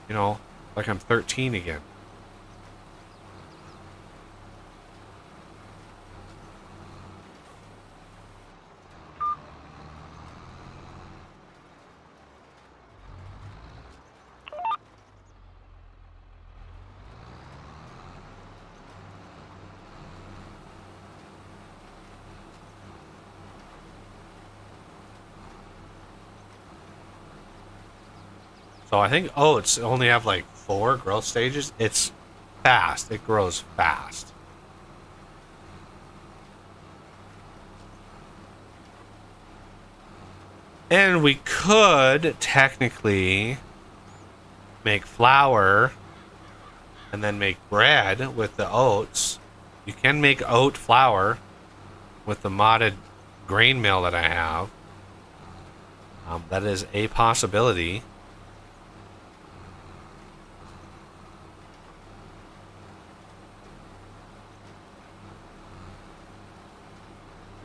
You know, like I'm 13 again. So I think oats only have like 4 growth stages. It's fast. It grows fast. And we could technically make flour and then make bread with the oats. You can make oat flour with the modded grain mill that I have. That is a possibility.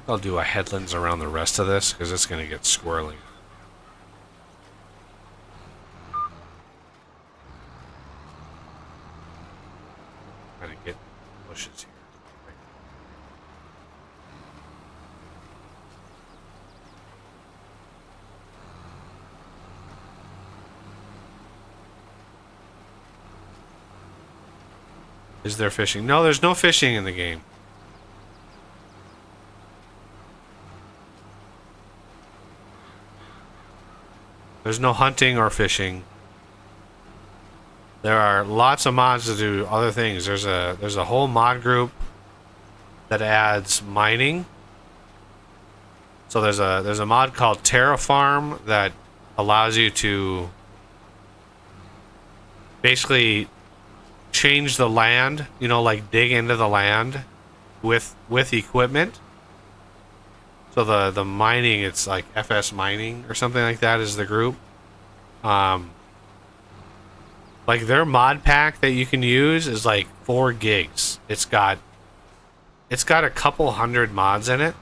I'll do a headlands around the rest of this because it's going to get squirrely. Trying to get bushes here. Is there fishing? No, there's no fishing in the game. There's no hunting or fishing. There are lots of mods to do other things. There's a whole mod group that adds mining. So there's a mod called Terrafarm that allows you to basically change the land, you know, like dig into the land with equipment. So the mining, it's like FS Mining or something like that is the group. Like their mod pack that you can use is like 4 gigs. It's got a couple hundred mods in it.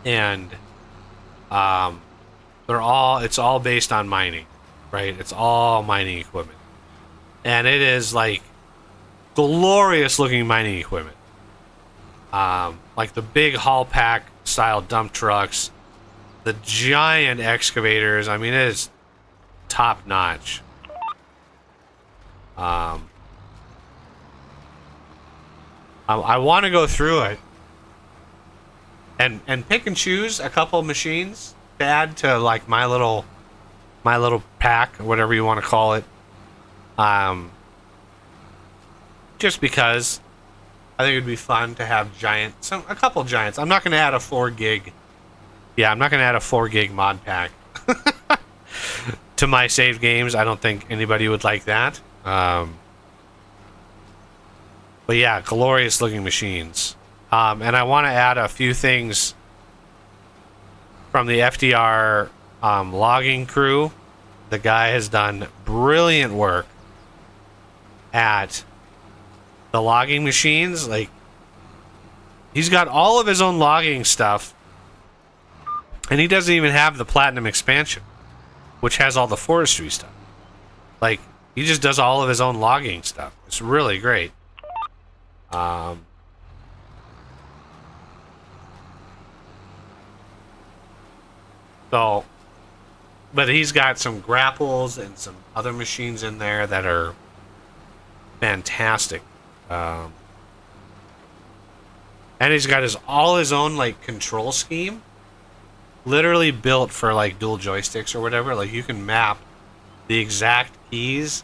And it's all based on mining, right? It's all mining equipment. And it is like glorious looking mining equipment. Like the big haul pack style dump trucks, the giant excavators. I mean, it is top notch. I want to go through it and pick and choose a couple machines to add to like my little pack or whatever you want to call it. Just because I think it'd be fun to have a couple giants. I'm not going to add a 4 gig. Yeah, I'm not going to add a 4 gig mod pack to my save games. I don't think anybody would like that. But yeah, glorious looking machines. And I want to add a few things from the FDR logging crew. The guy has done brilliant work at the logging machines. Like, he's got all of his own logging stuff, and he doesn't even have the platinum expansion, which has all the forestry stuff. Like, he just does all of his own logging stuff. It's really great. Um, so, but he's got some grapples and some other machines in there that are fantastic. Um, and he's got all his own like control scheme, literally built for like dual joysticks or whatever. Like you can map the exact keys,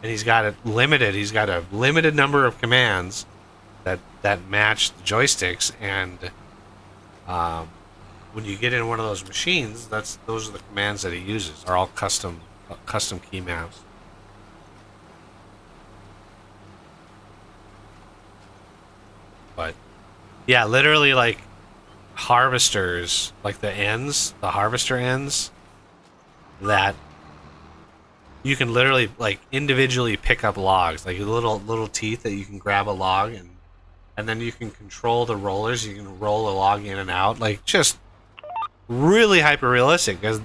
and he's got it limited. He's got a limited number of commands that match the joysticks, and when you get in one of those machines, those are the commands that he uses. Are all custom key maps. But yeah, literally like harvesters, like the harvester ends, that you can literally like individually pick up logs, like little teeth that you can grab a log, and then you can control the rollers. You can roll a log in and out, like just really hyper realistic. Because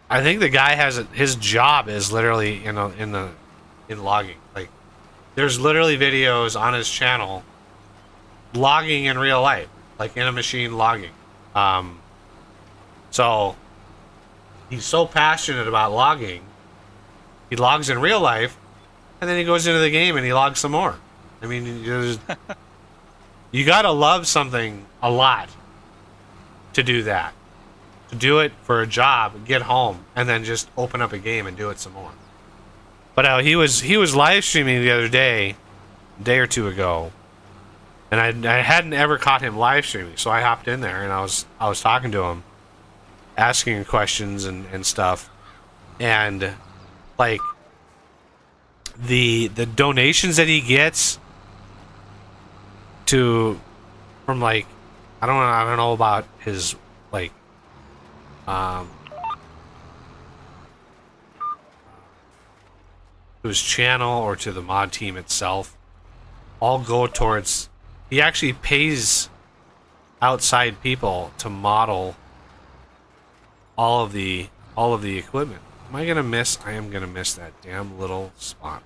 I think the guy has his job is literally in logging. Like there's literally videos on his channel logging in real life, like in a machine logging. So he's so passionate about logging, he logs in real life, and then he goes into the game and he logs some more. I mean, you gotta love something a lot to do that. To do it for a job, get home, and then just open up a game and do it some more. But he was live streaming the other day, a day or two ago, and I hadn't ever caught him live streaming, so I hopped in there and I was talking to him, asking him questions and stuff, and like the donations that he gets from like I don't know about his like to his channel or to the mod team itself, all go towards. He actually pays outside people to model all of the equipment. Am I gonna miss? I am gonna miss that damn little spot.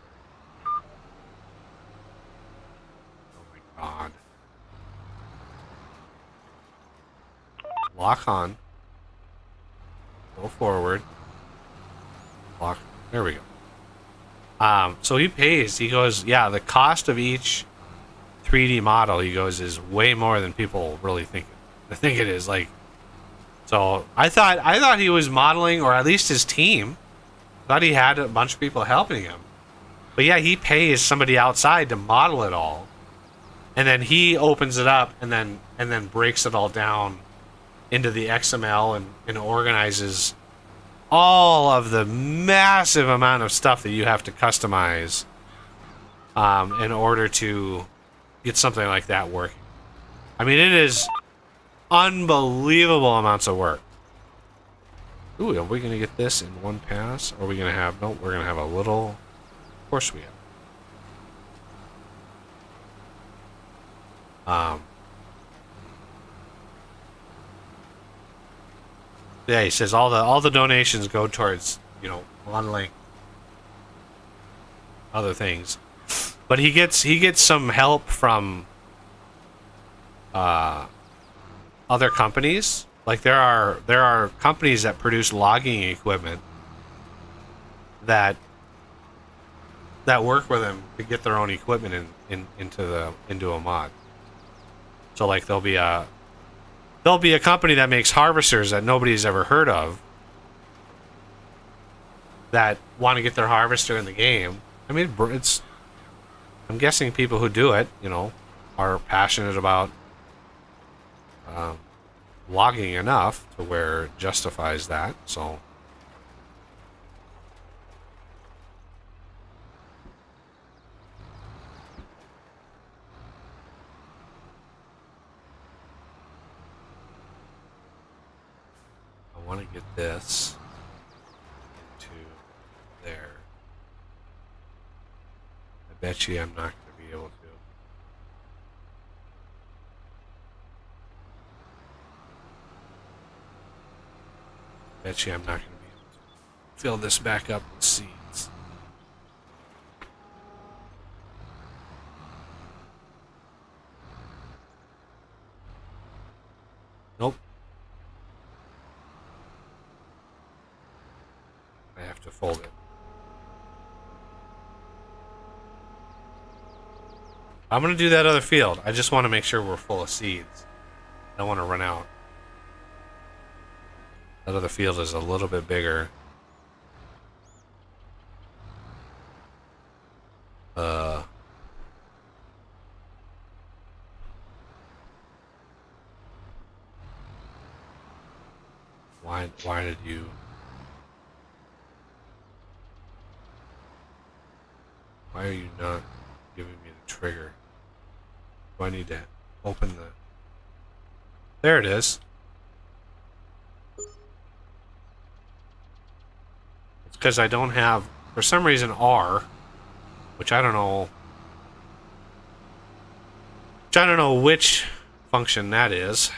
Oh my god. Lock on. Go forward. Lock. There we go. So he pays. He goes, yeah, the cost of each 3D model, he goes, is way more than people really think. I think it is. Like, so I thought he was modeling, or at least his team. Thought he had a bunch of people helping him. But yeah, he pays somebody outside to model it all, and then he opens it up and then breaks it all down into the XML and organizes all of the massive amount of stuff that you have to customize in order to get something like that working. I mean, it is unbelievable amounts of work. Ooh, are we going to get this in one pass? Or are we going to have... Nope, we're going to have a little... Of course we have. Yeah, he says all the donations go towards, modeling other things. But he gets some help from other companies. Like there are companies that produce logging equipment that work with him to get their own equipment into a mod. So like there'll be a company that makes harvesters that nobody's ever heard of that want to get their harvester in the game. I mean, I'm guessing people who do it, are passionate about logging enough to where it justifies that. So I want to get this into there. I bet you I'm not going to be able to. Bet you I'm not going to be able to fill this back up with seeds. I'm gonna do that other field. I just want to make sure we're full of seeds. I don't want to run out. That other field is a little bit bigger. Why did you? Why are you not giving me the trigger? Do I need to open the... There it is. It's because I don't have, for some reason, R, which I don't know... Which I don't know which function that is.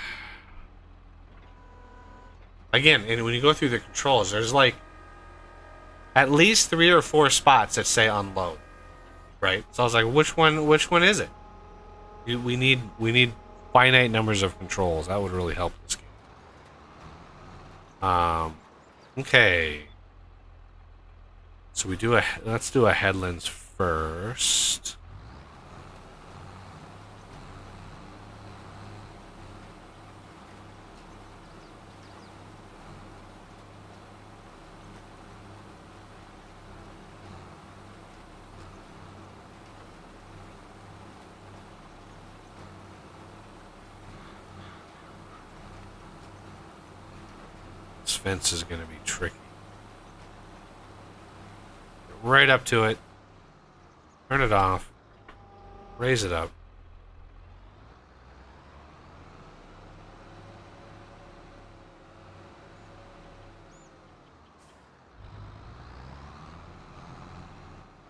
Again, and when you go through the controls, there's like at least 3 or 4 spots that say unload. Right? So I was like, which one is it? We need finite numbers of controls. That would really help this game. Okay. So let's do a headlands first. This fence is going to be tricky. Get right up to it. Turn it off. Raise it up.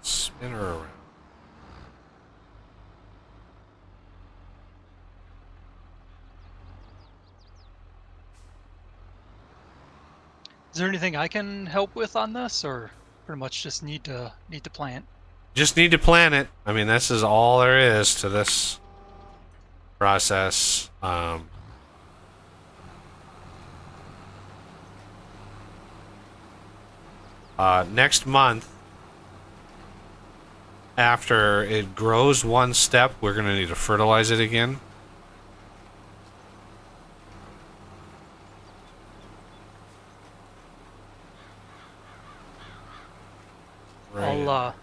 Spin her around. Is there anything I can help with on this, or pretty much just need to plant? Just need to plan it. I mean, this is all there is to this process. Next month, after it grows one step, we're going to need to fertilize it again. Right.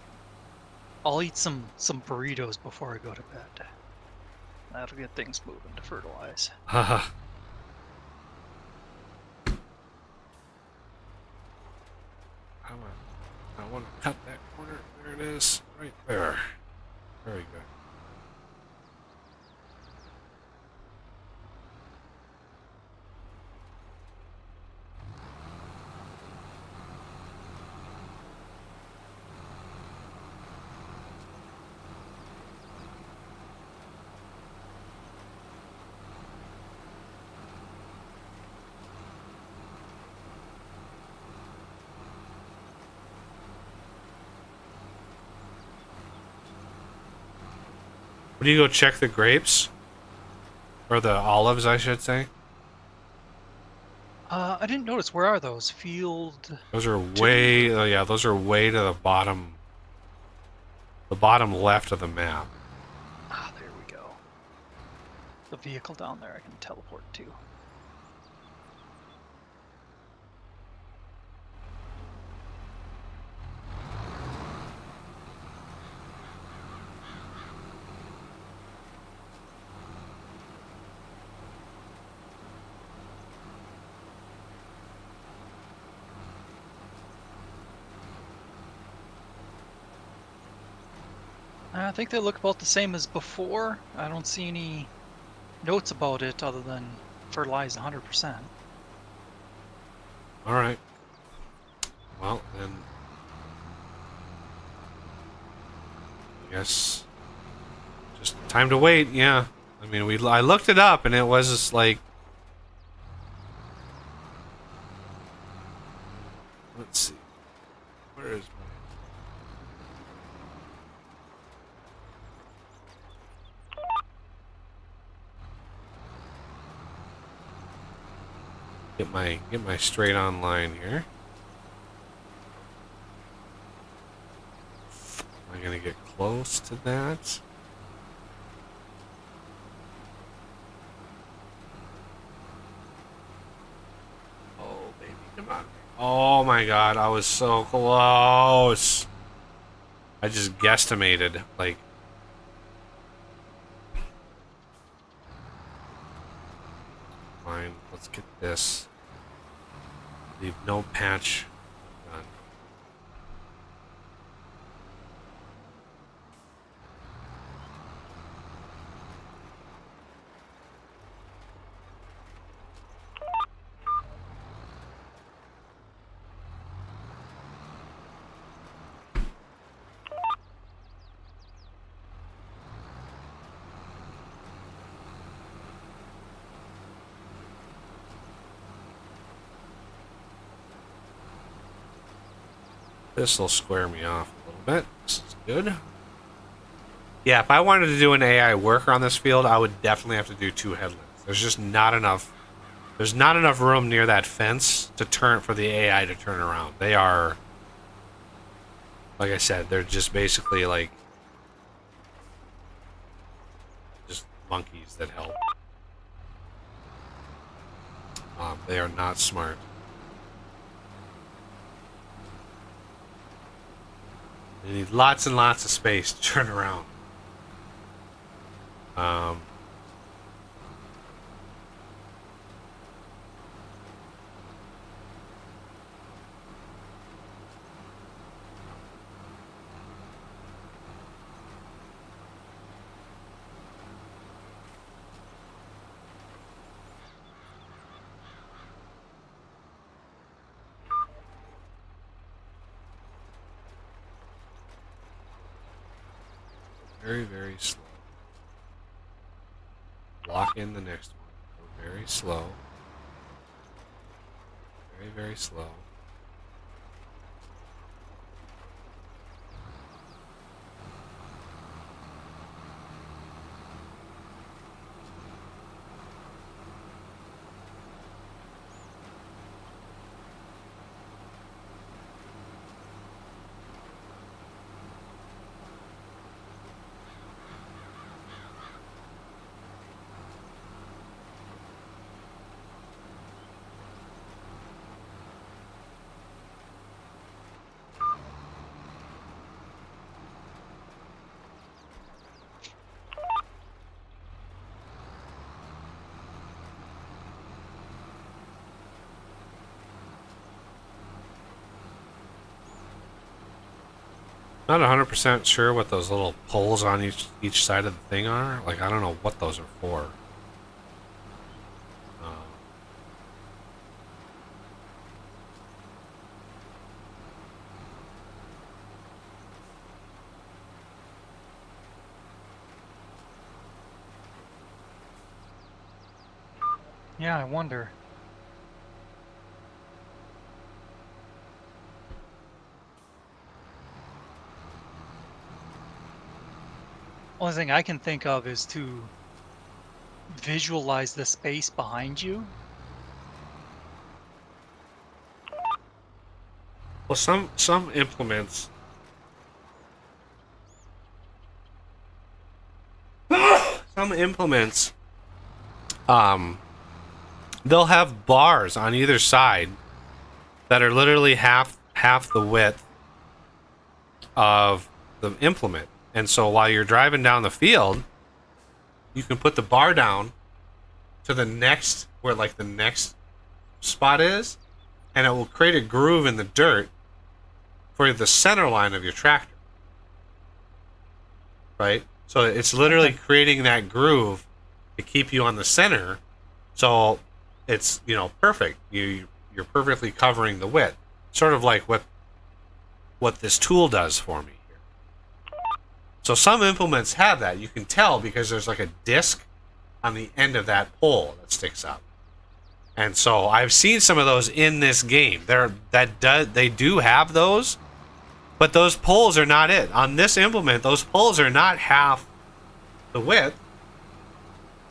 I'll eat some burritos before I go to bed. That'll get things moving to fertilize. Haha. I want to cut that corner. There it is. Right there. Very good. Would you go check the grapes? Or the olives, I should say. I didn't notice. Where are those? Field. Those are way, yeah, those are way to the bottom left of the map. Ah, there we go. The vehicle down there I can teleport to. I think they look about the same as before. I don't see any notes about it other than fertilized 100%. All right. Well, then I guess just time to wait. Yeah. I mean, I looked it up and it was just like, let's see. Where is get my straight online here. Am I gonna get close to that? Oh my god, I was so close. I just guesstimated, like... Fine, let's get this. Leave no patch. Done. This will square me off a little bit. This is good. Yeah, if I wanted to do an AI worker on this field, I would definitely have to do 2 headlands. There's just not enough. There's not enough room near that fence to turn for the AI to turn around. They are, like I said, they're just basically like just monkeys that help. They are not smart. They need lots and lots of space to turn around. Very, very slow. Lock in the next one. Go very slow. Very, very slow. Not 100% sure what those little poles on each side of the thing are. Like, I don't know what those are for. Yeah, I wonder. Only thing I can think of is to visualize the space behind you. Well, some implements. Some implements. They'll have bars on either side that are literally half the width of the implement. And so while you're driving down the field, you can put the bar down to the next, where like the next spot is, and it will create a groove in the dirt for the center line of your tractor. Right? So it's literally creating that groove to keep you on the center. So it's, you know, perfect. You're perfectly covering the width. Sort of like what this tool does for me here. So some implements have that. You can tell because there's like a disc on the end of that pole that sticks up. And so I've seen some of those in this game. They do have those, but those poles are not it. On this implement, those poles are not half the width,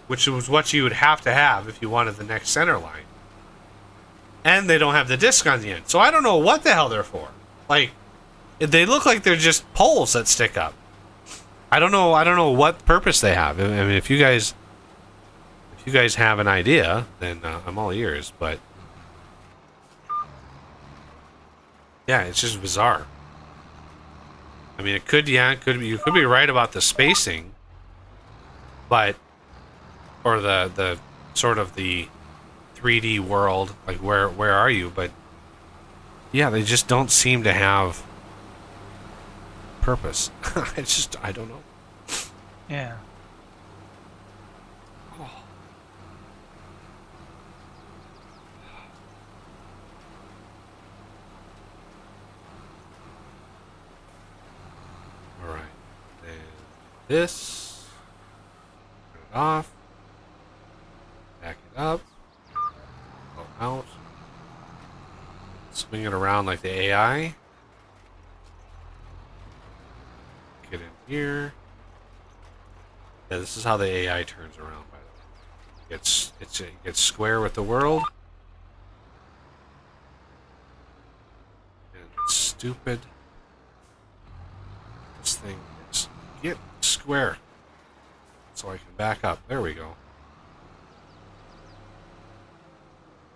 which was what you would have to have if you wanted the next center line. And they don't have the disc on the end. So I don't know what the hell they're for. Like, they look like they're just poles that stick up. I don't know what purpose they have. I mean, if you guys have an idea, then I'm all ears, but Yeah, it's just bizarre. I mean, it could, yeah, it could be, you could be right about the spacing, but, or the sort of the 3D world, like where are you? But yeah, they just don't seem to have purpose. I don't know. Yeah. Oh. All right, and this, turn it off, back it up, go out, swing it around like the AI. Get in here. Yeah, this is how the AI turns around, by the way. It gets square with the world. And stupid. This thing is get square. So I can back up. There we go.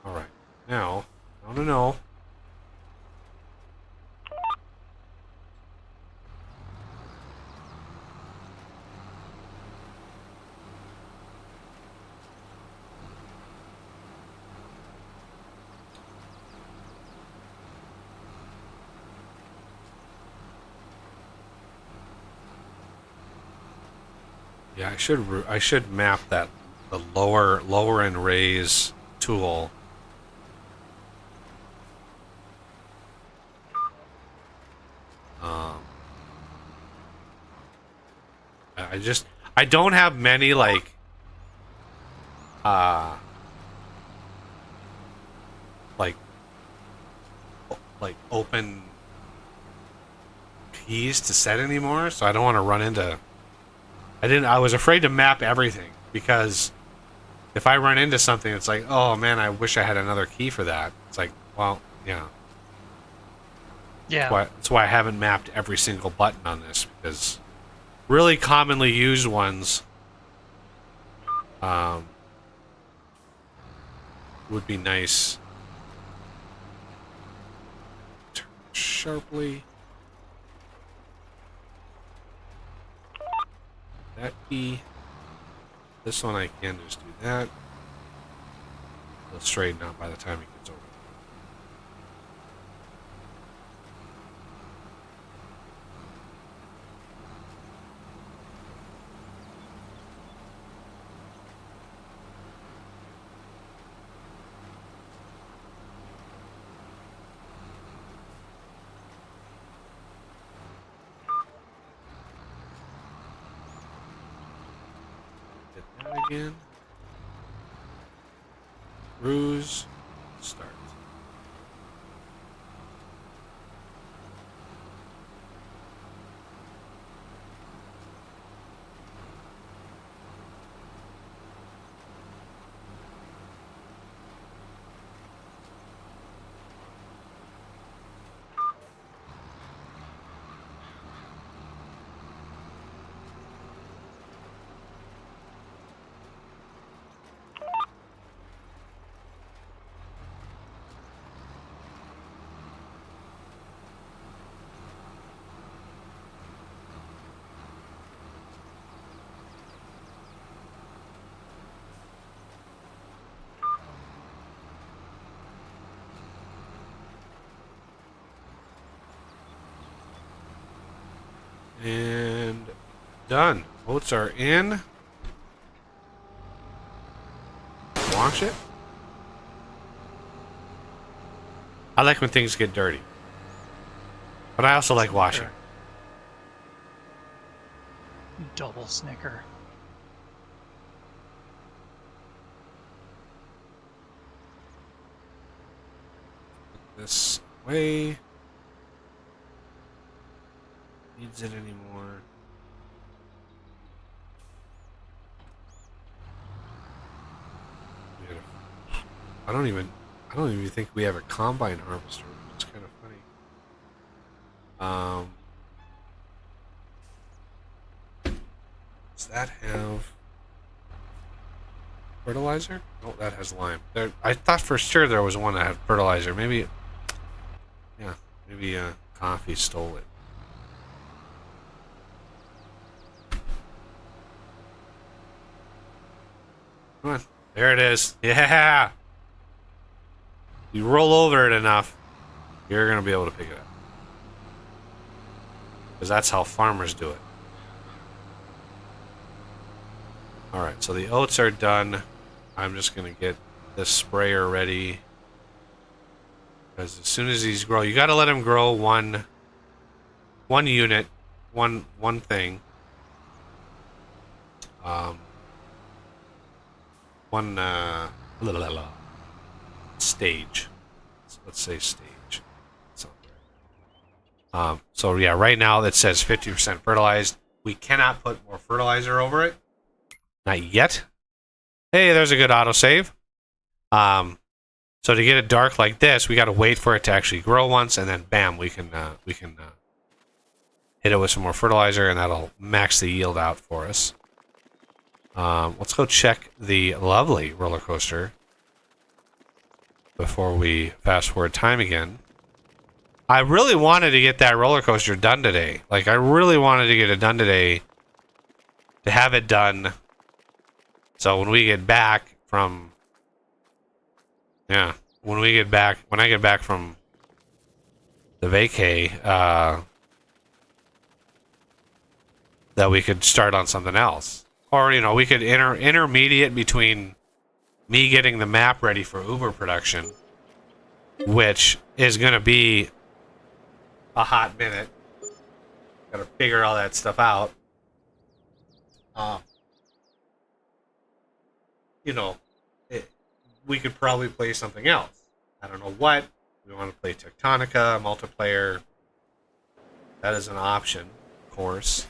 Alright. Now, no. Yeah, I should map that the lower and raise tool. Um, I don't have many like uh like open keys to set anymore, so I don't want to run into. I was afraid to map everything because if I run into something, it's like, oh man, I wish I had another key for that. It's like, well, yeah. Yeah. That's why I haven't mapped every single button on this, because really commonly used ones would be nice. Turn sharply. That key. This one I can just do that. It'll straighten out by the time it gets over. Hit that again. Ruse. Start. And done. Oats are in. Wash it. I like when things get dirty, but I also like washing. Double snicker. This way. Needs it anymore. I don't even think we have a combine harvester. It's kind of funny. Does that have fertilizer? Oh, that has lime. There, I thought for sure there was one that had fertilizer. Maybe. Yeah. Maybe coffee stole it. Come on. There it is. Yeah! You roll over it enough, you're going to be able to pick it up. Because that's how farmers do it. Alright, so the oats are done. I'm just going to get this sprayer ready. Because as soon as these grow, you got to let them grow one unit, one thing. One stage. Let's say stage. So yeah, right now that says 50% fertilized. We cannot put more fertilizer over it. Not yet. Hey, there's a good autosave. So to get it dark like this, we got to wait for it to actually grow once, and then bam, we can hit it with some more fertilizer, and that'll max the yield out for us. Let's go check the lovely roller coaster before we fast forward time again. I really wanted to get that roller coaster done today. Like, I really wanted to get it done today to have it done. So when we get back from, when I get back from the vacay, that we could start on something else. Or, you know, we could intermediate between me getting the map ready for Uber production, which is going to be a hot minute. Got to figure all that stuff out. You know, we could probably play something else. I don't know what. We want to play Tectonica, multiplayer. That is an option, of course.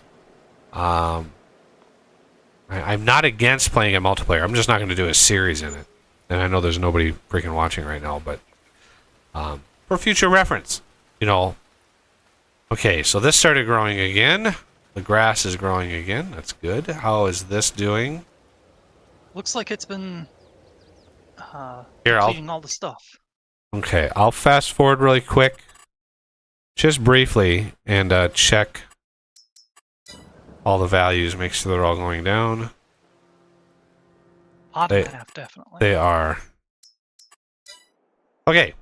I'm not against playing a multiplayer. I'm just not going to do a series in it. And I know there's nobody freaking watching right now, but for future reference, you know. Okay, so this started growing again. The grass is growing again. That's good. How is this doing? Looks like it's been Here, eating all the stuff. Okay, I'll fast forward really quick, just briefly, and check all the values. Make sure they're all going down. Bottom half, definitely. They are. Okay,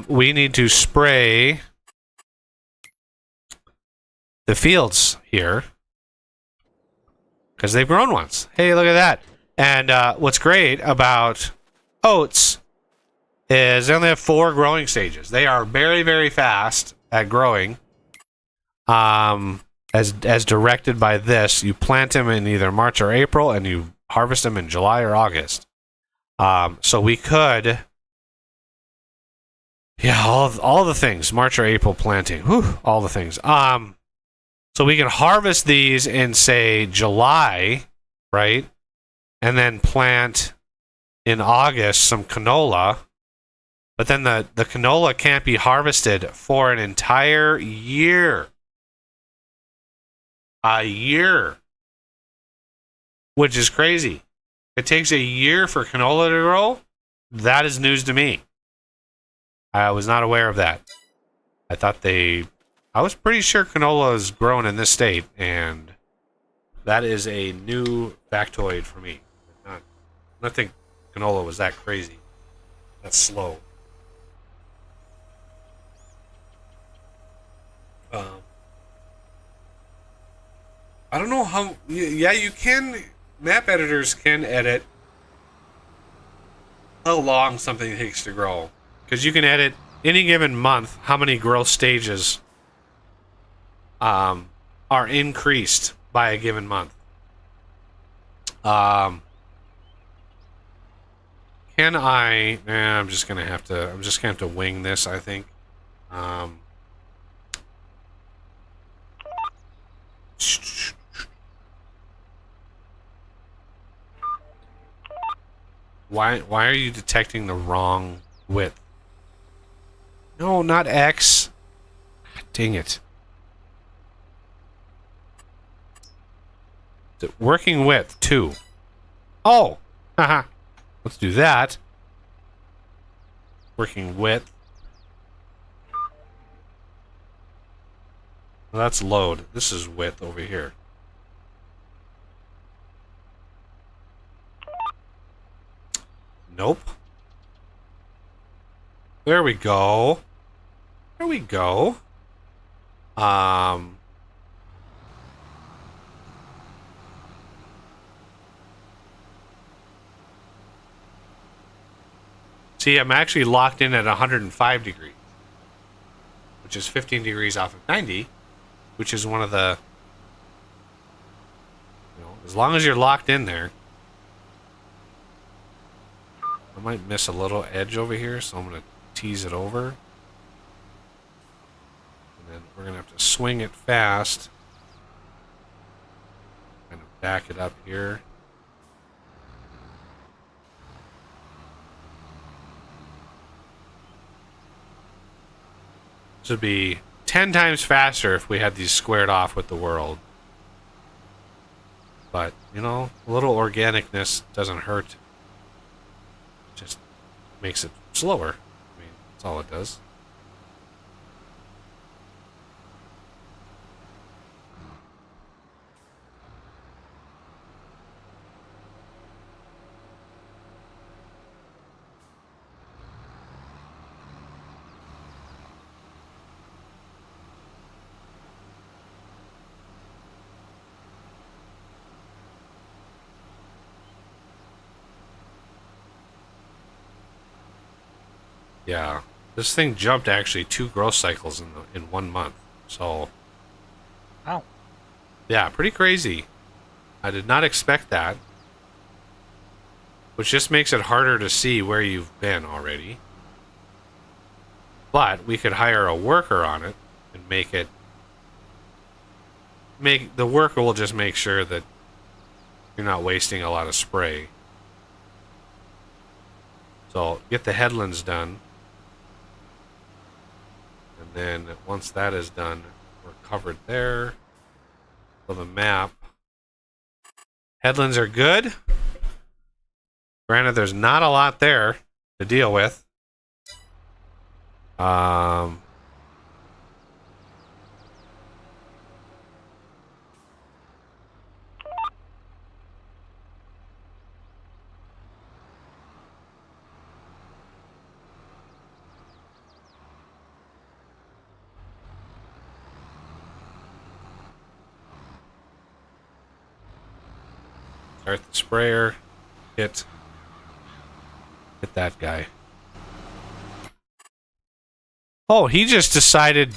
we need to spray the fields here because they've grown once. Hey, look at that. And what's great about oats is they only have 4 growing stages. They are very, very fast at growing. As directed by this, you plant them in either March or April, and you harvest them in July or August. So we could, all the things, March or April planting, all the things. So we can harvest these in, say, July, right? And then plant in August some canola. But then the canola can't be harvested for an entire year. A year. Which is crazy. It takes a year for canola to grow? That is news to me. I was not aware of that. I was pretty sure canola is grown in this state, and that is a new factoid for me. I don't think canola was that crazy. That's slow. I don't know how. Yeah, you can. Map editors can edit how long something takes to grow, because you can edit any given month how many growth stages are increased by a given month. Can I? I'm just gonna have to wing this, I think. Why are you detecting the wrong width? No, not X. Dang it. Working width 2. Oh, haha. Let's do that. Working width. Well, that's load. This is width over here. Nope. There we go. There we go. See, I'm actually locked in at 105 degrees, which is 15 degrees off of 90, which is one of the, as long as you're locked in there. I might miss a little edge over here, so I'm going to tease it over. And then we're going to have to swing it fast. Kind of back it up here. This would be 10 times faster if we had these squared off with the world. But, a little organicness doesn't hurt. Just makes it slower. I mean, that's all it does. Yeah, this thing jumped actually 2 growth cycles in 1 month. So, wow. Yeah, pretty crazy. I did not expect that, which just makes it harder to see where you've been already. But we could hire a worker on it and the worker will just make sure that you're not wasting a lot of spray. So get the headlands done. And then once that is done, we're covered there. So the map. Headlands are good. Granted, there's not a lot there to deal with. Start the sprayer. Hit that guy. Oh, he just decided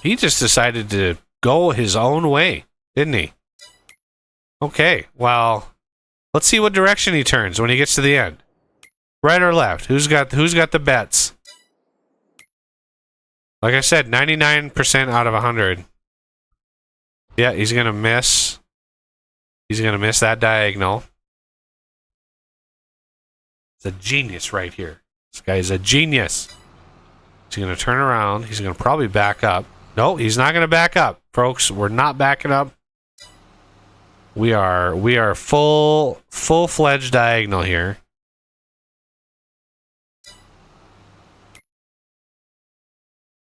to go his own way, didn't he? Okay, well, let's see what direction he turns when he gets to the end. Right or left? Who's got the bets? Like I said, 99% out of 100. Yeah, he's gonna miss. He's gonna miss that diagonal. It's a genius right here. This guy is a genius. He's going to turn around. He's going to probably back up. No, he's not going to back up. Folks, we're not backing up. We are full-fledged diagonal here.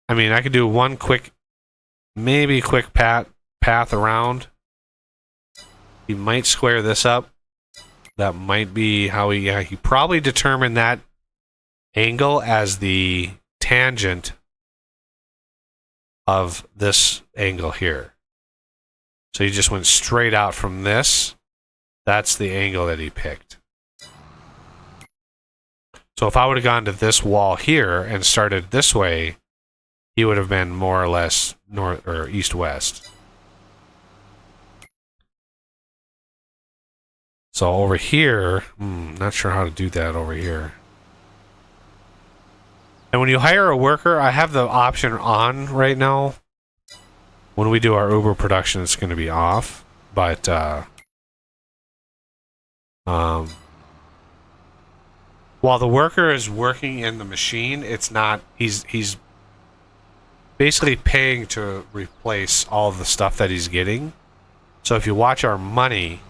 I mean, I could do one quick path around. He might square this up. That might be how he probably determined that angle as the tangent of this angle here. So he just went straight out from this. That's the angle that he picked. So if I would have gone to this wall here and started this way, he would have been more or less north or east-west. So over here, not sure how to do that over here. And when you hire a worker, I have the option on right now. When we do our Uber production, it's going to be off. But while the worker is working in the machine, it's not. He's basically paying to replace all of the stuff that he's getting. So if you watch our money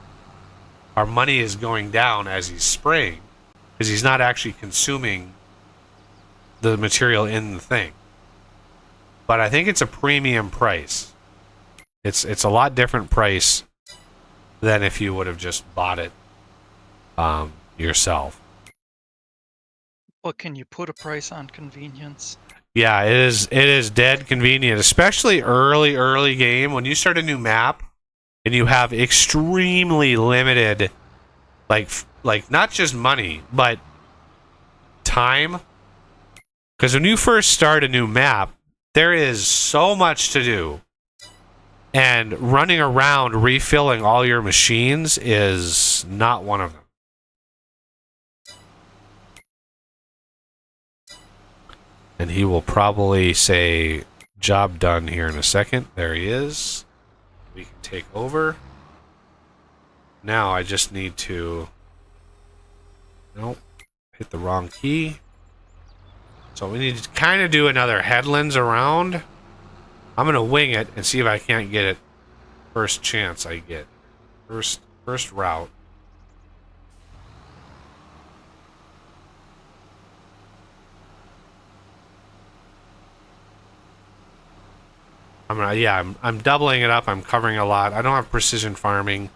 is going down as he's spraying because he's not actually consuming the material in the thing. but I think it's a premium price. It's a lot different price than if you would have just bought it yourself. But can you put a price on convenience? Yeah, it is dead convenient, especially early game when you start a new map and you have extremely limited like not just money, but time. Because when you first start a new map, there is so much to do. And running around refilling all your machines is not one of them. And he will probably say, job done here in a second. There he is. We can take over. Now I just need to... Nope. Hit the wrong key. So we need to kind of do another headlands around. I'm going to wing it and see if I can't get it first chance I get. First route. I'm doubling it up. I'm covering a lot. I don't have precision farming.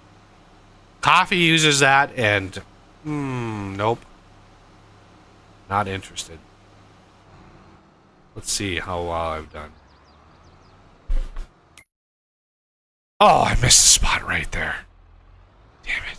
Coffee uses that, and nope. Not interested. Let's see how well I've done. Oh, I missed the spot right there. Damn it.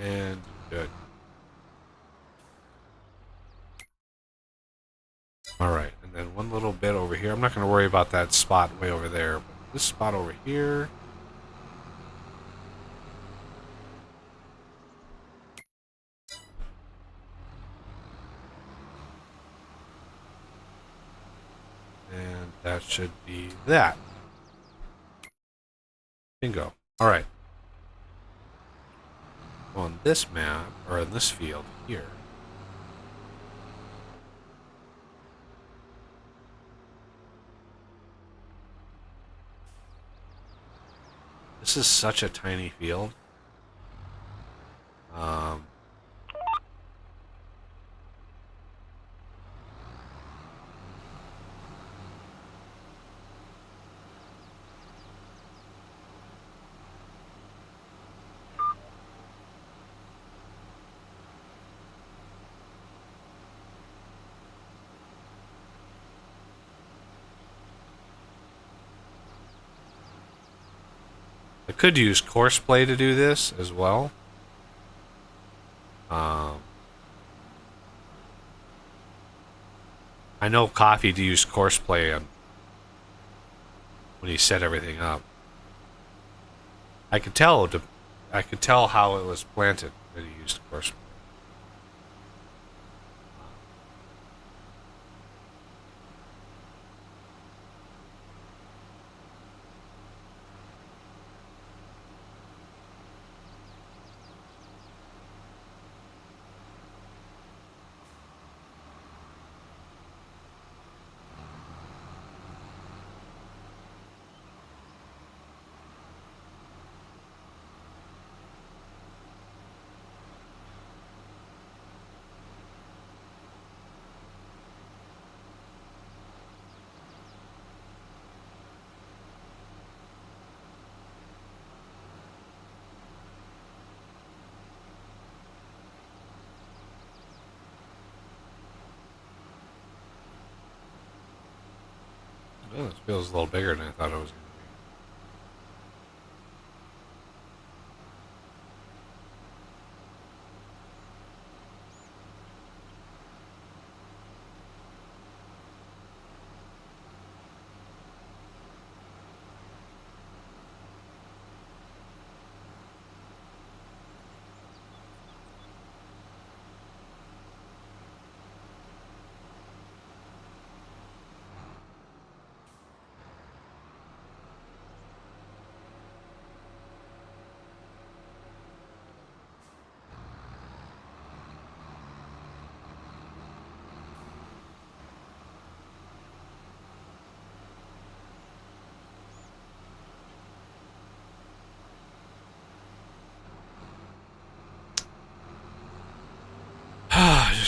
And good. Alright, and then one little bit over here. I'm not going to worry about that spot way over there, but this spot over here. And that should be that. Bingo. Alright. On this map, or in this field here. This is such a tiny field. I could use Courseplay to do this as well. I know Coffee to use Courseplay when he set everything up. I could tell how it was planted that he used Courseplay. Oh, this feels a little bigger than I thought it was going to be.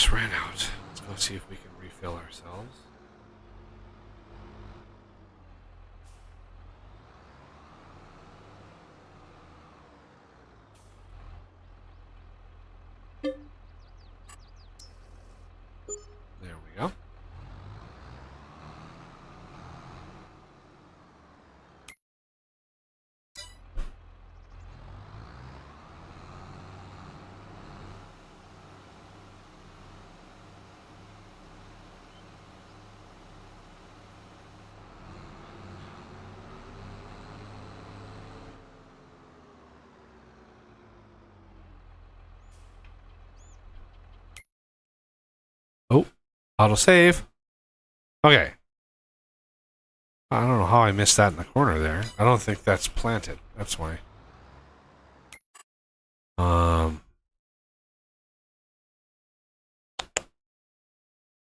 just ran out. Let's go see if we can refill ourselves. There we go. Oh, autosave. Okay. I don't know how I missed that in the corner there. I don't think that's planted. That's why.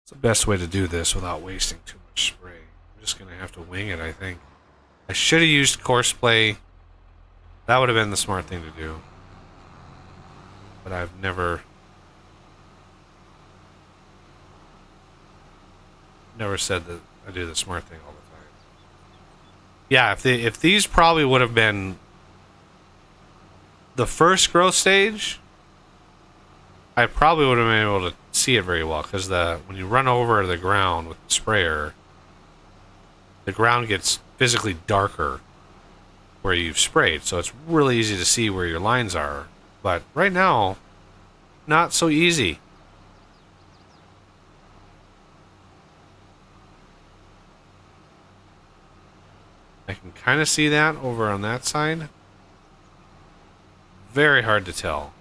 It's the best way to do this without wasting too much spray. I'm just gonna have to wing it, I think. I should have used course play. That would have been the smart thing to do. But I've never said that I do the smart thing all the time. Yeah, if these probably would have been the first growth stage, I probably would have been able to see it very well, because when you run over the ground with the sprayer, the ground gets physically darker where you've sprayed, so it's really easy to see where your lines are. But right now, not so easy. I can kind of see that over on that side. Very hard to tell.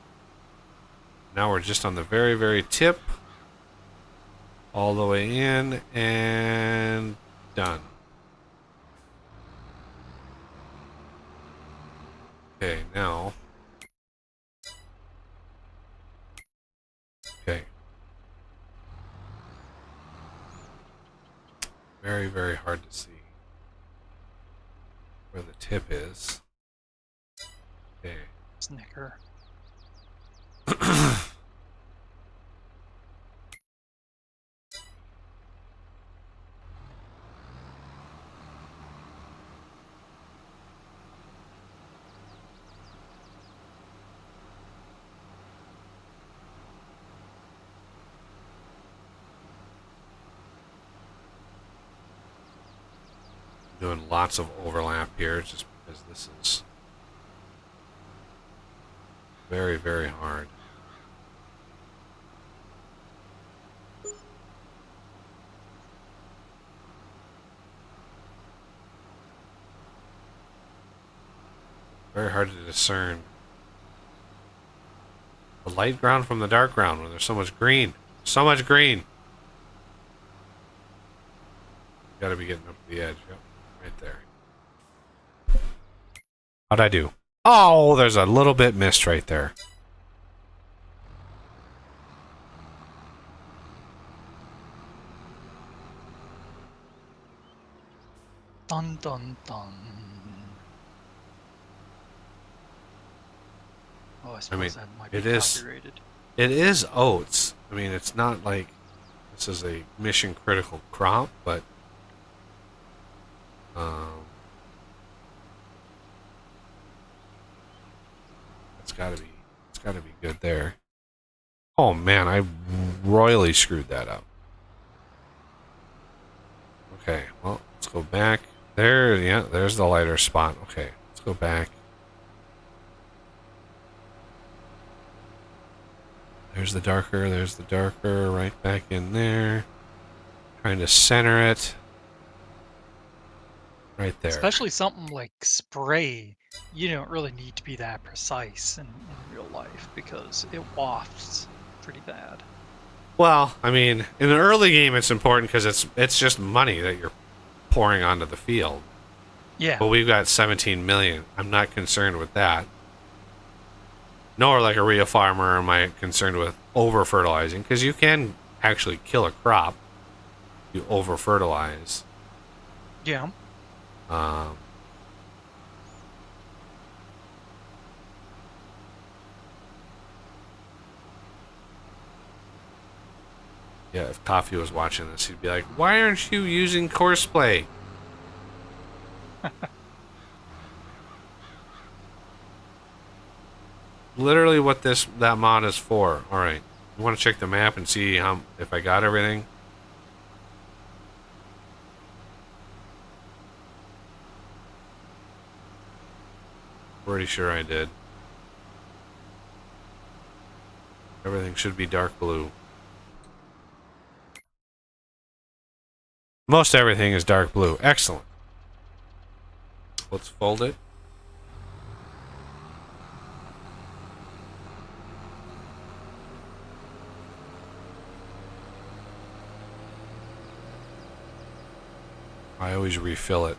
Now we're just on the very, very tip. All the way in and done. Okay, now. Okay. Very, very hard to see where the tip is. Okay. Snicker. Doing lots of overlap here just because this is very, very hard. Very hard to discern the light ground from the dark ground when there's so much green. So much green. Gotta be getting up to the edge. Yep, right there. How'd I do? Oh, there's a little bit missed right there. Dun dun dun. Oh, I suppose that might be copyrighted. It is oats. I mean, it's not like this is a mission critical crop, but it's gotta be good there. Oh man, I royally screwed that up. Okay, well, let's go back. There, yeah, there's the lighter spot. Okay, let's go back. There's the darker, right back in there. Trying to center it. Right there. Especially something like spray, you don't really need to be that precise in real life because it wafts pretty bad. Well, I mean, in the early game it's important because it's just money that you're pouring onto the field. Yeah. But we've got 17 million. I'm not concerned with that. Nor like a real farmer am I concerned with over-fertilizing, because you can actually kill a crop. You over-fertilize. Yeah. Yeah, if Coffee was watching this, he'd be like, "Why aren't you using Courseplay?" Literally, what that mod is for. All right, you want to check the map and see if I got everything. Pretty sure I did. Everything should be dark blue. Most everything is dark blue. Excellent. Let's fold it. I always refill it.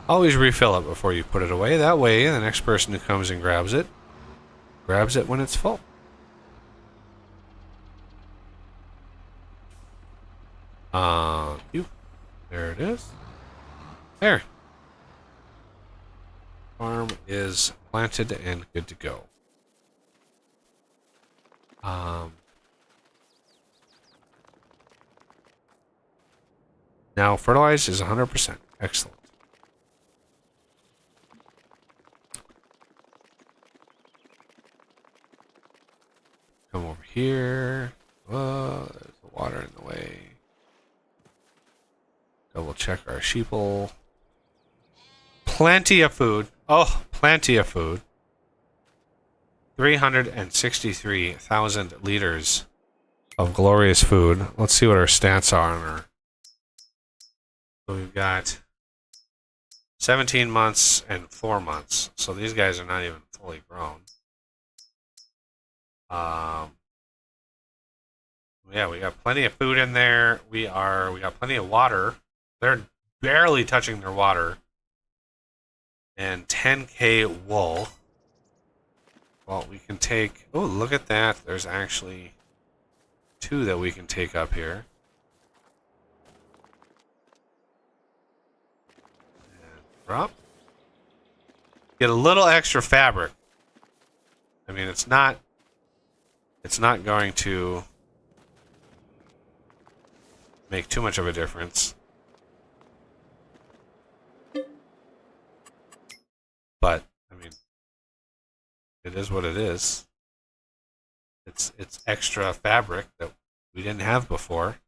Always refill it before you put it away. That way, the next person who comes and grabs it when it's full. There it is. There. Farm is planted and good to go. Now fertilized is 100%. Excellent. Come over here. There's the water in the way. Double check our sheeple. Plenty of food. Oh, plenty of food. 363,000 liters of glorious food. Let's see what our stats are on our. So we've got 17 months and 4 months. So these guys are not even fully grown. Yeah, we got plenty of food in there. We got plenty of water. They're barely touching their water. And 10K wool. Well, we can take... Oh, look at that. There's actually 2 that we can take up here. And drop. Get a little extra fabric. I mean, it's not going to make too much of a difference. But, I mean, it is what it is. It's extra fabric that we didn't have before.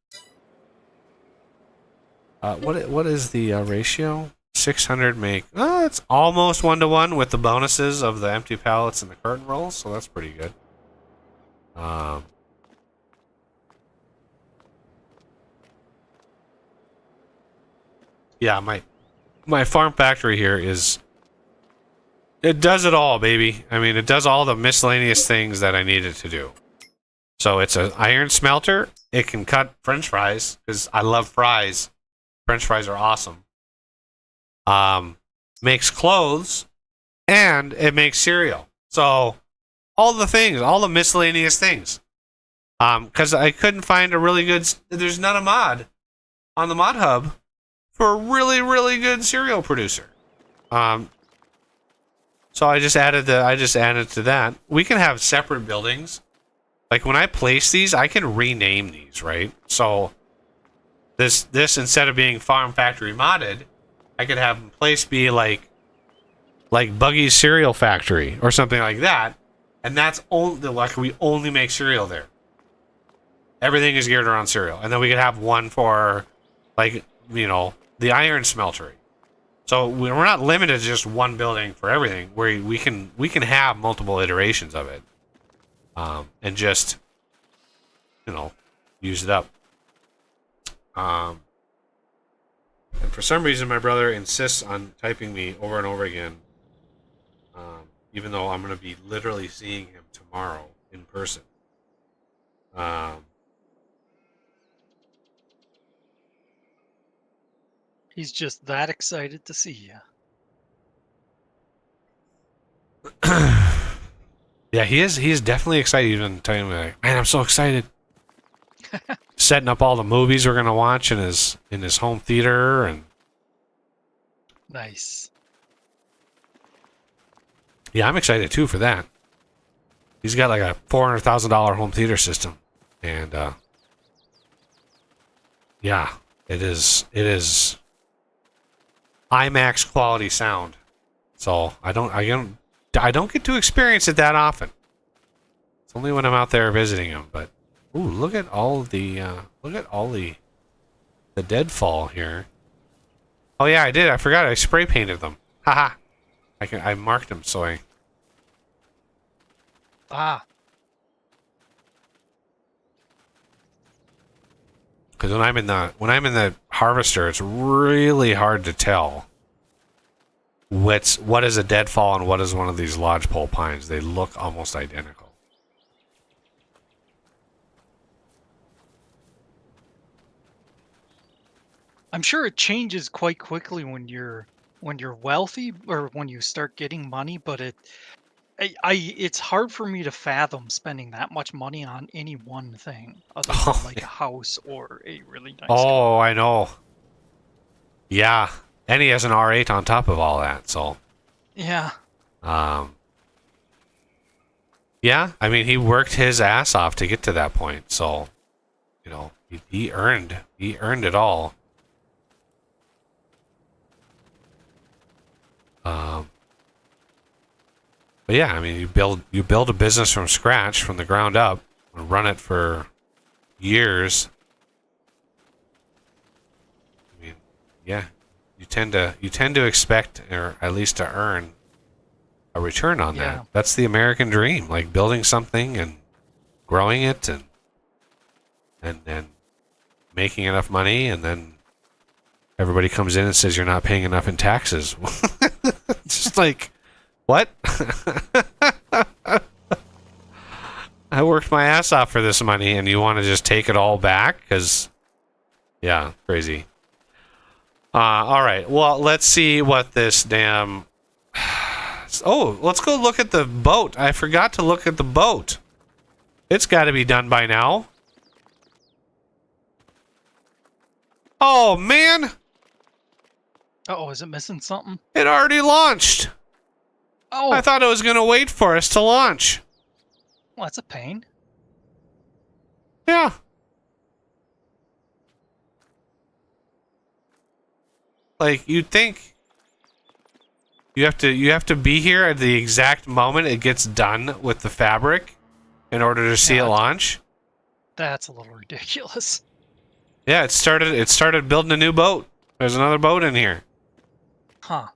What is the ratio? 600 make... Oh, it's almost 1-to-1 with the bonuses of the empty pallets and the curtain rolls, so that's pretty good. Yeah, my farm factory here is... It does it all, baby. I mean, it does all the miscellaneous things that I needed to do. So it's an iron smelter. It can cut French fries, because I love fries. French fries are awesome. Makes clothes, and it makes cereal. So all the things, all the miscellaneous things. Because I couldn't find a really good... There's not a mod on the mod hub for a really, really good cereal producer. So I just added to that. We can have separate buildings. Like when I place these, I can rename these, right? So this instead of being farm factory modded, I could have place be like Buggy's cereal factory or something like that. And that's only like we only make cereal there. Everything is geared around cereal. And then we could have one for like, you know, the iron smeltery. So we're not limited to just one building for everything. We can have multiple iterations of it, and just, you know, use it up. And for some reason, my brother insists on typing me over and over again, even though I'm going to be literally seeing him tomorrow in person. He's just that excited to see you. Yeah, he is. He is definitely excited. Even telling me, like, man, I'm so excited. setting up all the movies we're gonna watch in his home theater, and Nice. yeah, I'm excited too for that. He's got like a $400,000 home theater system, and yeah, it is IMAX quality sound. So I don't get to experience it that often. It's only when I'm out there visiting him. But ooh, look at all the deadfall here. Oh yeah, I did. I forgot. I spray painted them. Haha. I marked them so I. Ah, Because when I'm in the harvester, it's really hard to tell what is a deadfall and what is one of these lodgepole pines. They look almost identical. I'm sure it changes quite quickly when you're wealthy or when you start getting money, but it's hard for me to fathom spending that much money on any one thing other than like a house or a really nice car. Oh, I know. Yeah, and he has an R8 on top of all that. So, Yeah. yeah. I mean, he worked his ass off to get to that point. So, you know, he earned it all. But yeah, I mean, you build a business from scratch, from the ground up, and run it for years. I mean, yeah, you tend to expect, or at least to earn, a return on Yeah. that. That's the American dream, like building something and growing it and making enough money, and then everybody comes in and says you're not paying enough in taxes. It's just like, what? I worked my ass off for this money, and you want to just take it all back? Because, yeah, crazy. All right. Well, let's see what this damn. Oh, let's go look at the boat. I forgot to look at the boat. It's got to be done by now. Oh man, Oh, is it missing something? it already launched. Oh, I thought it was going to wait for us to launch. well, that's a pain. Yeah. Like, you'd think you have to be here at the exact moment it gets done with the fabric in order to see it Yeah. launch. That's a little ridiculous. Yeah, it started building a new boat. There's another boat in here. Huh.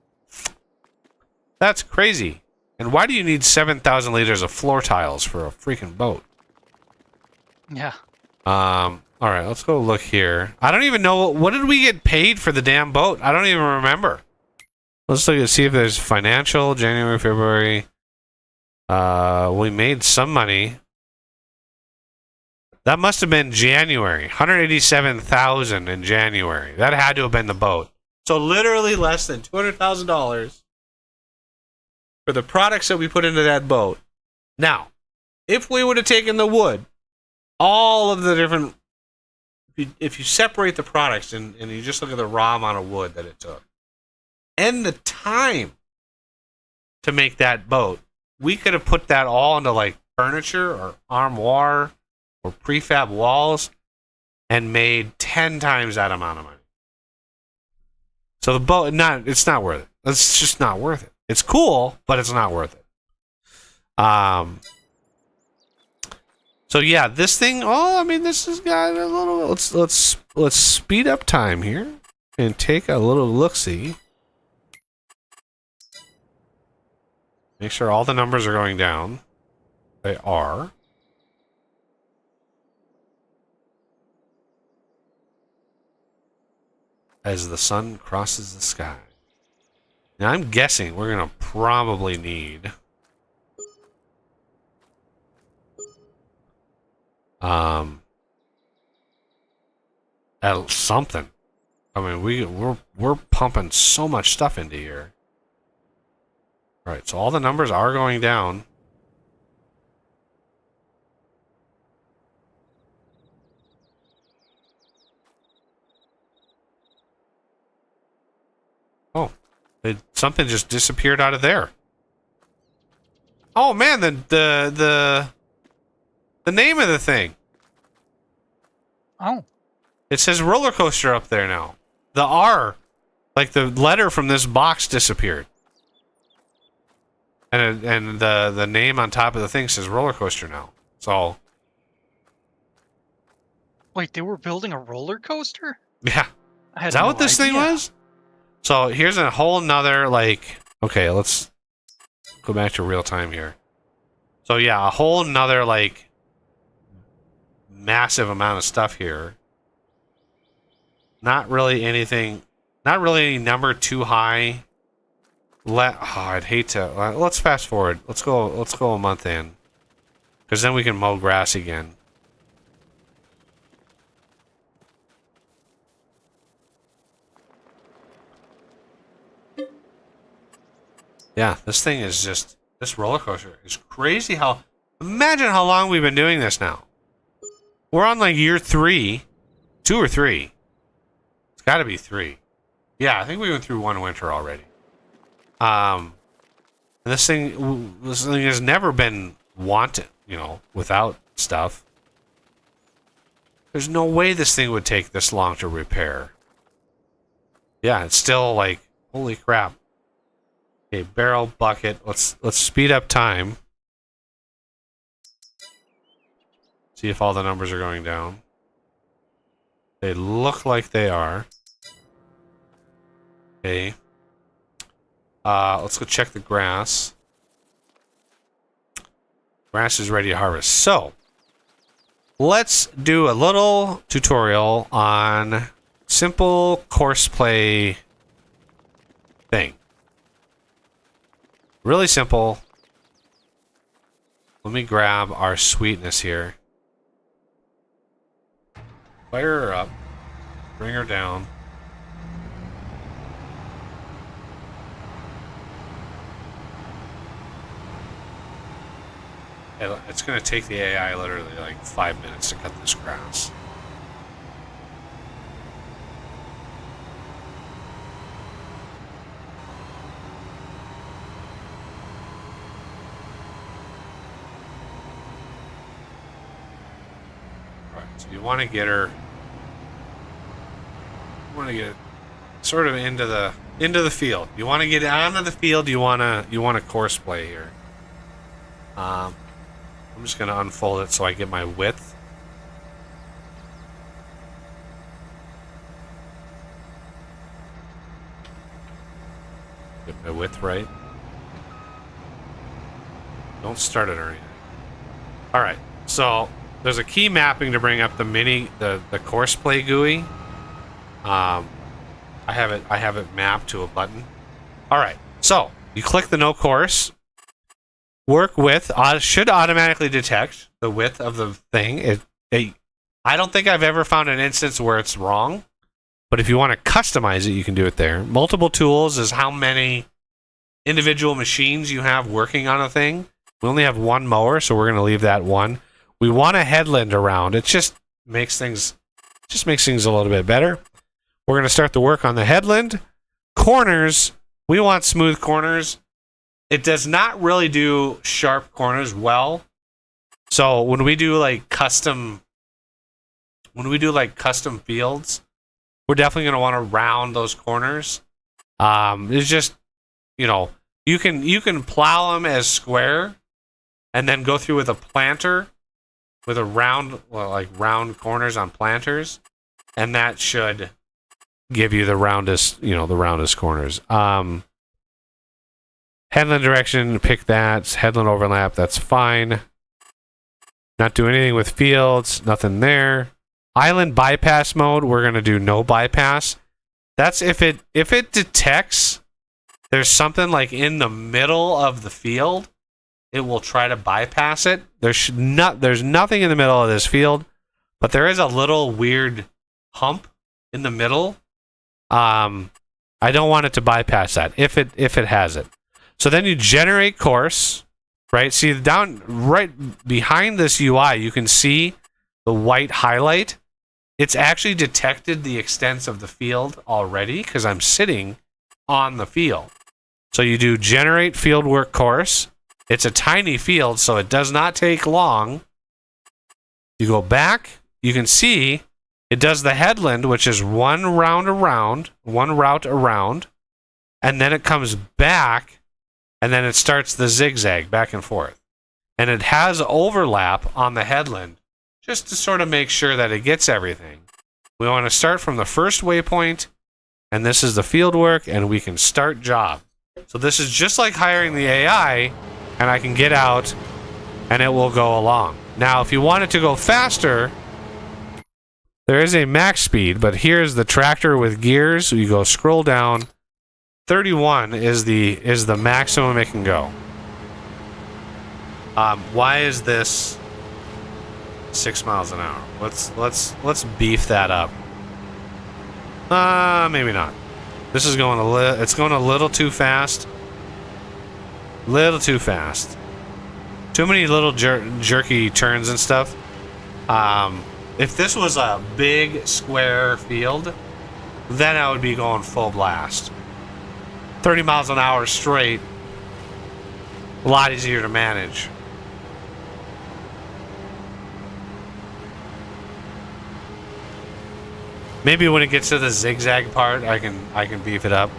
That's crazy. And why do you need 7,000 liters of floor tiles for a freaking boat? Yeah. All right, let's go look here. I don't even know what did we get paid for the damn boat? I don't even remember. Let's look and see if there's financial January, February. We made some money. That must have been January. 187,000 in January. That had to have been the boat. So literally less than $200,000 for the products that we put into that boat. Now, if we would have taken the wood, all of the different, if you separate the products and you just look at the raw amount of wood that it took, and the time to make that boat, we could have put that all into like furniture or armoire or prefab walls and made 10 times that amount of money. So the boat, it's not worth it. It's just not worth it. It's cool, but it's not worth it. So yeah, this thing. Oh, I mean, this has got a little. Let's speed up time here and take a little look-see. Make sure all the numbers are going down. They are. As the sun crosses the sky. Now I'm guessing we're gonna probably need something. I mean, we're pumping so much stuff into here. All right, so all the numbers are going down. Something just disappeared out of there. Oh man, the name of the thing. Oh. It says roller coaster up there now. The R, like the letter from this box, disappeared. And the name on top of the thing says roller coaster now. So. Wait, they were building a roller coaster? Yeah. I had Is that no what this thing idea. was? So here's a whole nother, like, okay, let's go back to real time here. So yeah, a whole nother, like, massive amount of stuff here. Not really anything, not really any number too high. I'd hate to, let's fast forward. Let's go a month in. Because then we can mow grass again. Yeah, this thing is just, this roller coaster is crazy how, imagine how long we've been doing this now. We're on like year 3, 2 or 3. It's got to be 3. Yeah, I think we went through one winter already. And this thing has never been wanted, you know, without stuff. There's no way this thing would take this long to repair. Yeah, it's still like, holy crap. Okay, barrel, bucket. Let's speed up time. See if all the numbers are going down. They look like they are. Okay. Let's go check the grass. Grass is ready to harvest. So, let's do a little tutorial on simple course play thing. Really simple. Let me grab our sweetness here. Fire her up. Bring her down. It's going to take the AI literally like 5 minutes to cut this grass. So you want to get her, you want to get sort of into the field. You want to get onto the field. You want to course play here. I'm just going to unfold it so I get my width. Get my width right. Don't start it or anything. All right, so. There's a key mapping to bring up the course play GUI. I have it mapped to a button. All right, so you click the no course. Work width should automatically detect the width of the thing. I don't think I've ever found an instance where it's wrong, but if you want to customize it, you can do it there. Multiple tools is how many individual machines you have working on a thing. We only have one mower, so we're going to leave that one. We want a headland around. It just makes things a little bit better. We're going to start the work on the headland. Corners, we want smooth corners. It does not really do sharp corners well. So when we do like custom fields, we're definitely going to want to round those corners. It's just, you know, you can plow them as square and then go through with a planter with a round corners on planters, and that should give you the roundest corners. Headland direction, pick that. Headland overlap, that's fine. Not do anything with fields, nothing there. Island bypass mode, we're gonna do no bypass. That's if it detects there's something like in the middle of the field, it will try to bypass it. There's nothing in the middle of this field, but there is a little weird hump in the middle. I don't want it to bypass that if it has it. So then you generate course, right? See down right behind this UI, you can see the white highlight. It's actually detected the extents of the field already because I'm sitting on the field. So you do generate fieldwork course. It's a tiny field, so it does not take long. You go back, you can see it does the headland, which is one route around, and then it comes back, and then it starts the zigzag back and forth. And it has overlap on the headland, just to sort of make sure that it gets everything. We want to start from the first waypoint, and this is the field work, and we can start job. So this is just like hiring the AI, and I can get out, and it will go along. Now, if you want it to go faster, there is a max speed, but here's the tractor with gears. So you go scroll down. 31 is the maximum it can go. Why is this 6 miles an hour? Let's beef that up. Maybe not. This is going it's going a little too fast. Little too fast. Too many little jerky turns and stuff. If this was a big square field, then I would be going full blast. 30 miles an hour straight. A lot easier to manage. Maybe when it gets to the zigzag part, I can beef it up.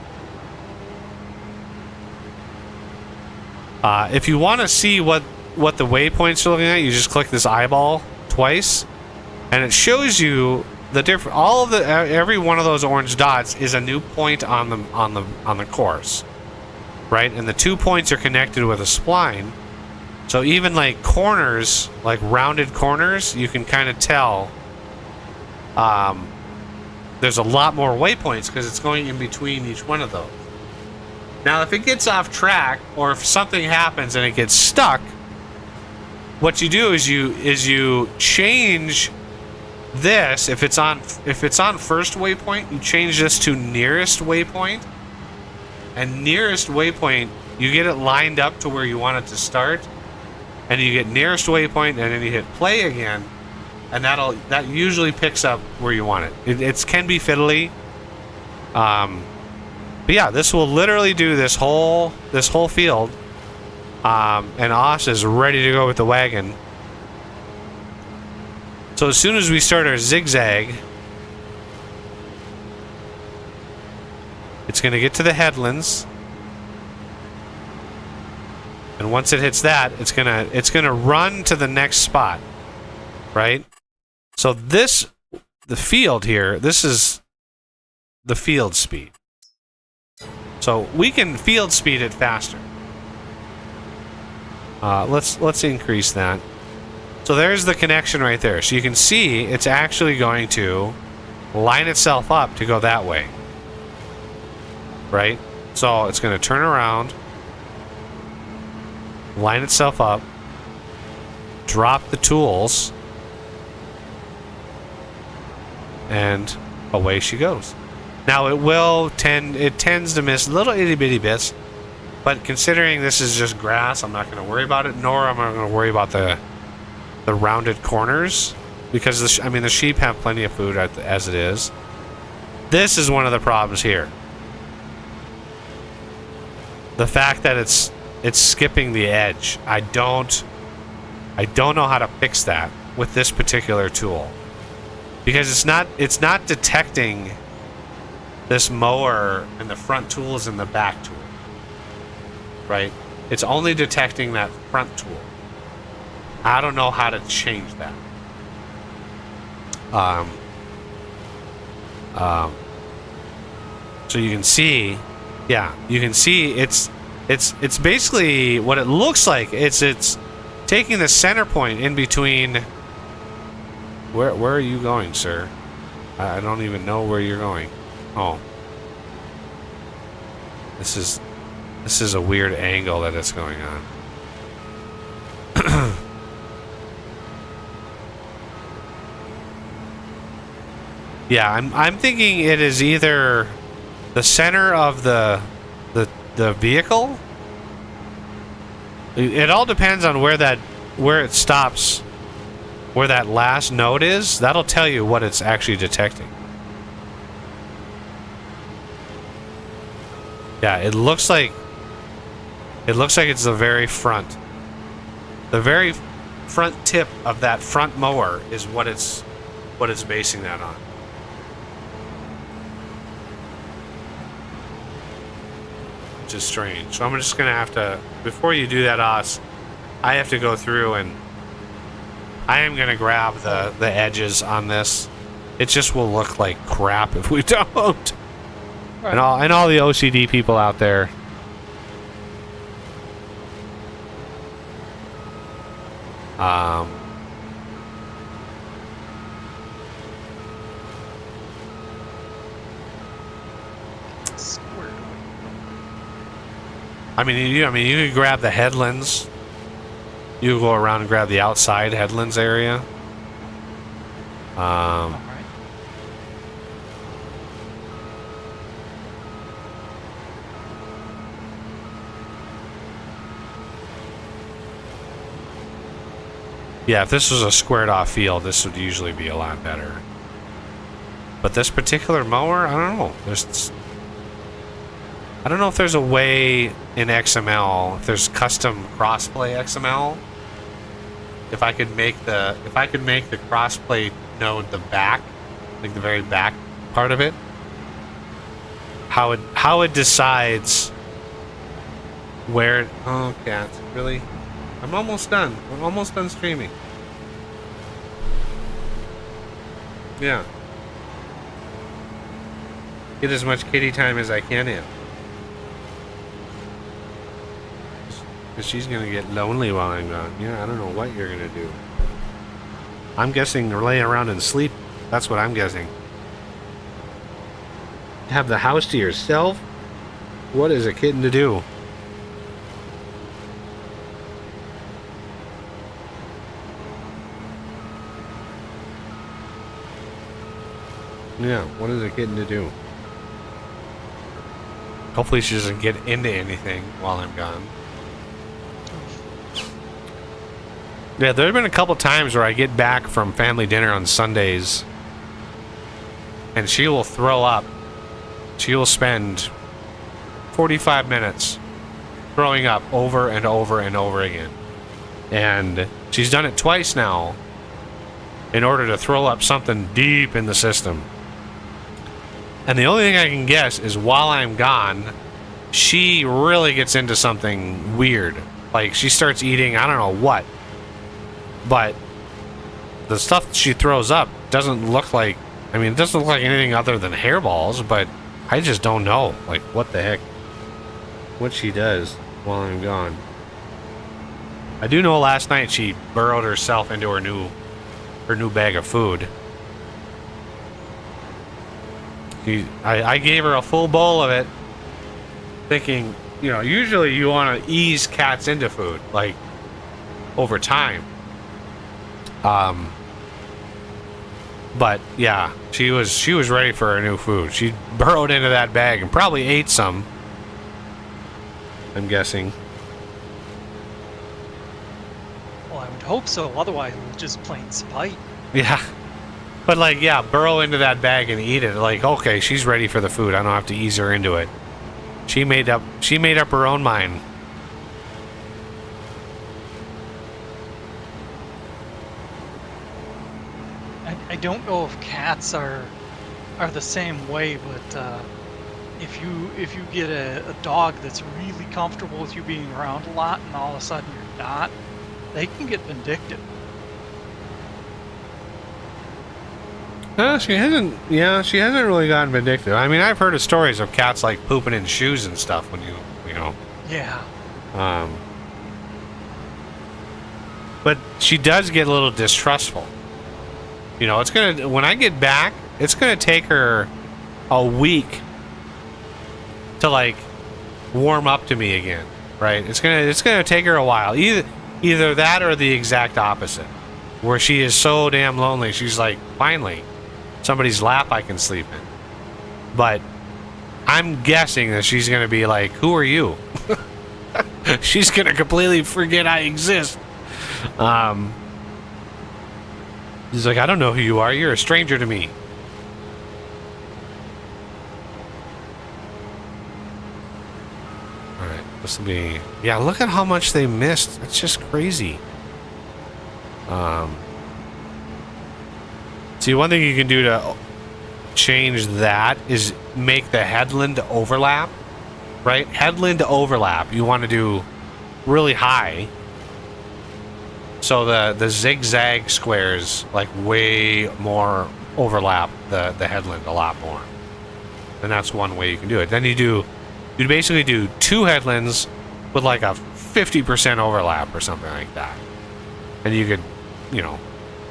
If you want to see what the waypoints are looking at, you just click this eyeball twice, and it shows you the different. All of the every one of those orange dots is a new point on the course, right? And the 2 points are connected with a spline. So even like corners, like rounded corners, you can kind of tell. There's a lot more waypoints because it's going in between each one of those. Now, if it gets off track, or if something happens and it gets stuck, what you do is you change this. If it's on first waypoint, you change this to nearest waypoint. And nearest waypoint, you get it lined up to where you want it to start, and you get nearest waypoint, and then you hit play again. And that usually picks up where you want it. It can be fiddly. But yeah, this will literally do this whole field. And Oss is ready to go with the wagon. So as soon as we start our zigzag, it's going to get to the headlands. And once it hits that, it's gonna run to the next spot, right? So the field here, this is the field speed. So we can field speed it faster. Let's increase that. So there's the connection right there. So you can see it's actually going to line itself up to go that way. Right? So it's going to turn around, line itself up, drop the tools, and away she goes. Now it tends to miss little itty bitty bits, but considering this is just grass, I'm not going to worry about it, nor am I going to worry about the rounded corners, because the sheep have plenty of food as it is. This is one of the problems here. The fact that it's skipping the edge. I don't know how to fix that with this particular tool, because it's not detecting this mower and the front tools and the back tool, right? It's only detecting that front tool. I don't know how to change that. So you can see, yeah, you can see it's basically what it looks like. It's taking the center point in between. Where are you going, sir? I don't even know where you're going. Oh, this is a weird angle that it's going on. Yeah, I'm thinking it is either the center of the vehicle. It all depends on where it stops, where that last node is. That'll tell you what it's actually detecting. Yeah, it looks like it's the very front. The very front tip of that front mower is what it's basing that on. Which is strange. So I'm just gonna have to, before you do that, Oz, I have to go through and I am gonna grab the edges on this. It just will look like crap if we don't. Right. And all the OCD people out there. I mean, you can grab the headlands. You go around and grab the outside headlands area. All right. Yeah, if this was a squared off field, this would usually be a lot better. But this particular mower, I don't know. I don't know if there's a way in XML, if there's custom crossplay XML. If I could make the crossplay node the back, like the very back part of it, how it decides where. Oh, cats, really? I'm almost done. I'm almost done streaming. Yeah. Get as much kitty time as I can in. Because she's going to get lonely while I'm gone. Yeah, I don't know what you're going to do. I'm guessing laying around and sleep. That's what I'm guessing. Have the house to yourself? What is a kitten to do? Yeah, what is a kitten to do? Hopefully she doesn't get into anything while I'm gone. Yeah, there have been a couple times where I get back from family dinner on Sundays and she will throw up. She will spend 45 minutes throwing up over and over and over again. And she's done it twice now in order to throw up something deep in the system. And the only thing I can guess is while I'm gone, she really gets into something weird. Like she starts eating, I don't know what. But the stuff she throws up doesn't look like, I mean, it doesn't look like anything other than hairballs, but I just don't know, like, what the heck, what she does while I'm gone. I do know last night she burrowed herself into her new bag of food. I gave her a full bowl of it, thinking, you know, usually you want to ease cats into food, like, over time. But yeah, she was ready for her new food. She burrowed into that bag and probably ate some, I'm guessing. Well, I would hope so. Otherwise, it was just plain spite. Yeah. But like, yeah, burrow into that bag and eat it. Like, okay, she's ready for the food. I don't have to ease her into it. She made up her own mind. I don't know if cats are the same way, but if you get a dog that's really comfortable with you being around a lot, and all of a sudden you're not, they can get vindictive. She hasn't really gotten vindictive. I mean, I've heard of stories of cats like pooping in shoes and stuff when you know. Yeah. But she does get a little distrustful. You know, when I get back, it's gonna take her a week to like warm up to me again, right? It's gonna take her a while. Either that or the exact opposite, where she is so damn lonely. She's like, finally, somebody's lap I can sleep in. But I'm guessing that she's gonna be like, who are you? She's gonna completely forget I exist. He's like, I don't know who you are. You're a stranger to me. This will be... Yeah, look at how much they missed. It's just crazy. See, one thing you can do to change that is make the headland overlap. Right? Headland overlap. You want to do really high. So the zigzag squares like way more overlap the headland a lot more. And that's one way you can do it. Then you basically do 2 headlands with like a 50% overlap or something like that. And you could, you know,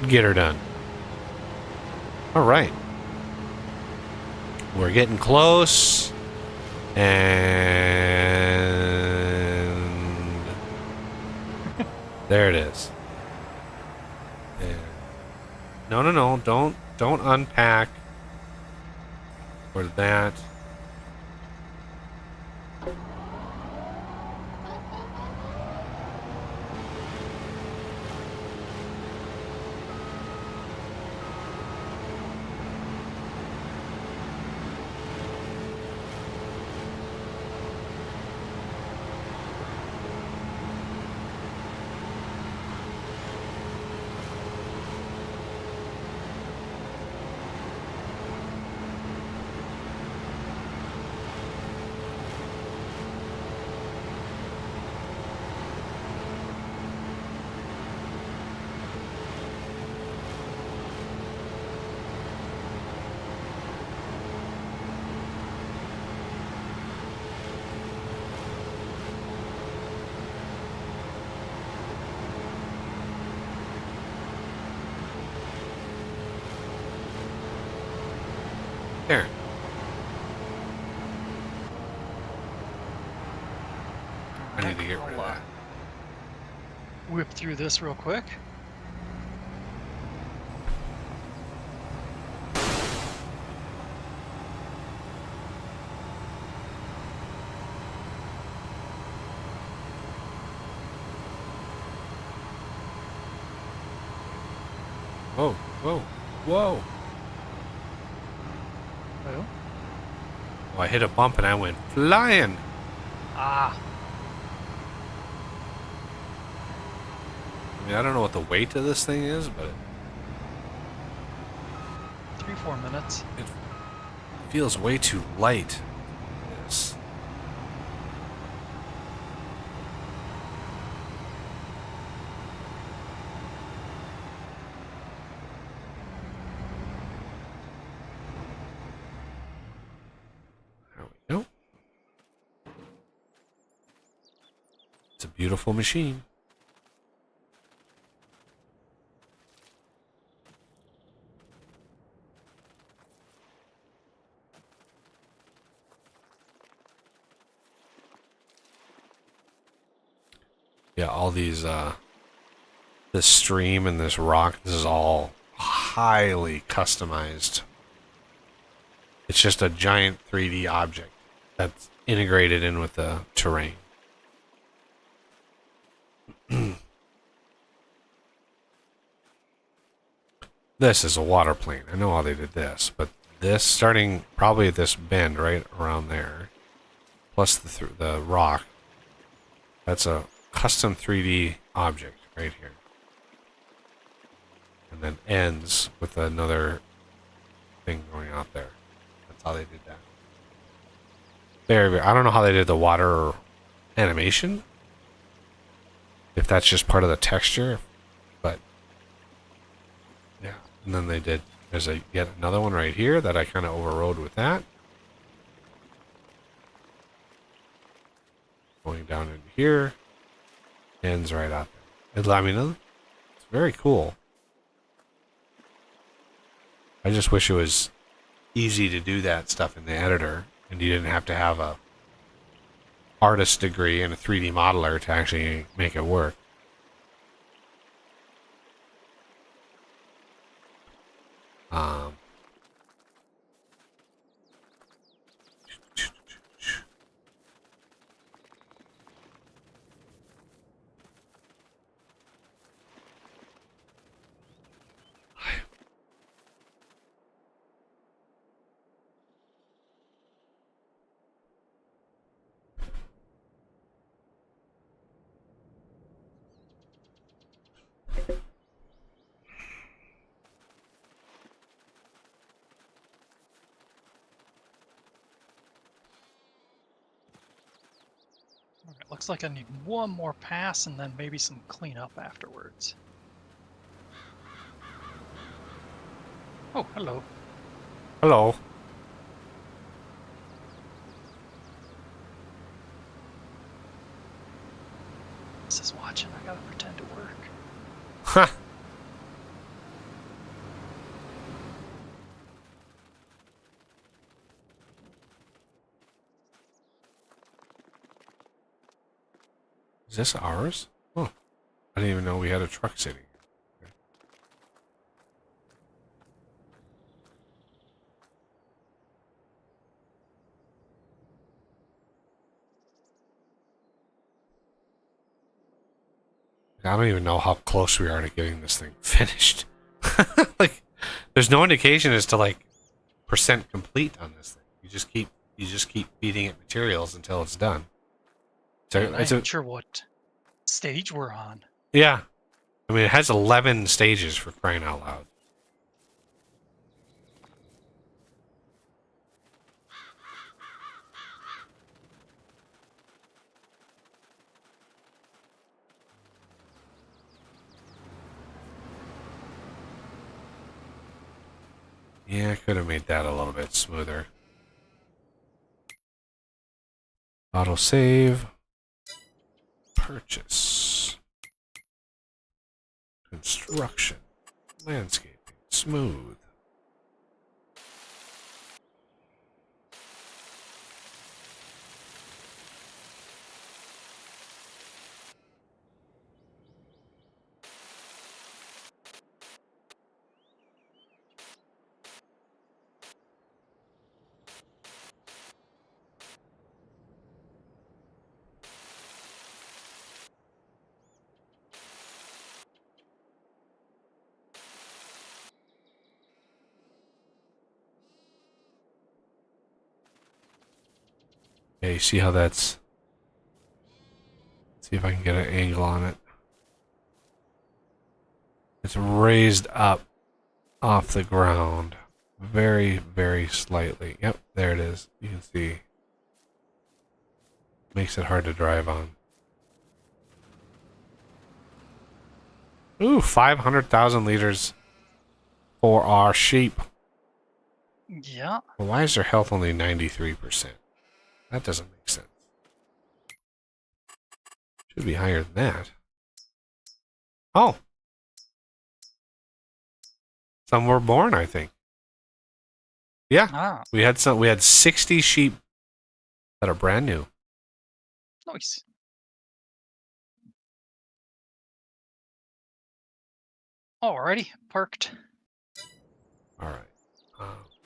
get her done. All right. We're getting close. And there it is. And no, don't unpack for that. There. I need to get rid of that. Whip through this real quick. Whoa, whoa, whoa. Well. Oh, I hit a bump and I went flying. Ah. I mean, I don't know what the weight of this thing is, but 3-4 minutes. it feels way too light. Yes. There we go. It's a beautiful machine. Yeah, all these, this stream and this rock, this is all highly customized. It's just a giant 3D object that's integrated in with the terrain. This is a water plane. I know how they did this, but this starting probably at this bend right around there, plus the rock, that's a custom 3D object right here. And then ends with another thing going out there. That's how they did that. There, I don't know how they did the water animation. If that's just part of the texture, but yeah. And then they did, there's yet another one right here that I kind of overrode with that. Going down into here. Ends right out there. I mean, it's very cool. I just wish it was easy to do that stuff in the editor, and you didn't have to have a artist degree and a 3D modeler to actually make it work. looks like I need one more pass and then maybe some cleanup afterwards. Oh, hello. Hello. This is watching. I gotta pretend to work. Huh. Is this ours? Oh, I didn't even know we had a truck sitting. Okay. I don't even know how close we are to getting this thing finished. Like, there's no indication as to like percent complete on this thing. You just keep feeding it materials until it's done. So I'm not sure what stage we're on. yeah. I mean, it has 11 stages for crying out loud. Yeah, I could have made that a little bit smoother. Auto save. Purchase. Construction. Landscaping. Smooth. Okay, you see how that's... See if I can get an angle on it. It's raised up off the ground. Very, very slightly. Yep, there it is. You can see. Makes it hard to drive on. Ooh, 500,000 liters for our sheep. Yeah. Well, why is their health only 93%? That doesn't make sense. Should be higher than that. Oh. Some were born, I think. Yeah. Ah, We had 60 sheep that are brand new. nice. Alrighty, parked. All right.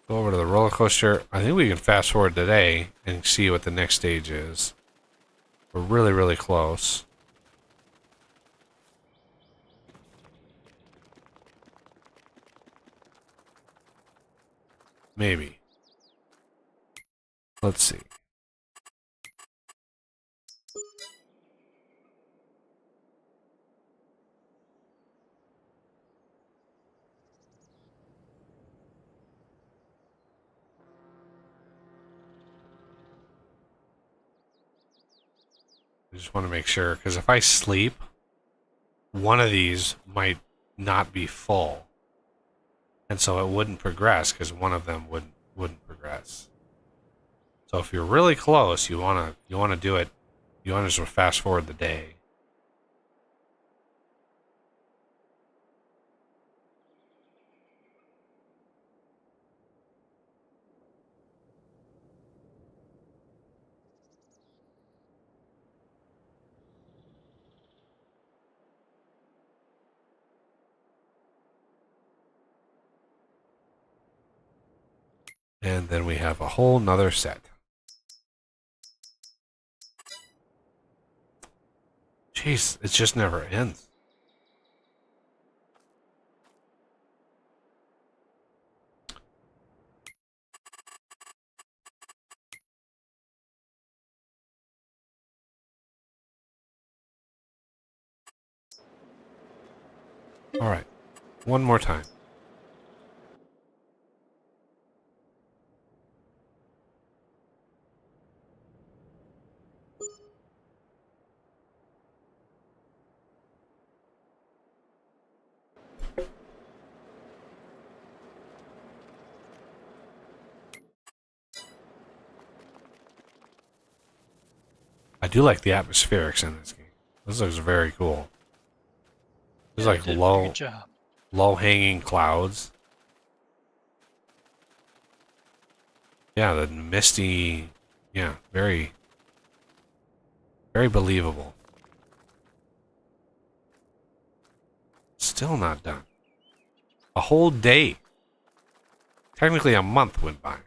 Go over to the roller coaster. I think we can fast forward today and see what the next stage is. We're really, really close. Maybe. Let's see. I just want to make sure, because if I sleep, one of these might not be full. And so it wouldn't progress, because one of them wouldn't progress. So if you're really close, you wanna do it. You want to just fast forward the day. And then we have a whole nother set. Jeez, it just never ends. All right, one more time. I do like the atmospherics in this game. This looks very cool. There's Yeah, like they did a pretty good job. low hanging clouds. Yeah, the misty, yeah, very believable. Still not done. A whole day. Technically a month went by.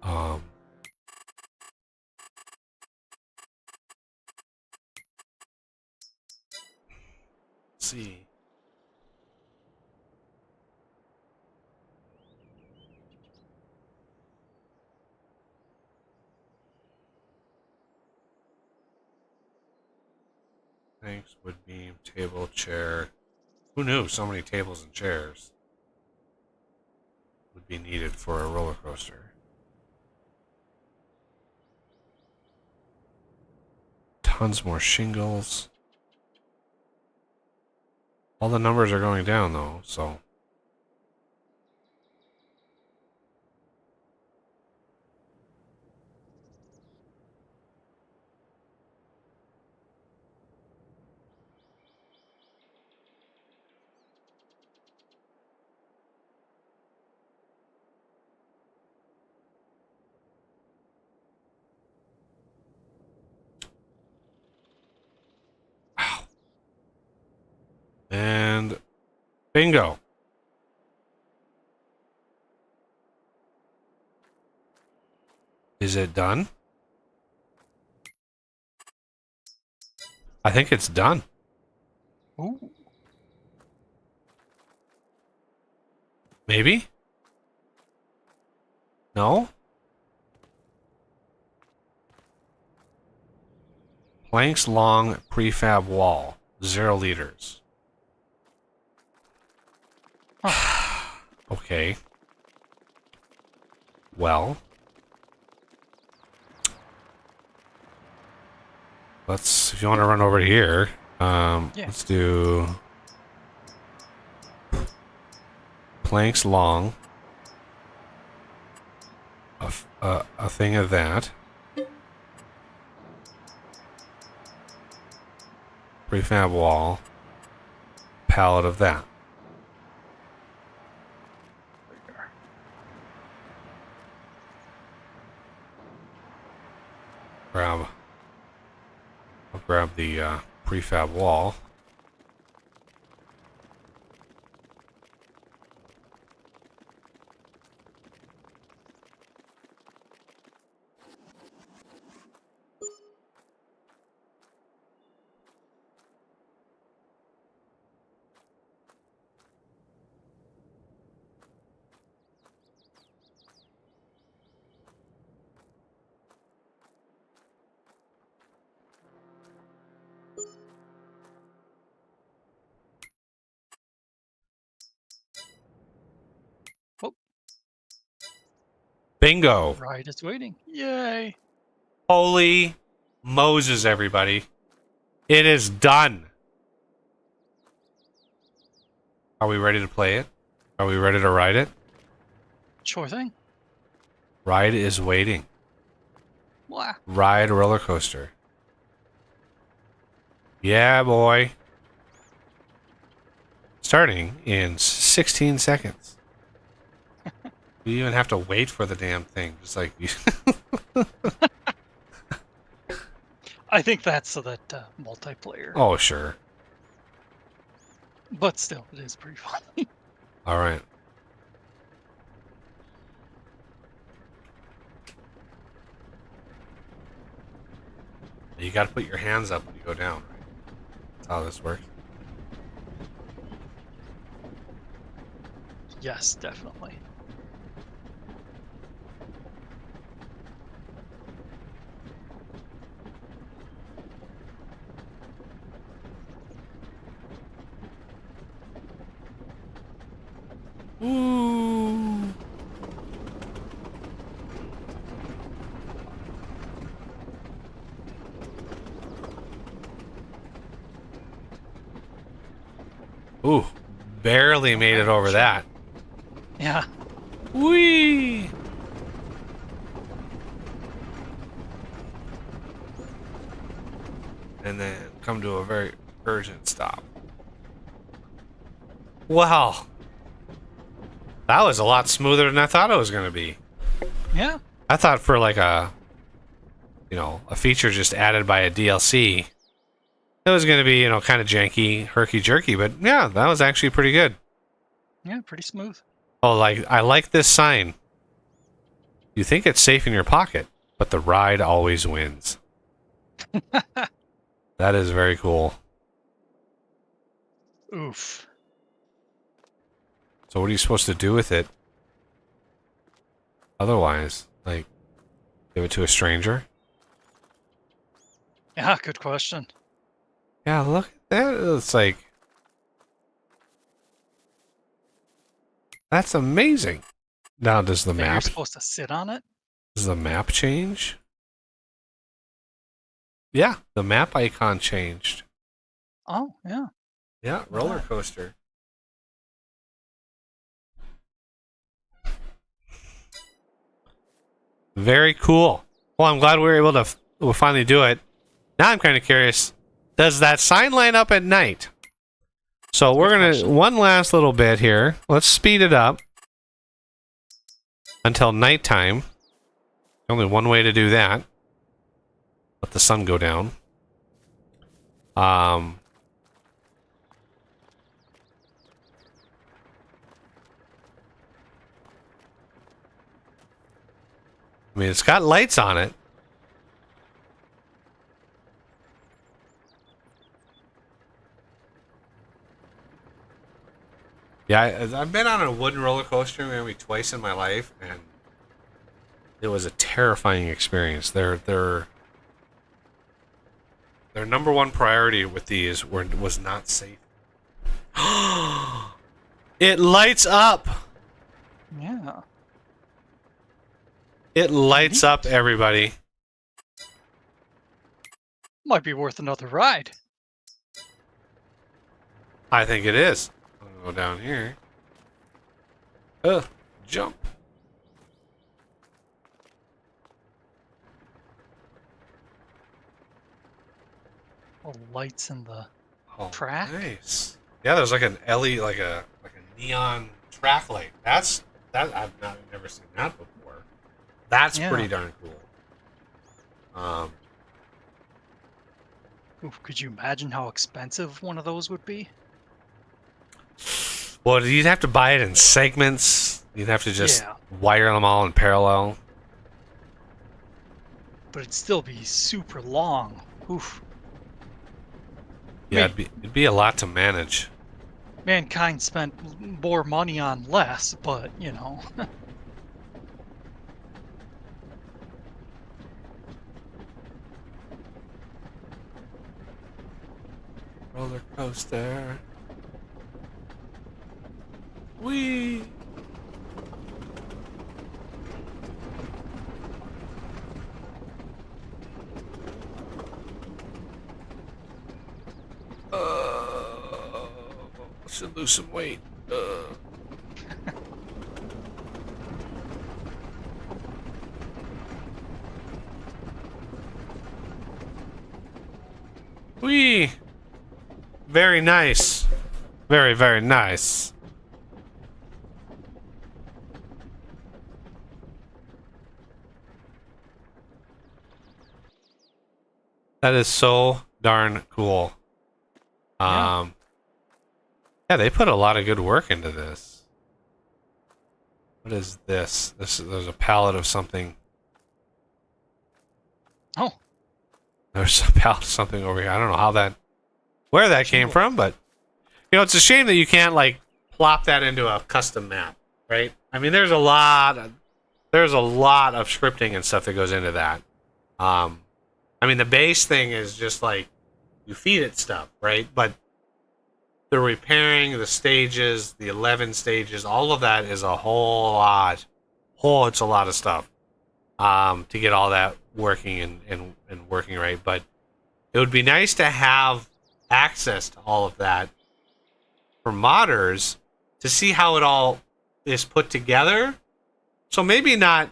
Um let's see. Thanks, wood beam, table, chair. Who knew so many tables and chairs would be needed for a roller coaster? Tons more shingles. All the numbers are going down though, so. Ow. And bingo. Is it done? I think it's done. Ooh. Maybe? No? Planks long prefab wall. 0 liters. Okay. Well. If you want to run over here, Yeah. let's do planks long. A thing of that. Prefab wall. Pallet of that. There you are. I'll grab the prefab wall. Oh, Bingo! ride is waiting. Yay! Holy Moses, everybody. It is done. Are we ready to play it? Are we ready to ride it? Sure thing. Ride is waiting. Wow. Ride roller coaster. Yeah, boy. Starting in 16 seconds. You even have to wait for the damn thing. Just like you. I think that's so that multiplayer. Oh, sure. But still, it is pretty fun. All right. You got to put your hands up when you go down, right? That's how this works. Yes, definitely. Ooh. Ooh. barely made it over that. Yeah. Whee! And then come to a very urgent stop. Wow. That was a lot smoother than I thought it was going to be. Yeah. I thought for like a, you know, a feature just added by a DLC, it was going to be, you know, kind of janky, herky-jerky, but yeah, that was actually pretty good. Yeah, pretty smooth. Oh, like, I like this sign. You think it's safe in your pocket, but the ride always wins. That is very cool. Oof. So what are you supposed to do with it? Otherwise, like, give it to a stranger? Yeah, good question. Yeah, look at that. It's like, that's amazing. Now, does the Think you're map, supposed to sit on it? does the map change? Yeah, the map icon changed. Oh, yeah. Yeah, roller coaster. Very cool. Well, I'm glad we were able to we'll finally do it. Now I'm kind of curious. Does that sign line up at night? So we're going to, one last little bit here. Let's speed it up until nighttime. Only one way to do that. Let the sun go down. I mean, it's got lights on it. Yeah, I've been on a wooden roller coaster maybe twice in my life, and it was a terrifying experience. Their number one priority with these was not safe. It lights up. Yeah. It lights up, everybody. Might be worth another ride. I think it is. I'm gonna go down here. Jump. All the lights in the Oh, track. nice. Yeah, there's like an LED, like a neon track light. That I've never seen that before. That's pretty darn cool. Oof, could you imagine how expensive one of those would be? Well, you'd have to buy it in segments. You'd have to just wire them all in parallel. But it'd still be super long. Oof. Yeah, it'd be a lot to manage. Mankind spent more money on less, but, you know. Roller coaster. Whee! Should lose some weight. Whee! Very nice. Very, very nice. That is so darn cool. Yeah, they put a lot of good work into this. What is this? There's a pallet of something. Oh. There's a pallet of something over here. I don't know where that came from, but you know, it's a shame that you can't like plop that into a custom map, right? I mean, there's a lot of scripting and stuff that goes into that. I mean, the base thing is just like you feed it stuff, right? But the repairing, the stages, the 11 stages, all of that is a whole lot. It's a lot of stuff to get all that working and working right. But it would be nice to have access to all of that for modders to see how it all is put together. So maybe not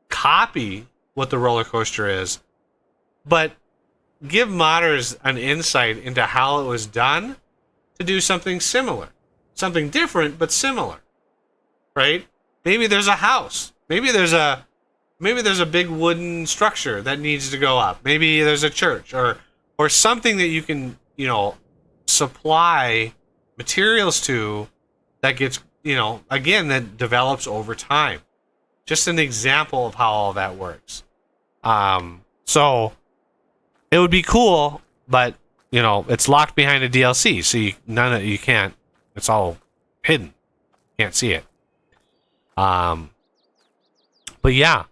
copy what the roller coaster is, but give modders an insight into how it was done to do something similar. Something different, but similar. Right? Maybe there's a house. Maybe there's a big wooden structure that needs to go up. Maybe there's a church or something that you can, supply materials to that gets, again, that develops over time. Just an example of how all that works. So it would be cool, but it's locked behind a DLC, so you can't. It's all hidden. Can't see it. But yeah,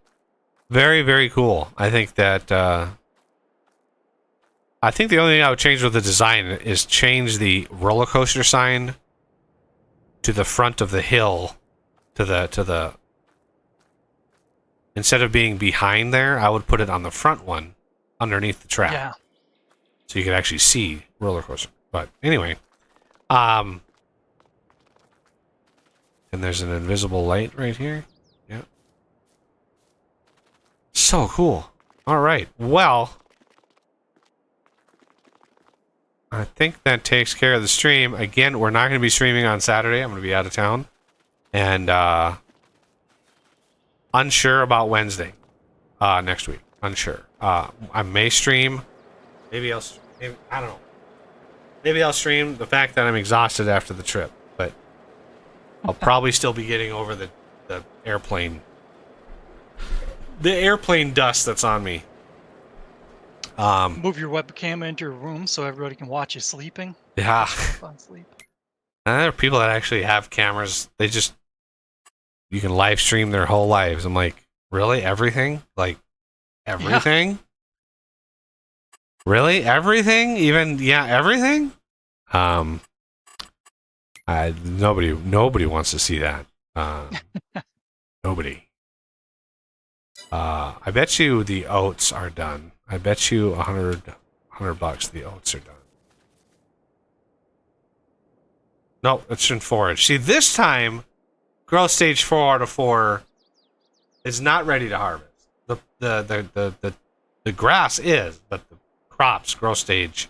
very, very cool. I think that. I think the only thing I would change with the design is change the roller coaster sign to the front of the hill, to the. Instead of being behind there, I would put it on the front one, underneath the track. Yeah. So you could actually see roller coaster. But anyway, and there's an invisible light right here. Yeah. So cool. All right. Well, I think that takes care of the stream. Again, we're not going to be streaming on Saturday. I'm going to be out of town. And unsure about Wednesday next week. Unsure. I may stream. Maybe I don't know. Maybe I'll stream the fact that I'm exhausted after the trip. But I'll probably still be getting over the airplane. The airplane dust that's on me. Move your webcam into your room so everybody can watch you sleeping. Yeah. Fun sleep. And there are people that actually have cameras. You can live stream their whole lives. I'm like, really? Everything? Like, everything? Yeah. Really? Everything? Even, everything? Nobody wants to see that. Nobody. I bet you the oats are done. I bet you $100 the oats are done. No, it's in forage. See, this time, growth stage 4 out of 4 is not ready to harvest. The grass is, but the crops, growth stage,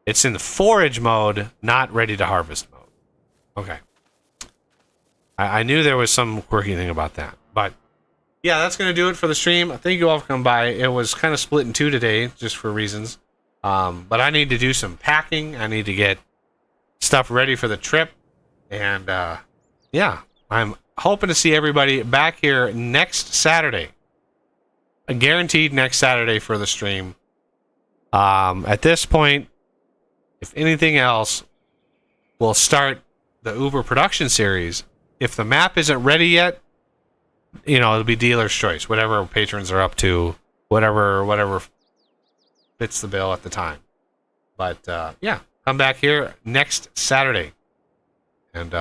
it's in the forage mode, not ready to harvest mode. Okay. I knew there was some quirky thing about that, but yeah, that's going to do it for the stream. Thank you all for coming by. It was kind of split in two today, just for reasons. But I need to do some packing. I need to get stuff ready for the trip. And, yeah, I'm hoping to see everybody back here next Saturday. Guaranteed next Saturday for the stream. At this point, if anything else, we'll start the Uber production series. If the map isn't ready yet, it'll be dealer's choice. Whatever patrons are up to, whatever fits the bill at the time. But, yeah, come back here next Saturday. And